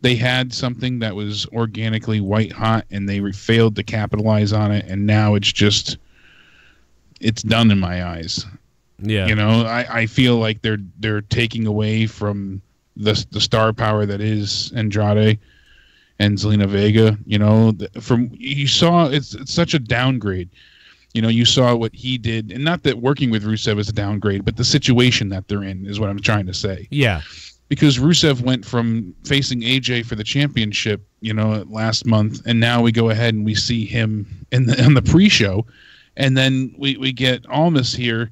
they had something that was organically white hot, and they failed to capitalize on it, and now it's done in my eyes. Yeah, I feel like they're taking away from the star power that is Andrade and Zelina Vega. You saw it's such a downgrade. You saw what he did, and not that working with Rusev is a downgrade, but the situation that they're in is what I'm trying to say. Yeah, because Rusev went from facing AJ for the championship, last month, and now we go ahead and we see him on the pre-show, and then we get Almas here,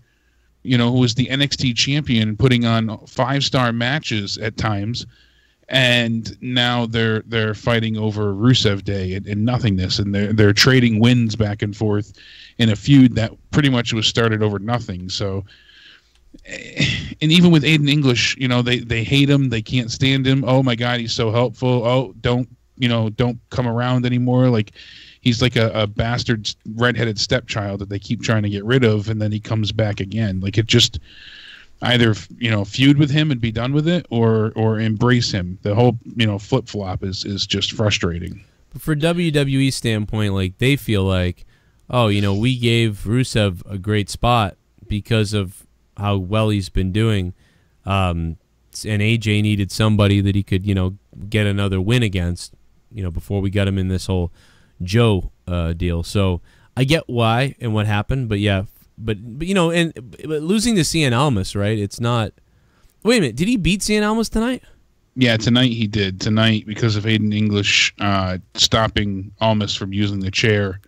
who was the NXT champion, putting on 5-star matches at times, and now they're fighting over Rusev Day and nothingness, and they're trading wins back and forth in a feud that pretty much was started over nothing. So, and even with Aiden English, they hate him, they can't stand him. Oh my God, he's so helpful. Oh, don't come around anymore. Like, he's like a bastard redheaded stepchild that they keep trying to get rid of, and then he comes back again. Like, it just either feud with him and be done with it, or embrace him. The whole flip flop is just frustrating. But for WWE standpoint, like, they feel like, oh, we gave Rusev a great spot because of how well he's been doing, and AJ needed somebody that he could get another win against, before we got him in this whole Joe deal. So I get why and what happened, but yeah, but losing to Cien Almas, right? It's not. Wait a minute, did he beat Cien Almas tonight? Yeah, tonight he did. Tonight, because of Aiden English stopping Almas from using the chair,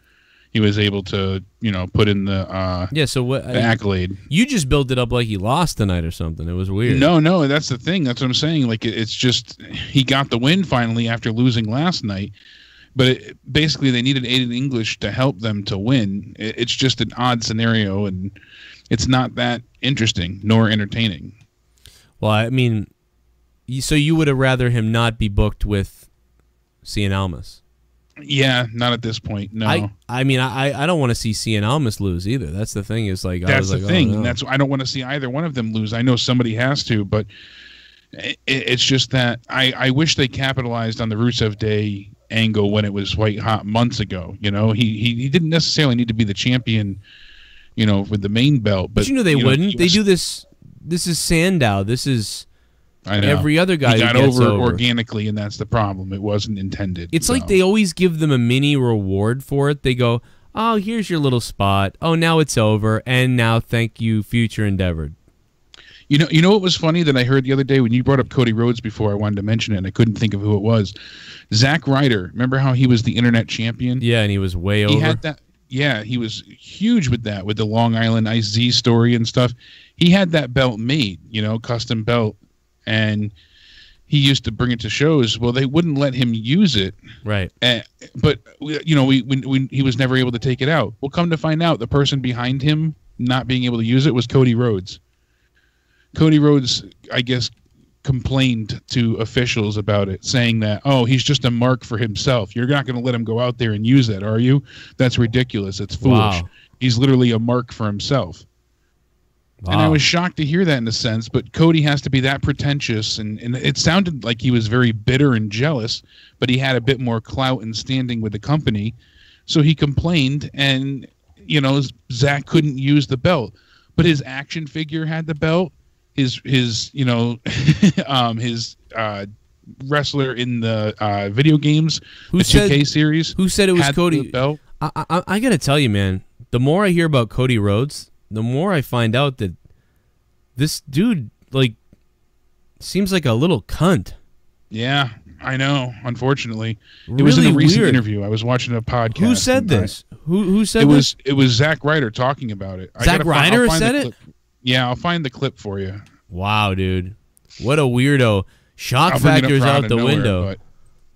he was able to, put in the So what? the accolade. You just built it up like he lost tonight or something. It was weird. No, that's the thing. That's what I'm saying. Like it's just he got the win finally after losing last night. But basically, they needed Aiden English to help them to win. It's just an odd scenario, and it's not that interesting nor entertaining. Well, I mean, so you would have rather him not be booked with Cien Almas? Yeah, not at this point. No. I mean, I don't want to see Cien Almas lose either. That's the thing. Is like that's the thing. Oh, no. That's I don't want to see either one of them lose. I know somebody has to, but it's just that I wish they capitalized on the Rusev Day angle when it was white hot months ago. He didn't necessarily need to be the champion, with the main belt. But they wouldn't. They do this. This is Sandow. This is. I know. Every other guy he got gets over organically, and that's the problem. It wasn't intended. It's like they always give them a mini reward for it. They go, "Oh, here's your little spot. Oh, now it's over, and now thank you, future endeavor." You know what was funny that I heard the other day when you brought up Cody Rhodes before? I wanted to mention it, and I couldn't think of who it was. Zack Ryder. Remember how he was the internet champion? Yeah, and he was way over. He had that. Yeah, he was huge with that, with the Long Island AidZ story and stuff. He had that belt made, custom belt, and he used to bring it to shows. Well, they wouldn't let him use it, right? But he was never able to take it out. Well, come to find out, the person behind him not being able to use it was Cody Rhodes. Cody Rhodes, I guess, complained to officials about it, saying that, oh, he's just a mark for himself. You're not going to let him go out there and use that, are you? That's ridiculous. It's foolish. Wow. He's literally a mark for himself. Wow. And I was shocked to hear that in a sense, but Cody has to be that pretentious, and it sounded like he was very bitter and jealous, but he had a bit more clout and standing with the company, so he complained, and, Zach couldn't use the belt. But his action figure had the belt. His wrestler in the video games, the 2K series. Who said it was Cody? Belt. I got to tell you, man, the more I hear about Cody Rhodes, the more I find out that this dude, seems like a little cunt. Yeah, I know, unfortunately. It was in a recent interview. I was watching a podcast. Who said this? Who said this? It was Zack Ryder talking about it. Zack Ryder said it? Yeah, I'll find the clip for you. Wow, dude. What a weirdo. Shock factor's out the window. But...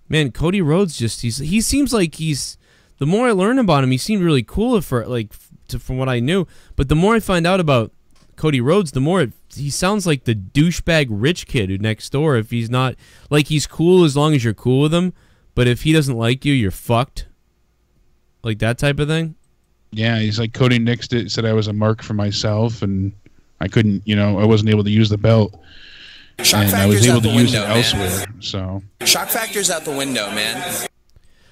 Man, Cody Rhodes he seems like the more I learn about him, he seemed really cool from what I knew. But the more I find out about Cody Rhodes, the more he sounds like the douchebag rich kid who next door. If he's not, he's cool as long as you're cool with him, but if he doesn't like you, you're fucked. Like that type of thing. Yeah, he's like Cody nixed it, said I was a mark for myself, and I couldn't, I wasn't able to use the belt. Shock and I was able to use window, it elsewhere. So shock factor's out the window, man.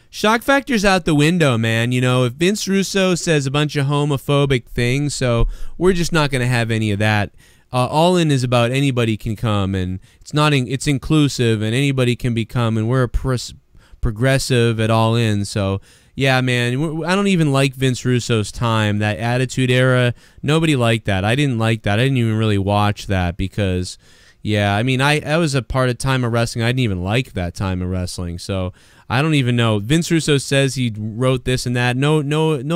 Shock factor's out the window, man. If Vince Russo says a bunch of homophobic things, so we're just not going to have any of that. All In is about anybody can come, and it's inclusive, and anybody can become, and we're a progressive at All In, so... Yeah, man, I don't even like Vince Russo's time. That Attitude Era, nobody liked that. I didn't like that. I didn't even really watch that because, yeah, I mean, I was a part of time of wrestling. I didn't even like that time of wrestling, so I don't even know. Vince Russo says he wrote this and that. No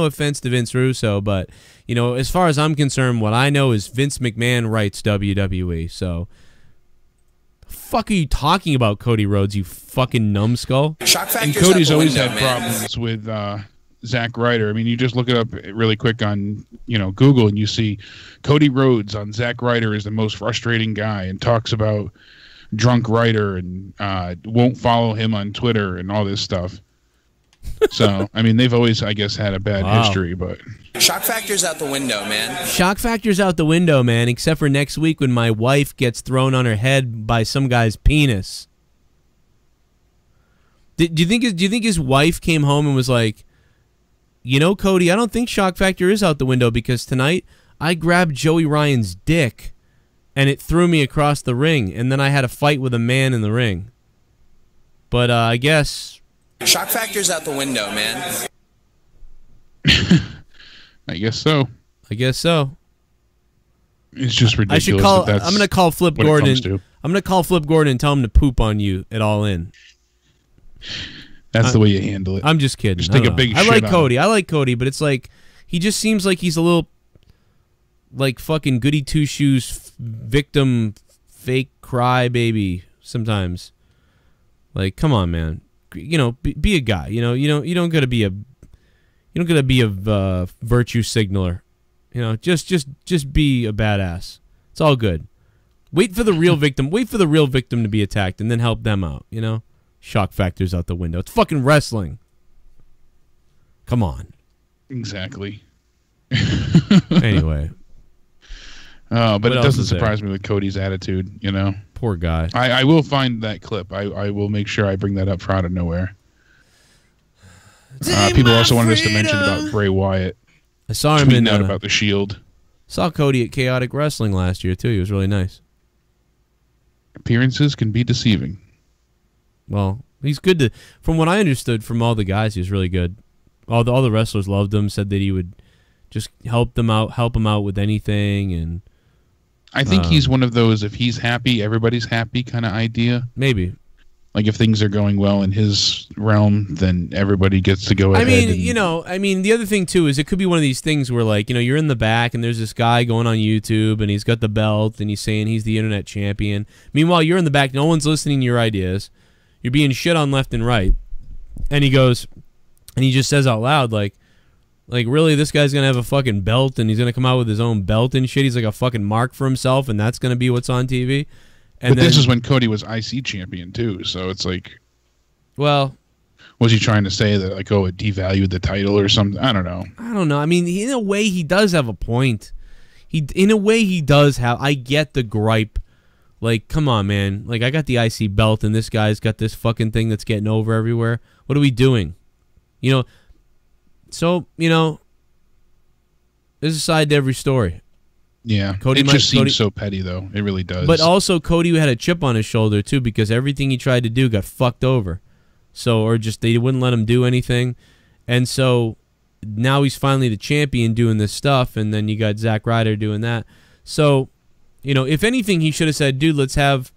offense to Vince Russo, but, as far as I'm concerned, what I know is Vince McMahon writes WWE, so... fuck are you talking about, Cody Rhodes, you fucking numbskull? And Cody's always had problems with Zack Ryder. I mean, you just look it up really quick on Google, and you see Cody Rhodes on Zack Ryder is the most frustrating guy, and talks about drunk Ryder and won't follow him on Twitter and all this stuff. So, I mean, they've always, I guess, had a bad history, but... Shock factor's out the window, man. Shock factor's out the window, man, except for next week when my wife gets thrown on her head by some guy's penis. Do you think his wife came home and was like, Cody, I don't think shock factor is out the window because tonight I grabbed Joey Ryan's dick and it threw me across the ring, and then I had a fight with a man in the ring. But I guess... Shock factor's out the window, man. I guess so. It's just ridiculous. I should call. I'm going to call Flip Gordon. I'm going to call Flip Gordon and tell him to poop on you at All In. That's the way you handle it. I'm just kidding. Just take a big I shit like on Cody. him. I like Cody, but it's like he just seems like he's a little like fucking goody two shoes victim, fake crybaby sometimes. Like, come on, man. You know, be a guy. You know, you don't gotta be a virtue signaler. You know, just be a badass. It's all good. Wait for the real victim. Wait for the real victim to be attacked, and then help them out. You know, shock factor's out the window. It's fucking wrestling. Come on. Exactly. Anyway. But it doesn't surprise me with Cody's attitude. You know, poor guy. I will find that clip. I will make sure I bring that up for Out of Nowhere. People also wanted us to mention about Bray Wyatt. I saw him tweeting out about the Shield. Saw Cody at Chaotic Wrestling last year too. He was really nice. Appearances can be deceiving. Well, he's good to. From what I understood from all the guys, he was really good. All the wrestlers loved him. Said that he would just help him out with anything. And I think he's one of those, if he's happy, everybody's happy kind of idea. Maybe. Like if things are going well in his realm, then everybody gets to go ahead. I mean, the other thing too is it could be one of these things where, like, you know, you're in the back and there's this guy going on YouTube and he's got the belt and he's saying he's the internet champion. Meanwhile, you're in the back, no one's listening to your ideas. You're being shit on left and right. And he goes, and he just says out loud, like really, this guy's gonna have a fucking belt and he's gonna come out with his own belt and shit. He's like a fucking mark for himself, and that's gonna be what's on TV. And but this is when Cody was IC champion too, so it's like, well, was he trying to say that, like, oh, it devalued the title or something? I don't know. I mean, in a way, he does have a point. In a way, he does have. I get the gripe. Like, come on, man. Like, I got the IC belt, and this guy's got this fucking thing that's getting over everywhere. What are we doing? You know. So, you know, there's a side to every story. Yeah, Cody just seems so petty, though. It really does. But also, Cody had a chip on his shoulder, too, because everything he tried to do got fucked over. So, or just they wouldn't let him do anything. And so, now he's finally the champion doing this stuff, and then you got Zack Ryder doing that. So, you know, if anything, he should have said, dude, let's have...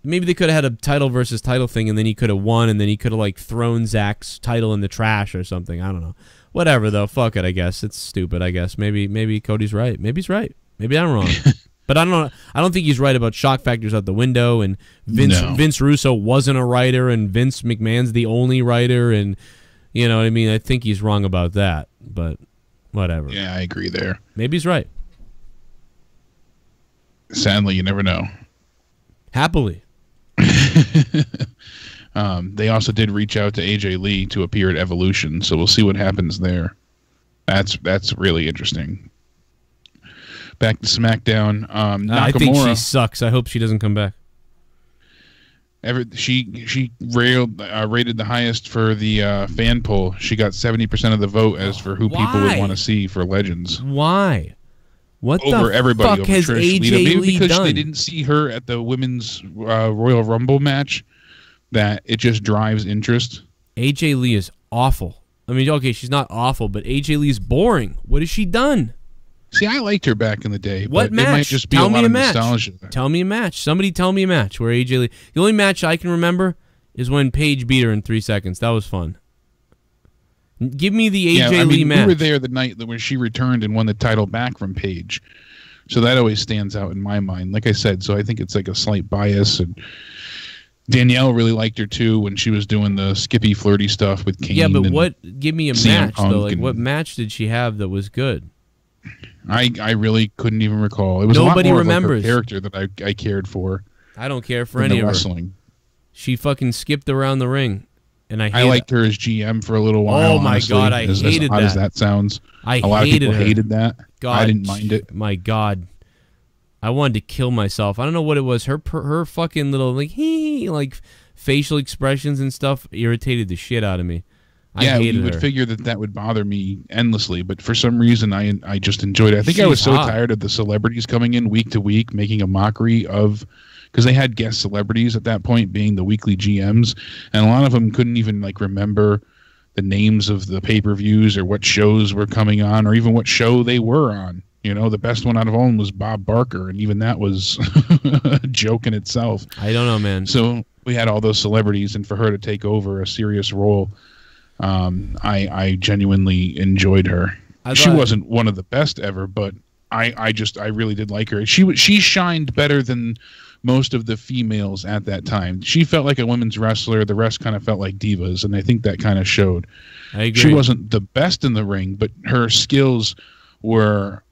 Maybe they could have had a title versus title thing, and then he could have won, and then he could have, like, thrown Zack's title in the trash or something. I don't know. Whatever, though. Fuck it, I guess. It's stupid, I guess. Maybe Cody's right. Maybe he's right. Maybe I'm wrong. But I don't know. I don't think he's right about shock factors out the window, and Vince Russo wasn't a writer, and Vince McMahon's the only writer, and you know what I mean? I think he's wrong about that, but whatever. Yeah, I agree there. Maybe he's right. Sadly, you never know. Happily. They also did reach out to AJ Lee to appear at Evolution, so we'll see what happens there. That's really interesting. Back to SmackDown. Nakamura, I think she sucks. I hope she doesn't come back. She rated the highest for the fan poll. She got 70% of the vote as for who people would want to see for Legends. Why? What over the everybody fuck over has Trish AJ Lita. Maybe Lee because done? they didn't see her at the women's Royal Rumble match, that it just drives interest. AJ Lee is awful. I mean, okay, she's not awful, but AJ Lee is boring. What has she done? See, I liked her back in the day. What but match? It might just be Tell a me lot a of match. nostalgia. Tell me a match. Somebody tell me a match where AJ Lee... The only match I can remember is when Paige beat her in 3 seconds. That was fun. Give me the AJ Lee match. We were there the night when she returned and won the title back from Paige. So that always stands out in my mind. Like I said, so I think it's like a slight bias. And Danielle really liked her too when she was doing the skippy flirty stuff with Kane. Yeah, but what? Give me a CM match Punk though. Like, what match did she have that was good? I really couldn't even recall. It was Nobody a lot more remembers. of her character that I cared for. I don't care for any of wrestling. her. She fucking skipped around the ring, and I liked her as GM for a little while. Oh my honestly, god, I hated as odd that. as that sounds. A lot of people hated that. God, I didn't mind it. My god, I wanted to kill myself. I don't know what it was. Her fucking little like facial expressions and stuff irritated the shit out of me. I hated you would her. figure that would bother me endlessly, but for some reason I just enjoyed it. I think I was so tired of the celebrities coming in week to week making a mockery of, because they had guest celebrities at that point being the weekly GMs, and a lot of them couldn't even like remember the names of the pay-per-views or what shows were coming on or even what show they were on. You know, the best one out of all was Bob Barker, and even that was a joke in itself. I don't know, man. So we had all those celebrities, and for her to take over a serious role, I genuinely enjoyed her. She wasn't one of the best ever, but I really did like her. She shined better than most of the females at that time. She felt like a women's wrestler. The rest kind of felt like divas, and I think that kind of showed. I agree. She wasn't the best in the ring, but her skills were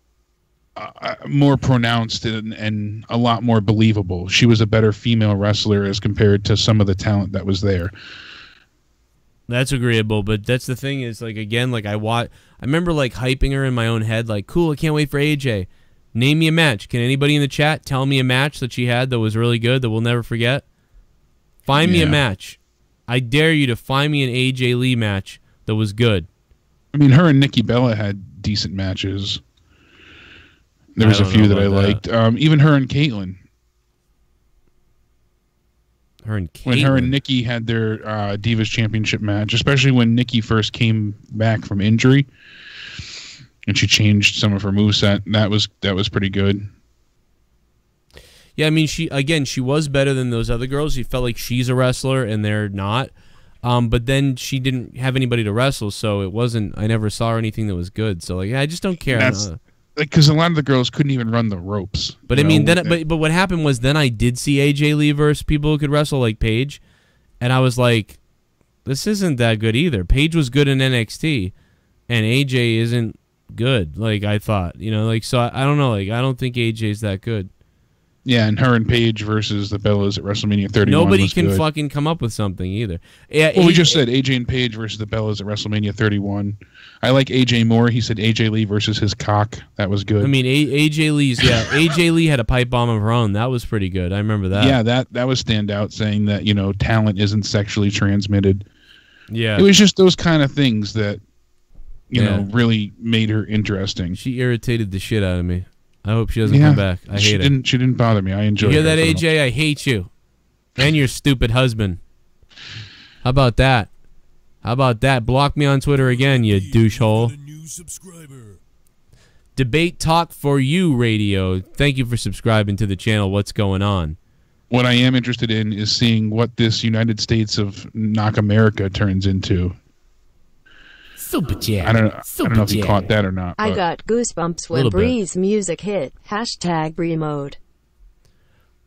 more pronounced and a lot more believable. She was a better female wrestler as compared to some of the talent that was there. That's agreeable, but that's the thing is, like, again, like I remember like hyping her in my own head, like, cool, I can't wait for AJ. Name me a match. Can anybody in the chat tell me a match that she had that was really good that we'll never forget? Find me a match. I dare you to find me an AJ Lee match that was good. I mean, her and Nikki Bella had decent matches. There was a few that I liked. Even her and Caitlyn. When her and Nikki had their Divas Championship match, especially when Nikki first came back from injury, and she changed some of her moveset. That was pretty good. Yeah, I mean, she was better than those other girls. You felt like she's a wrestler and they're not. But then she didn't have anybody to wrestle, so it wasn't. I never saw anything that was good. So like, I just don't care. That's because a lot of the girls couldn't even run the ropes. But I mean, but what happened was then I did see AJ Lee versus people who could wrestle like Paige, and I was like, this isn't that good either. Paige was good in NXT, and AJ isn't good. Like I thought, like so. I don't know. Like I don't think AJ's that good. Yeah, and her and Paige versus the Bellas at WrestleMania 31. Nobody can fucking come up with something either. Yeah, well, we just said AJ and Paige versus the Bellas at WrestleMania 31. I like AJ more. He said AJ Lee versus his cock. That was good. I mean, AJ Lee's, AJ Lee had a pipe bomb of her own. That was pretty good. I remember that. Yeah, that was standout, saying that, talent isn't sexually transmitted. Yeah. It was just those kind of things that, really made her interesting. She irritated the shit out of me. I hope she doesn't come back. I hate it. She didn't bother me. I enjoyed her. You hear that, AJ? I hate you. And your stupid husband. How about that? How about that? Block me on Twitter again, you douchehole. Debate Talk for You Radio. Thank you for subscribing to the channel. What's going on? What I am interested in is seeing what this United States of Knock America turns into. Super chat. I don't know if you caught that or not. I got goosebumps when Bree's music hit. # Bree mode.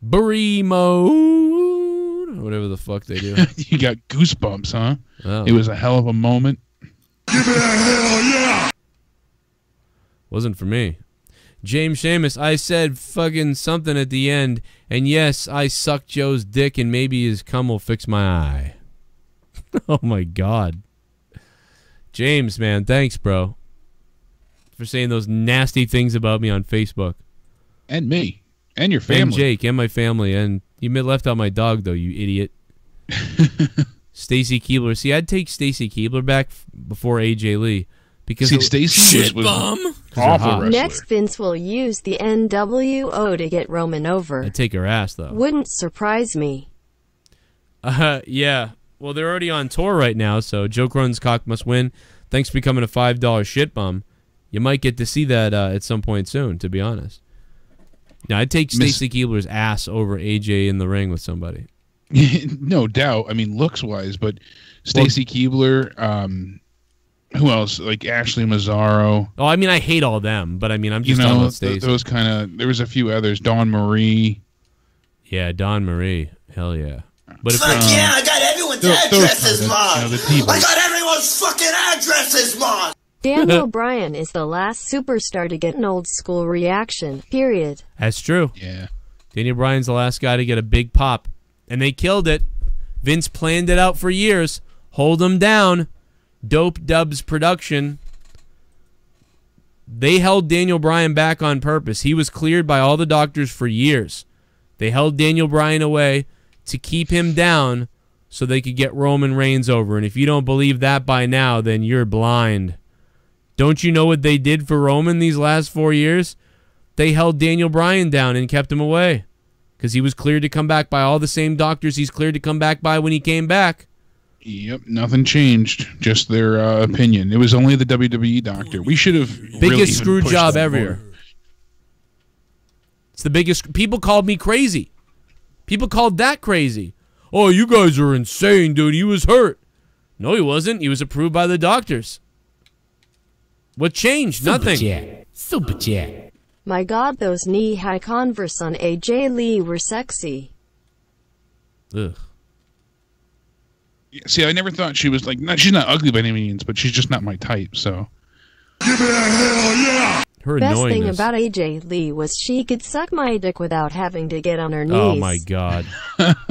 Bree mode. Whatever the fuck they do. You got goosebumps, huh? Oh. It was a hell of a moment. Give me a hell yeah! Wasn't for me. James Seamus, I said fucking something at the end, and yes, I sucked Joe's dick, and maybe his cum will fix my eye. Oh my god. James, man, thanks, bro, for saying those nasty things about me on Facebook. And me. And your family. And Jake, and my family. And you left out my dog, though, you idiot. Stacy Keibler. See, I'd take Stacy Keibler back before AJ Lee. Because Stacy was awful wrestler. Next, Vince will use the NWO to get Roman over. I'd take her ass, though. Wouldn't surprise me. Yeah. Well, they're already on tour right now, so Joe Cronin's cock must win. Thanks for becoming a $5 shit bum. You might get to see that at some point soon, to be honest. Now, I'd take Stacy Keibler's ass over AJ in the ring with somebody. No doubt. I mean, looks-wise, but Stacy Keibler, who else? Like Ashley Mazzaro. Oh, I mean, I hate all them, but I mean, I'm just talking about Stacy. Those kind of... There was a few others. Dawn Marie. Yeah, Dawn Marie. Hell yeah. But yeah, I got everyone's addresses, Mon. I got everyone's fucking addresses, Mon. Daniel Bryan is the last superstar to get an old school reaction, period. That's true. Yeah. Daniel Bryan's the last guy to get a big pop. And they killed it. Vince planned it out for years. Hold him down. Dope Dubs production. They held Daniel Bryan back on purpose. He was cleared by all the doctors for years. They held Daniel Bryan away to keep him down so they could get Roman Reigns over. And if you don't believe that by now, then you're blind. Don't you know what they did for Roman these last 4 years? They held Daniel Bryan down and kept him away because he was cleared to come back by all the same doctors he's cleared to come back by when he came back. Yep, nothing changed. Just their opinion. It was only the WWE doctor. We should have biggest screw job ever. It's the biggest. People called me crazy. People called that crazy. Oh, you guys are insane, dude. He was hurt. No, he wasn't. He was approved by the doctors. What changed? Nothing. Super chat. My God, those knee-high Converse on AJ Lee were sexy. Ugh. See, I never thought she was like. She's not ugly by any means, but she's just not my type. So. Give me a hell yeah! Her Best annoyingness. thing about AJ Lee was she could suck my dick without having to get on her knees. Oh my God. I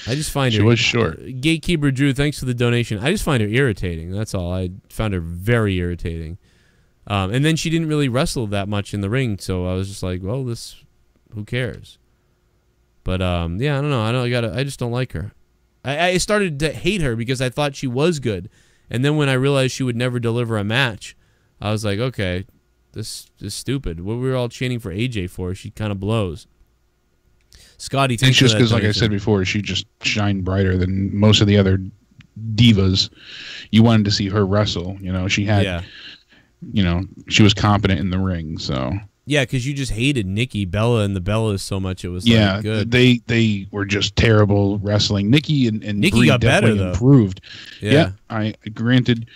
just find her. She was short. Gatekeeper Drew, thanks for the donation. I just find her irritating. That's all. I found her very irritating. And then she didn't really wrestle that much in the ring, so I was just like, well, who cares? But yeah, I don't know. I just don't like her. I started to hate her because I thought she was good, and then when I realized she would never deliver a match, I was like, okay, this is stupid. What we were all chanting for AJ for? She kind of blows. Scotty, it's just because, like I said before, she just shined brighter than most of the other divas. You wanted to see her wrestle. You know, she had, she was competent in the ring. So yeah, because you just hated Nikki Bella and the Bellas so much. It was like, good. They were just terrible wrestling. Nikki and Nikki got better though. Improved. Yeah, I granted.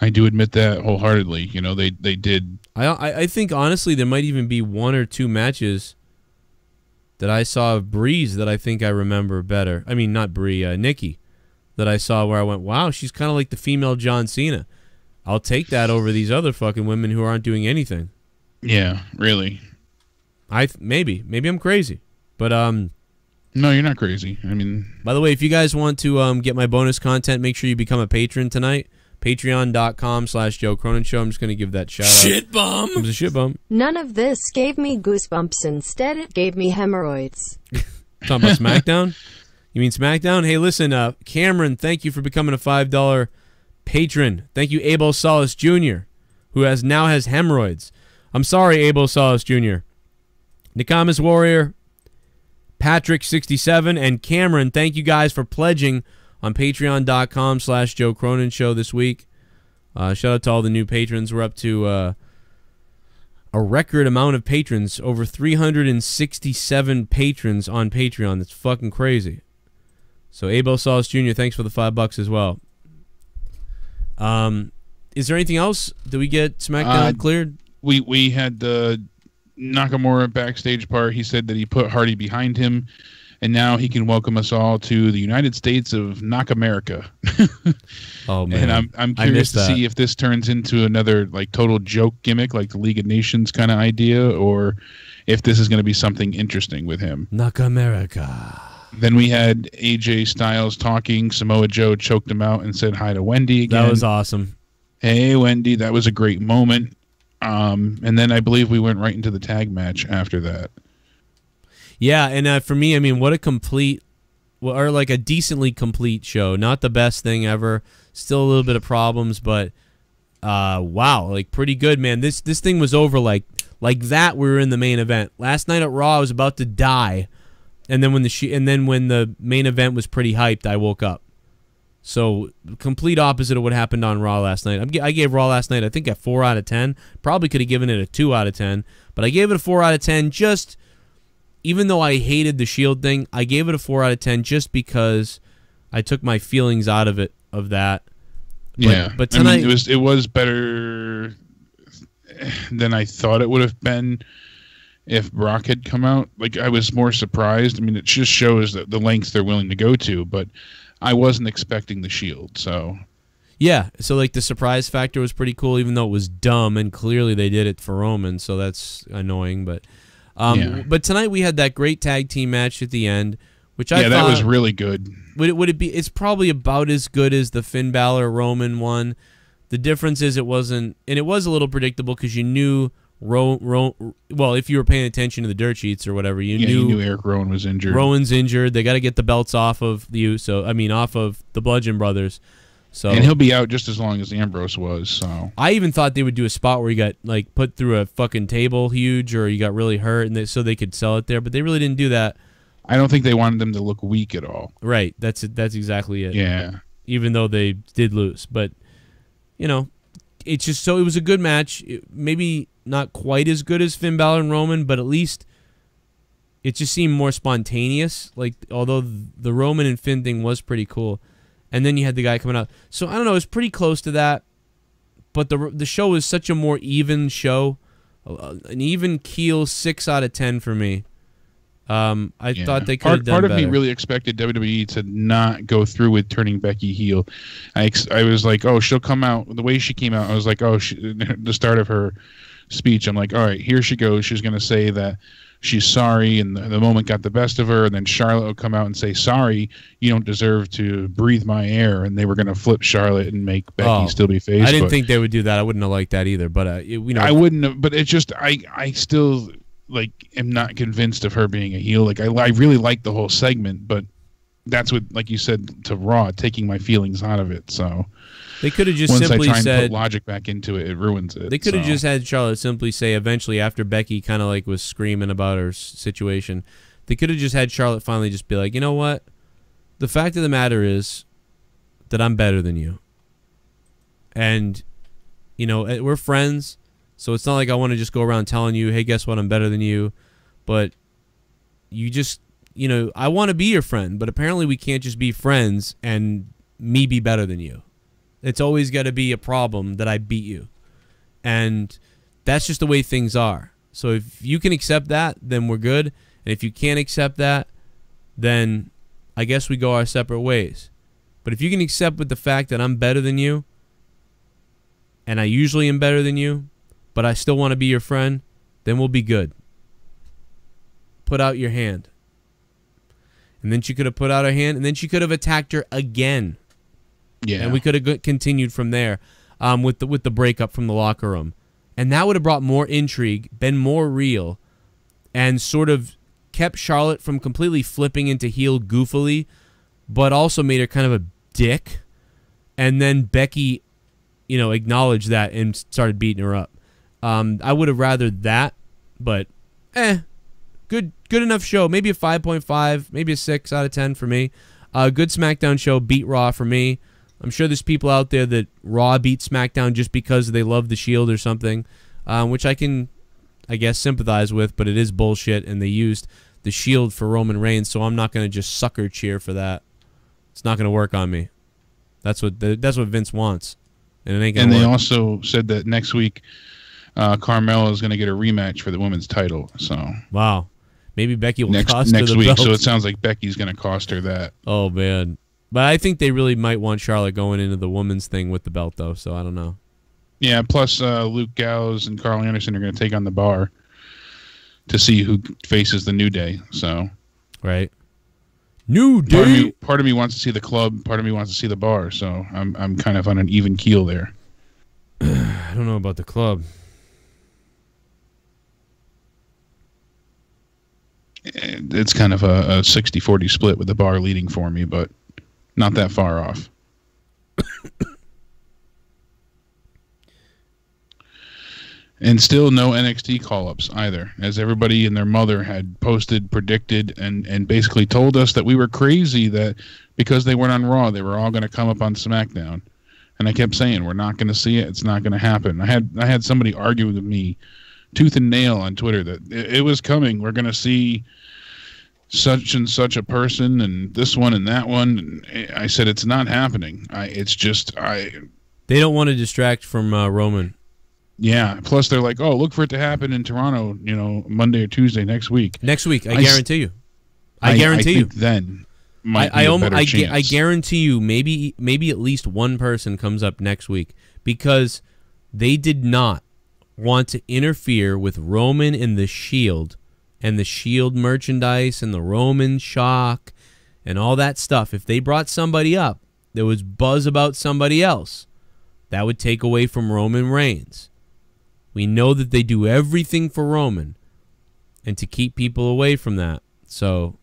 I do admit that wholeheartedly. You know, they did. I think, honestly, there might even be one or two matches that I saw of Breeze that I think I remember better. I mean, not Brie, Nikki, that I saw where I went, wow, she's kind of like the female John Cena. I'll take that over these other fucking women who aren't doing anything. Yeah, really. Maybe I'm crazy. But, no, you're not crazy. I mean. By the way, if you guys want to get my bonus content, make sure you become a patron tonight. Patreon.com/Joe Cronin Show. I'm just going to give that shout out. Shit bum. It was a shit bum. None of this gave me goosebumps. Instead, it gave me hemorrhoids. Talking about SmackDown? You mean SmackDown? Hey, listen, Cameron, thank you for becoming a $5 patron. Thank you, Abel Salas Jr., who now has hemorrhoids. I'm sorry, Abel Salas Jr. Nakamas Warrior, Patrick67, and Cameron, thank you guys for pledging on patreon.com/Joe Cronin Show this week. Shout out to all the new patrons. We're up to a record amount of patrons, over 367 patrons on Patreon. That's fucking crazy. So Abel Salas Jr., thanks for the $5 as well. Is there anything else? Did we get SmackDown cleared? We had the Nakamura backstage part. He said that he put Hardy behind him, and now he can welcome us all to the United States of Nakamerica. Oh man! And I'm curious to see if this turns into another like total joke gimmick, like the League of Nations kind of idea, or if this is going to be something interesting with him. Nakamerica. Then we had AJ Styles talking. Samoa Joe choked him out and said hi to Wendy again. That was awesome. Hey Wendy, that was a great moment. And then I believe we went right into the tag match after that. Yeah, and for me, I mean, what a complete, or like a decently complete show. Not the best thing ever. Still a little bit of problems, but wow, like pretty good, man. This thing was over like that. We were in the main event last night at Raw. I was about to die, and then when the main event was pretty hyped, I woke up. So complete opposite of what happened on Raw last night. I gave Raw last night, I think, a 4 out of 10. Probably could have given it a 2 out of 10, but I gave it a 4 out of 10 just. Even though I hated the Shield thing, I gave it a 4 out of 10 just because I took my feelings out of that. But tonight, I mean, it was better than I thought it would have been if Brock had come out. Like, I was more surprised. I mean, it just shows that the lengths they're willing to go to, but I wasn't expecting the Shield. So yeah, so like the surprise factor was pretty cool, even though it was dumb, and clearly they did it for Roman, so that's annoying, but. But tonight we had that great tag team match at the end, which I thought that was really good. Would it be? It's probably about as good as the Finn Balor Roman one. The difference is it wasn't, and it was a little predictable because you knew well, if you were paying attention to the dirt sheets or whatever, you knew Eric Rowan was injured. Rowan's injured. They got to get the belts off of off of the Bludgeon Brothers. So, and he'll be out just as long as Ambrose was. So I even thought they would do a spot where he got like put through a fucking table huge, or he got really hurt, and so they could sell it there. But they really didn't do that. I don't think they wanted them to look weak at all. Right. That's exactly it. Yeah. Even though they did lose, but it's just so it was a good match. Maybe not quite as good as Finn Balor and Roman, but at least it just seemed more spontaneous. Like, although the Roman and Finn thing was pretty cool, and then you had the guy coming out. So I don't know. It was pretty close to that, but the show was such a more even show, an even keel 6 out of 10 for me. I thought they could have done part of better. me really expected WWE to not go through with turning Becky heel. I was like, oh, she'll come out. The way she came out, I was like, oh, the start of her speech, I'm like, all right, here she goes. She's going to say that she's sorry, and the moment got the best of her, and then Charlotte will come out and say, sorry, you don't deserve to breathe my air, and they were going to flip Charlotte and make Becky still be face. I didn't think they would do that. I wouldn't have liked that either, but I wouldn't have, but it's just, I still... like, am not convinced of her being a heel. Like, I really like the whole segment, but that's what, like you said, to Raw, taking my feelings out of it. So they could have just once simply I try and said put logic back into it, it ruins it. They could have just had Charlotte simply say eventually, after Becky kind of like was screaming about her situation, they could have just had Charlotte finally just be like, you know what? The fact of the matter is that I'm better than you, and you know we're friends. So it's not like I want to just go around telling you, hey, guess what, I'm better than you. But you just, you know, I want to be your friend, but apparently we can't just be friends and me be better than you. It's always got to be a problem that I beat you. And that's just the way things are. So if you can accept that, then we're good. And if you can't accept that, then I guess we go our separate ways. But if you can accept with the fact that I'm better than you, and I usually am better than you, but I still want to be your friend, then we'll be good. Put out your hand. And then she could have put out her hand, and then she could have attacked her again. Yeah. And we could have continued from there with the breakup from the locker room. And that would have brought more intrigue, been more real, and sort of kept Charlotte from completely flipping into heel goofily, but also made her kind of a dick. And then Becky, you know, acknowledged that and started beating her up. I would have rather that, but good enough show. Maybe a 5.5, maybe a 6 out of 10 for me. Good SmackDown show, beat Raw for me. I'm sure there's people out there that Raw beat SmackDown just because they love the Shield or something, which I can, I guess, sympathize with, but it is bullshit, and they used the Shield for Roman Reigns, so I'm not going to just sucker cheer for that. It's not going to work on me. That's what Vince wants, and it ain't going to work. And they also said that next week Carmella is going to get a rematch for the women's title. So wow, maybe Becky will cost her next the week. belt. So it sounds like Becky's going to cost her that. Oh man, but I think they really might want Charlotte going into the women's thing with the belt though. So I don't know. Yeah. Plus, Luke Gallows and Carl Anderson are going to take on the Bar to see who faces the New Day. So right. New Day. Part of me wants to see the Club. Part of me wants to see the Bar. So I'm kind of on an even keel there. I don't know about the Club. It's kind of a 60-40 split with the Bar leading for me, but not that far off. And still no NXT call-ups either, as everybody and their mother had posted, predicted, and basically told us that we were crazy that because they weren't on Raw, they were all going to come up on SmackDown. And I kept saying, we're not going to see it. It's not going to happen. I had somebody argue with me tooth and nail on Twitter that it was coming. We're going to see such and such a person and this one and that one. And I said, it's not happening. They don't want to distract from Roman. Yeah. Plus, they're like, oh, look for it to happen in Toronto, you know, Monday or Tuesday next week. Next week, I guarantee you. I guarantee you. Then might be a better chance. I guarantee you, maybe at least one person comes up next week because they did not want to interfere with Roman and the Shield and the Shield merchandise and the Roman shock and all that stuff. If they brought somebody up, there was buzz about somebody else. That would take away from Roman Reigns. We know that they do everything for Roman and to keep people away from that. So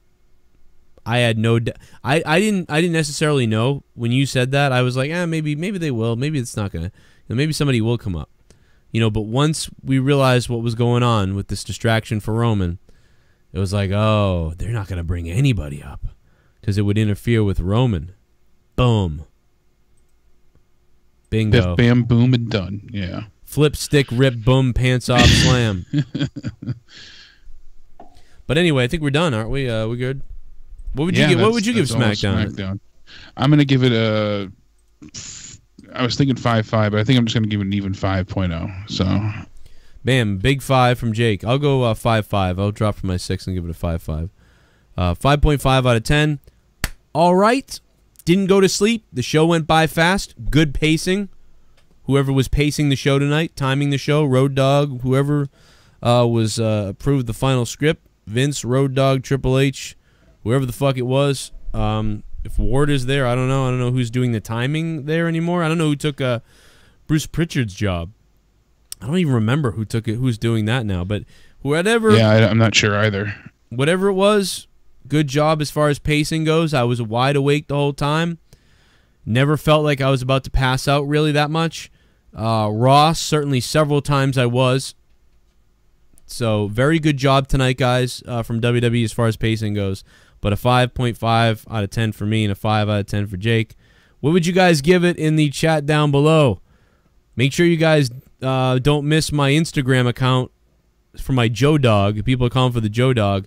I had no I didn't necessarily know when you said that. I was like, maybe they will. Maybe it's not going to. Maybe somebody will come up. You know, but once we realized what was going on with this distraction for Roman, it was like, oh, they're not going to bring anybody up because it would interfere with Roman. Boom. Bingo. Biff, bam, boom, and done. Yeah. Flip, stick, rip, boom, pants off, slam. But anyway, I think we're done, aren't we? We good? What would you give? What would you give SmackDown? I'm gonna give it a. I was thinking 5.5, but I think I'm just gonna give it an even 5.0. So. Bam, big 5 from Jake. I'll go 5.5. I'll drop from my 6 and give it a 5.5. 5.5 out of 10. All right. Didn't go to sleep. The show went by fast. Good pacing. Whoever was pacing the show tonight, timing the show, Road Dogg, whoever was approved the final script, Vince, Road Dogg, Triple H, whoever the fuck it was. If Ward is there, I don't know. I don't know who's doing the timing there anymore. I don't know who took Bruce Pritchard's job. I don't even remember who took it. Who's doing that now? But whatever. Yeah, I'm not sure either. Whatever it was, good job as far as pacing goes. I was wide awake the whole time. Never felt like I was about to pass out really that much. Raw, certainly several times I was. So very good job tonight, guys, from WWE as far as pacing goes. But a 5.5 out of 10 for me and a 5 out of 10 for Jake. What would you guys give it in the chat down below? Make sure you guys don't miss my Instagram account for my Joe Dog. People are calling for the Joe Dog.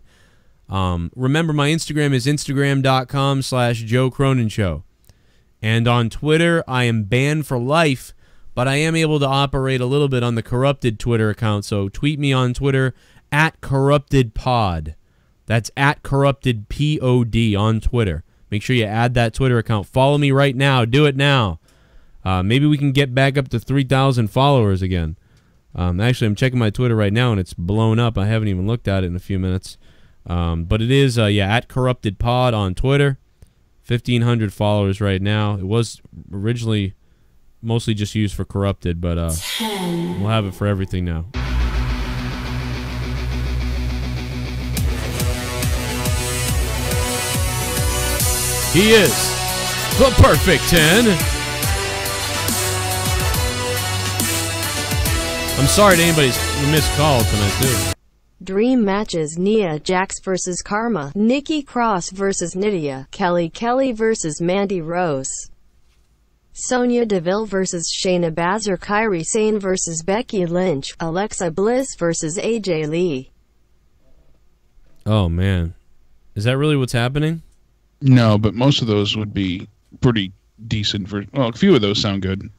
Remember, my Instagram is instagram.com/Joe Cronin Show. And on Twitter, I am banned for life, but I am able to operate a little bit on the corrupted Twitter account. So tweet me on Twitter @CorruptedPod. That's @CorruptedPod on Twitter. Make sure you add that Twitter account. Follow me right now. Do it now. Maybe we can get back up to 3,000 followers again. Actually, I'm checking my Twitter right now, and it's blown up. I haven't even looked at it in a few minutes. But it is, @CorruptedPod on Twitter. 1,500 followers right now. It was originally mostly just used for Corrupted, but we'll have it for everything now. He is the perfect 10. I'm sorry to anybody's missed call tonight, too. Dream matches: Nia Jax vs. Karma, Nikki Cross vs. Nydia, Kelly vs. Mandy Rose, Sonya Deville vs. Shayna Baszler, Kairi Sane vs. Becky Lynch, Alexa Bliss vs. AJ Lee. Oh, man. Is that really what's happening? No, but most of those would be pretty decent. Well, a few of those sound good.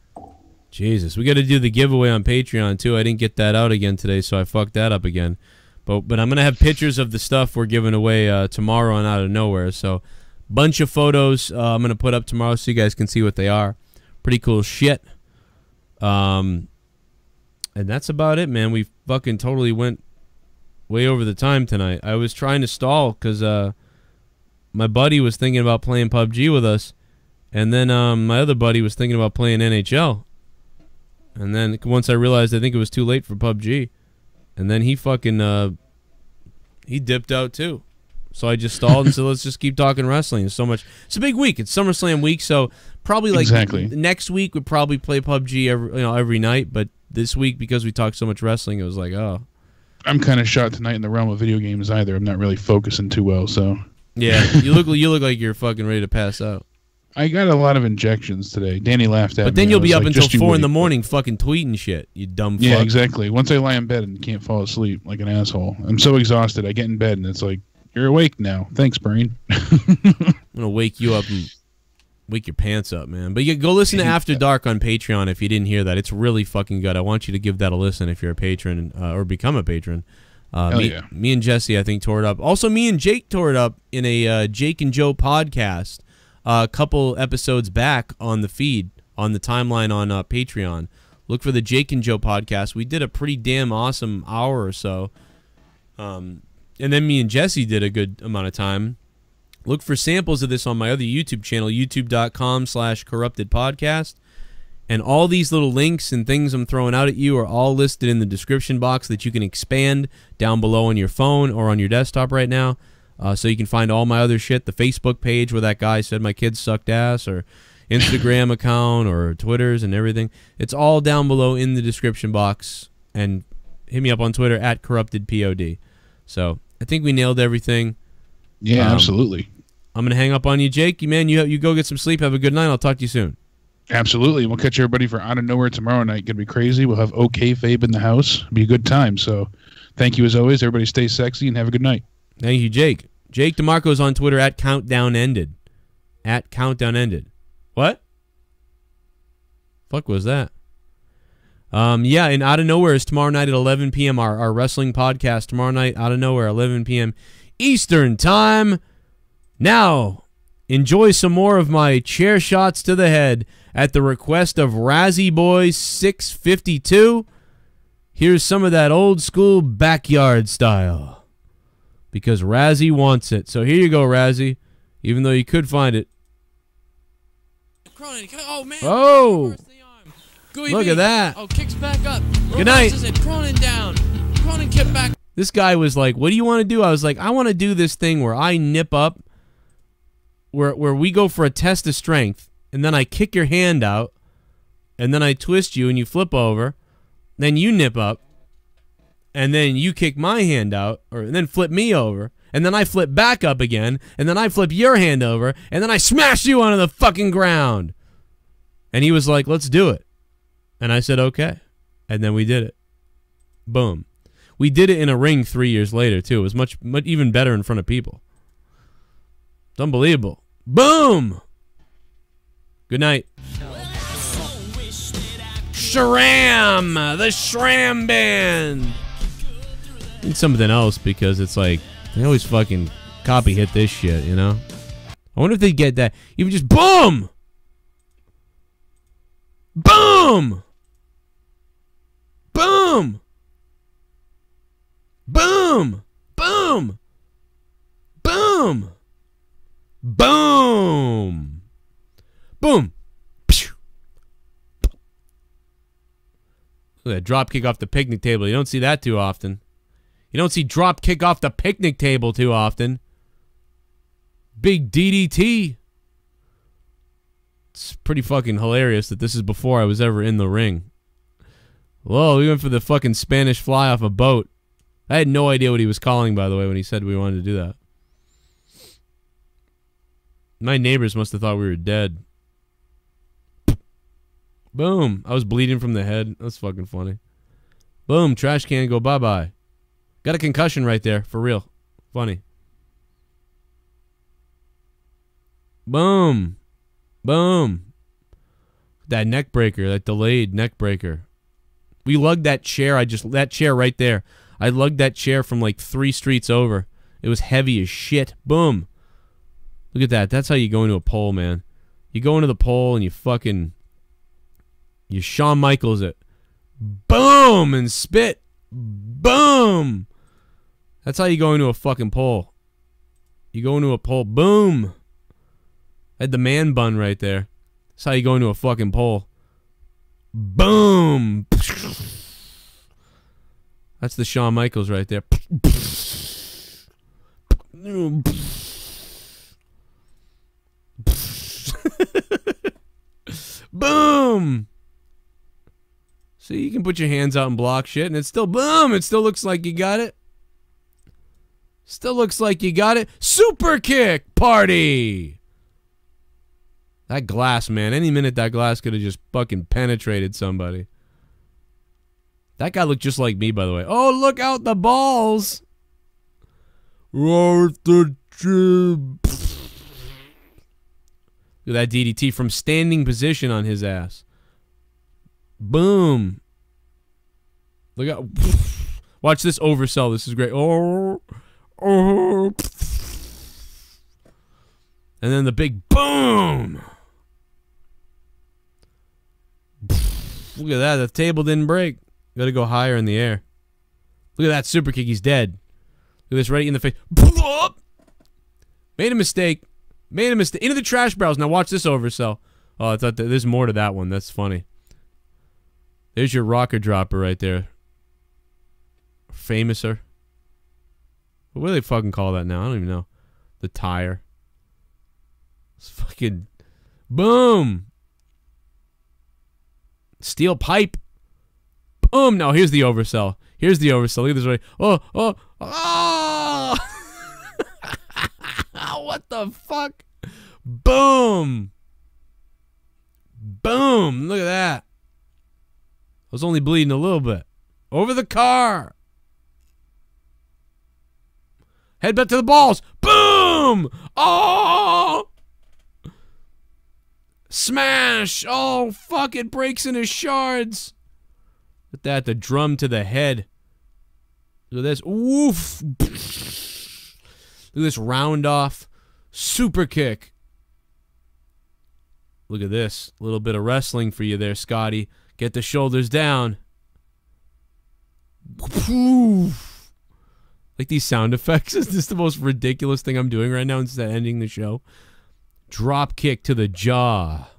Jesus, we got to do the giveaway on Patreon, too. I didn't get that out again today, so I fucked that up again. But I'm going to have pictures of the stuff we're giving away tomorrow on Out of Nowhere. So, bunch of photos I'm going to put up tomorrow so you guys can see what they are. Pretty cool shit. And that's about it, man. We fucking totally went way over the time tonight. I was trying to stall because my buddy was thinking about playing PUBG with us. And then my other buddy was thinking about playing NHL. And then once I realized I think it was too late for PUBG. And then he fucking, he dipped out too. So I just stalled and said, let's just keep talking wrestling. It's so much. It's a big week. It's SummerSlam week, so probably like next week we'd probably play PUBG every night. But this week, because we talked so much wrestling, it was like, oh. I'm kind of shot tonight in the realm of video games either. I'm not really focusing too well, so. Yeah, you look like you're fucking ready to pass out. I got a lot of injections today. Danny laughed at me. But then you'll be up until 4 in the morning fucking tweeting shit, you dumb fuck. Yeah, exactly. Once I lie in bed and can't fall asleep like an asshole, I'm so exhausted. I get in bed and it's like, you're awake now. Thanks, brain. I'm going to wake you up and wake your pants up, man. But you go listen to After Dark on Patreon if you didn't hear that. It's really fucking good. I want you to give that a listen if you're a patron or become a patron. Me and Jesse, I think, tore it up. Also, me and Jake tore it up in a Jake and Joe podcast a couple episodes back on the feed, on the timeline on Patreon. Look for the Jake and Joe podcast. We did a pretty damn awesome hour or so. And then me and Jesse did a good amount of time. Look for samples of this on my other YouTube channel, youtube.com/corruptedpodcast. And all these little links and things I'm throwing out at you are all listed in the description box that you can expand down below on your phone or on your desktop right now. So you can find all my other shit, the Facebook page where that guy said my kids sucked ass, or Instagram account, or Twitters and everything. It's all down below in the description box. And hit me up on Twitter @CorruptedPod. So I think we nailed everything. Yeah, absolutely. I'm going to hang up on you, Jake. Man, you go get some sleep. Have a good night. I'll talk to you soon. Absolutely. We'll catch everybody for Out of Nowhere tomorrow night. Gonna be crazy. We'll have OK Fabe in the house. Be a good time. So thank you as always. Everybody stay sexy and have a good night. Thank you, Jake. Jake DeMarco's on Twitter at CountdownEnded. At CountdownEnded. What? Fuck was that? Yeah, and Out of Nowhere is tomorrow night at 11 p.m. Our wrestling podcast tomorrow night, Out of Nowhere, 11 p.m. Eastern Time. Now, enjoy some more of my chair shots to the head at the request of Razzie Boy 652. Here's some of that old school backyard style, because Razzie wants it. So here you go, Razzie, even though you could find it. Cronin, oh man! Oh! Gooey Look B. at that. Oh, kicks back up. Good night. It. Cronin down. Cronin kicked back. This guy was like, what do you want to do? I was like, I want to do this thing where I nip up, where we go for a test of strength, and then I kick your hand out, and then I twist you and you flip over, then you nip up, and then you kick my hand out, and then flip me over, and then I flip back up again, and then I flip your hand over, and then I smash you onto the fucking ground. And he was like, let's do it. And I said, okay. And then we did it. Boom. We did it in a ring 3 years later, too. It was much even better in front of people. It's unbelievable. Boom! Good night. Shram! The Shram Band! Need something else, because it's like, they always fucking copy hit this shit, you know? I wonder if they get that. Even just boom! Boom! Boom! Boom! Boom! Boom! Boom! Boom! Look at that drop kick off the picnic table. You don't see that too often. You don't see drop kick off the picnic table too often. Big DDT. It's pretty fucking hilarious that this is before I was ever in the ring. Whoa, we went for the fucking Spanish fly off a boat. I had no idea what he was calling, by the way, when he said we wanted to do that. My neighbors must have thought we were dead. Boom. I was bleeding from the head. That's fucking funny. Boom. Trash can go bye-bye. Got a concussion right there. For real. Funny. Boom. Boom. That neck breaker. That delayed neck breaker. We lugged that chair. That chair right there. I lugged that chair from like 3 streets over. It was heavy as shit. Boom. Look at that. That's how you go into a pole, man. You go into the pole and you fucking... You Shawn Michaels it. Boom! And spit. Boom! That's how you go into a fucking pole. You go into a pole. Boom! I had the man bun right there. That's how you go into a fucking pole. Boom! That's the Shawn Michaels right there. Boom! See, you can put your hands out and block shit, and it's still boom! It still looks like you got it. Still looks like you got it. Super kick party! That glass, man. Any minute that glass could have just fucking penetrated somebody. That guy looked just like me, by the way. Oh, look out the balls! Look at that DDT from standing position on his ass. Boom. Look out. Watch this oversell. This is great. Oh. And then the big boom. Look at that. The table didn't break. Got to go higher in the air. Look at that super kick. He's dead. Look at this right in the face. Made a mistake. Made a mistake. Into the trash barrels. Now watch this oversell. Oh, I thought there's more to that one. That's funny. There's your rocker dropper right there. Famouser. What do they fucking call that now? I don't even know. The tire. It's fucking... Boom! Steel pipe. Boom! Now here's the oversell. Here's the oversell. Look at this right. Oh! Oh! Oh! What the fuck? Boom! Boom! Boom! Look at that. I was only bleeding a little bit. Over the car. Headbutt to the balls. Boom! Oh! Smash! Oh, fuck, it breaks into shards. Look at that, the drum to the head. Look at this. Woof! Look at this round off. Super kick. Look at this. A little bit of wrestling for you there, Scotty. Get the shoulders down. Like these sound effects. Is this the most ridiculous thing I'm doing right now instead of ending the show? Drop kick to the jaw.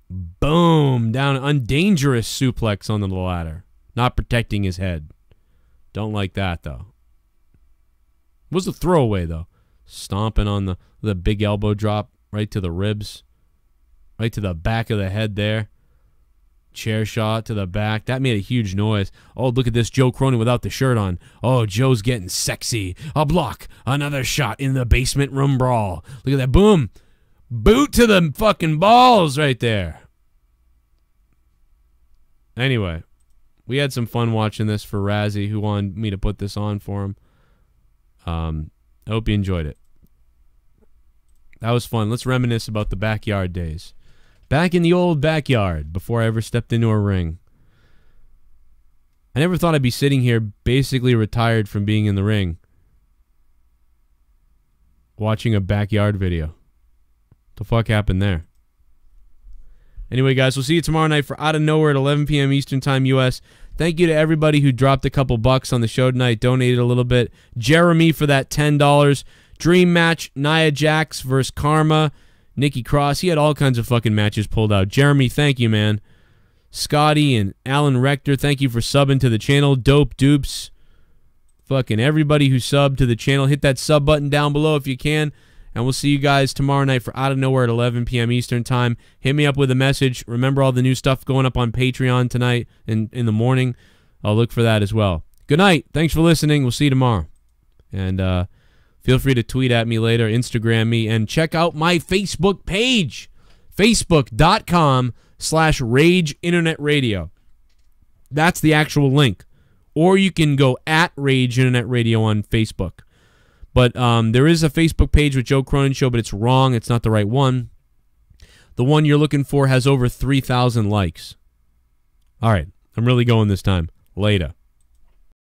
Boom. Down. Undangerous suplex on the ladder. Not protecting his head. Don't like that, though. Was a throwaway, though. Stomping on the big elbow drop right to the ribs. Right to the back of the head there. Chair shot to the back. That made a huge noise. Oh, look at this. Joe Cronin without the shirt on. Oh, Joe's getting sexy. A block. Another shot in the basement room brawl. Look at that. Boom. Boot to the fucking balls right there. Anyway, we had some fun watching this for Razzie, who wanted me to put this on for him. I hope you enjoyed it. That was fun. Let's reminisce about the backyard days. Back in the old backyard, before I ever stepped into a ring. I never thought I'd be sitting here basically retired from being in the ring, watching a backyard video. What the fuck happened there? Anyway, guys, we'll see you tomorrow night for Out of Nowhere at 11 p.m. Eastern Time, U.S. Thank you to everybody who dropped a couple bucks on the show tonight, donated a little bit. Jeremy for that $10. Dream match, Nia Jax versus Karma. Nikki Cross, he had all kinds of fucking matches pulled out. Jeremy, thank you, man. Scotty and Alan Rector, thank you for subbing to the channel. Dope Dupes. Fucking everybody who subbed to the channel. Hit that sub button down below if you can. And we'll see you guys tomorrow night for Out of Nowhere at 11 p.m. Eastern Time. Hit me up with a message. Remember all the new stuff going up on Patreon tonight and in the morning. I'll look for that as well. Good night. Thanks for listening. We'll see you tomorrow. And feel free to tweet at me later, Instagram me, and check out my Facebook page. Facebook.com/Rage Internet Radio. That's the actual link. Or you can go at Rage Internet Radio on Facebook. But there is a Facebook page with Joe Cronin Show, but it's wrong. It's not the right one. The one you're looking for has over 3,000 likes. All right. I'm really going this time. Later.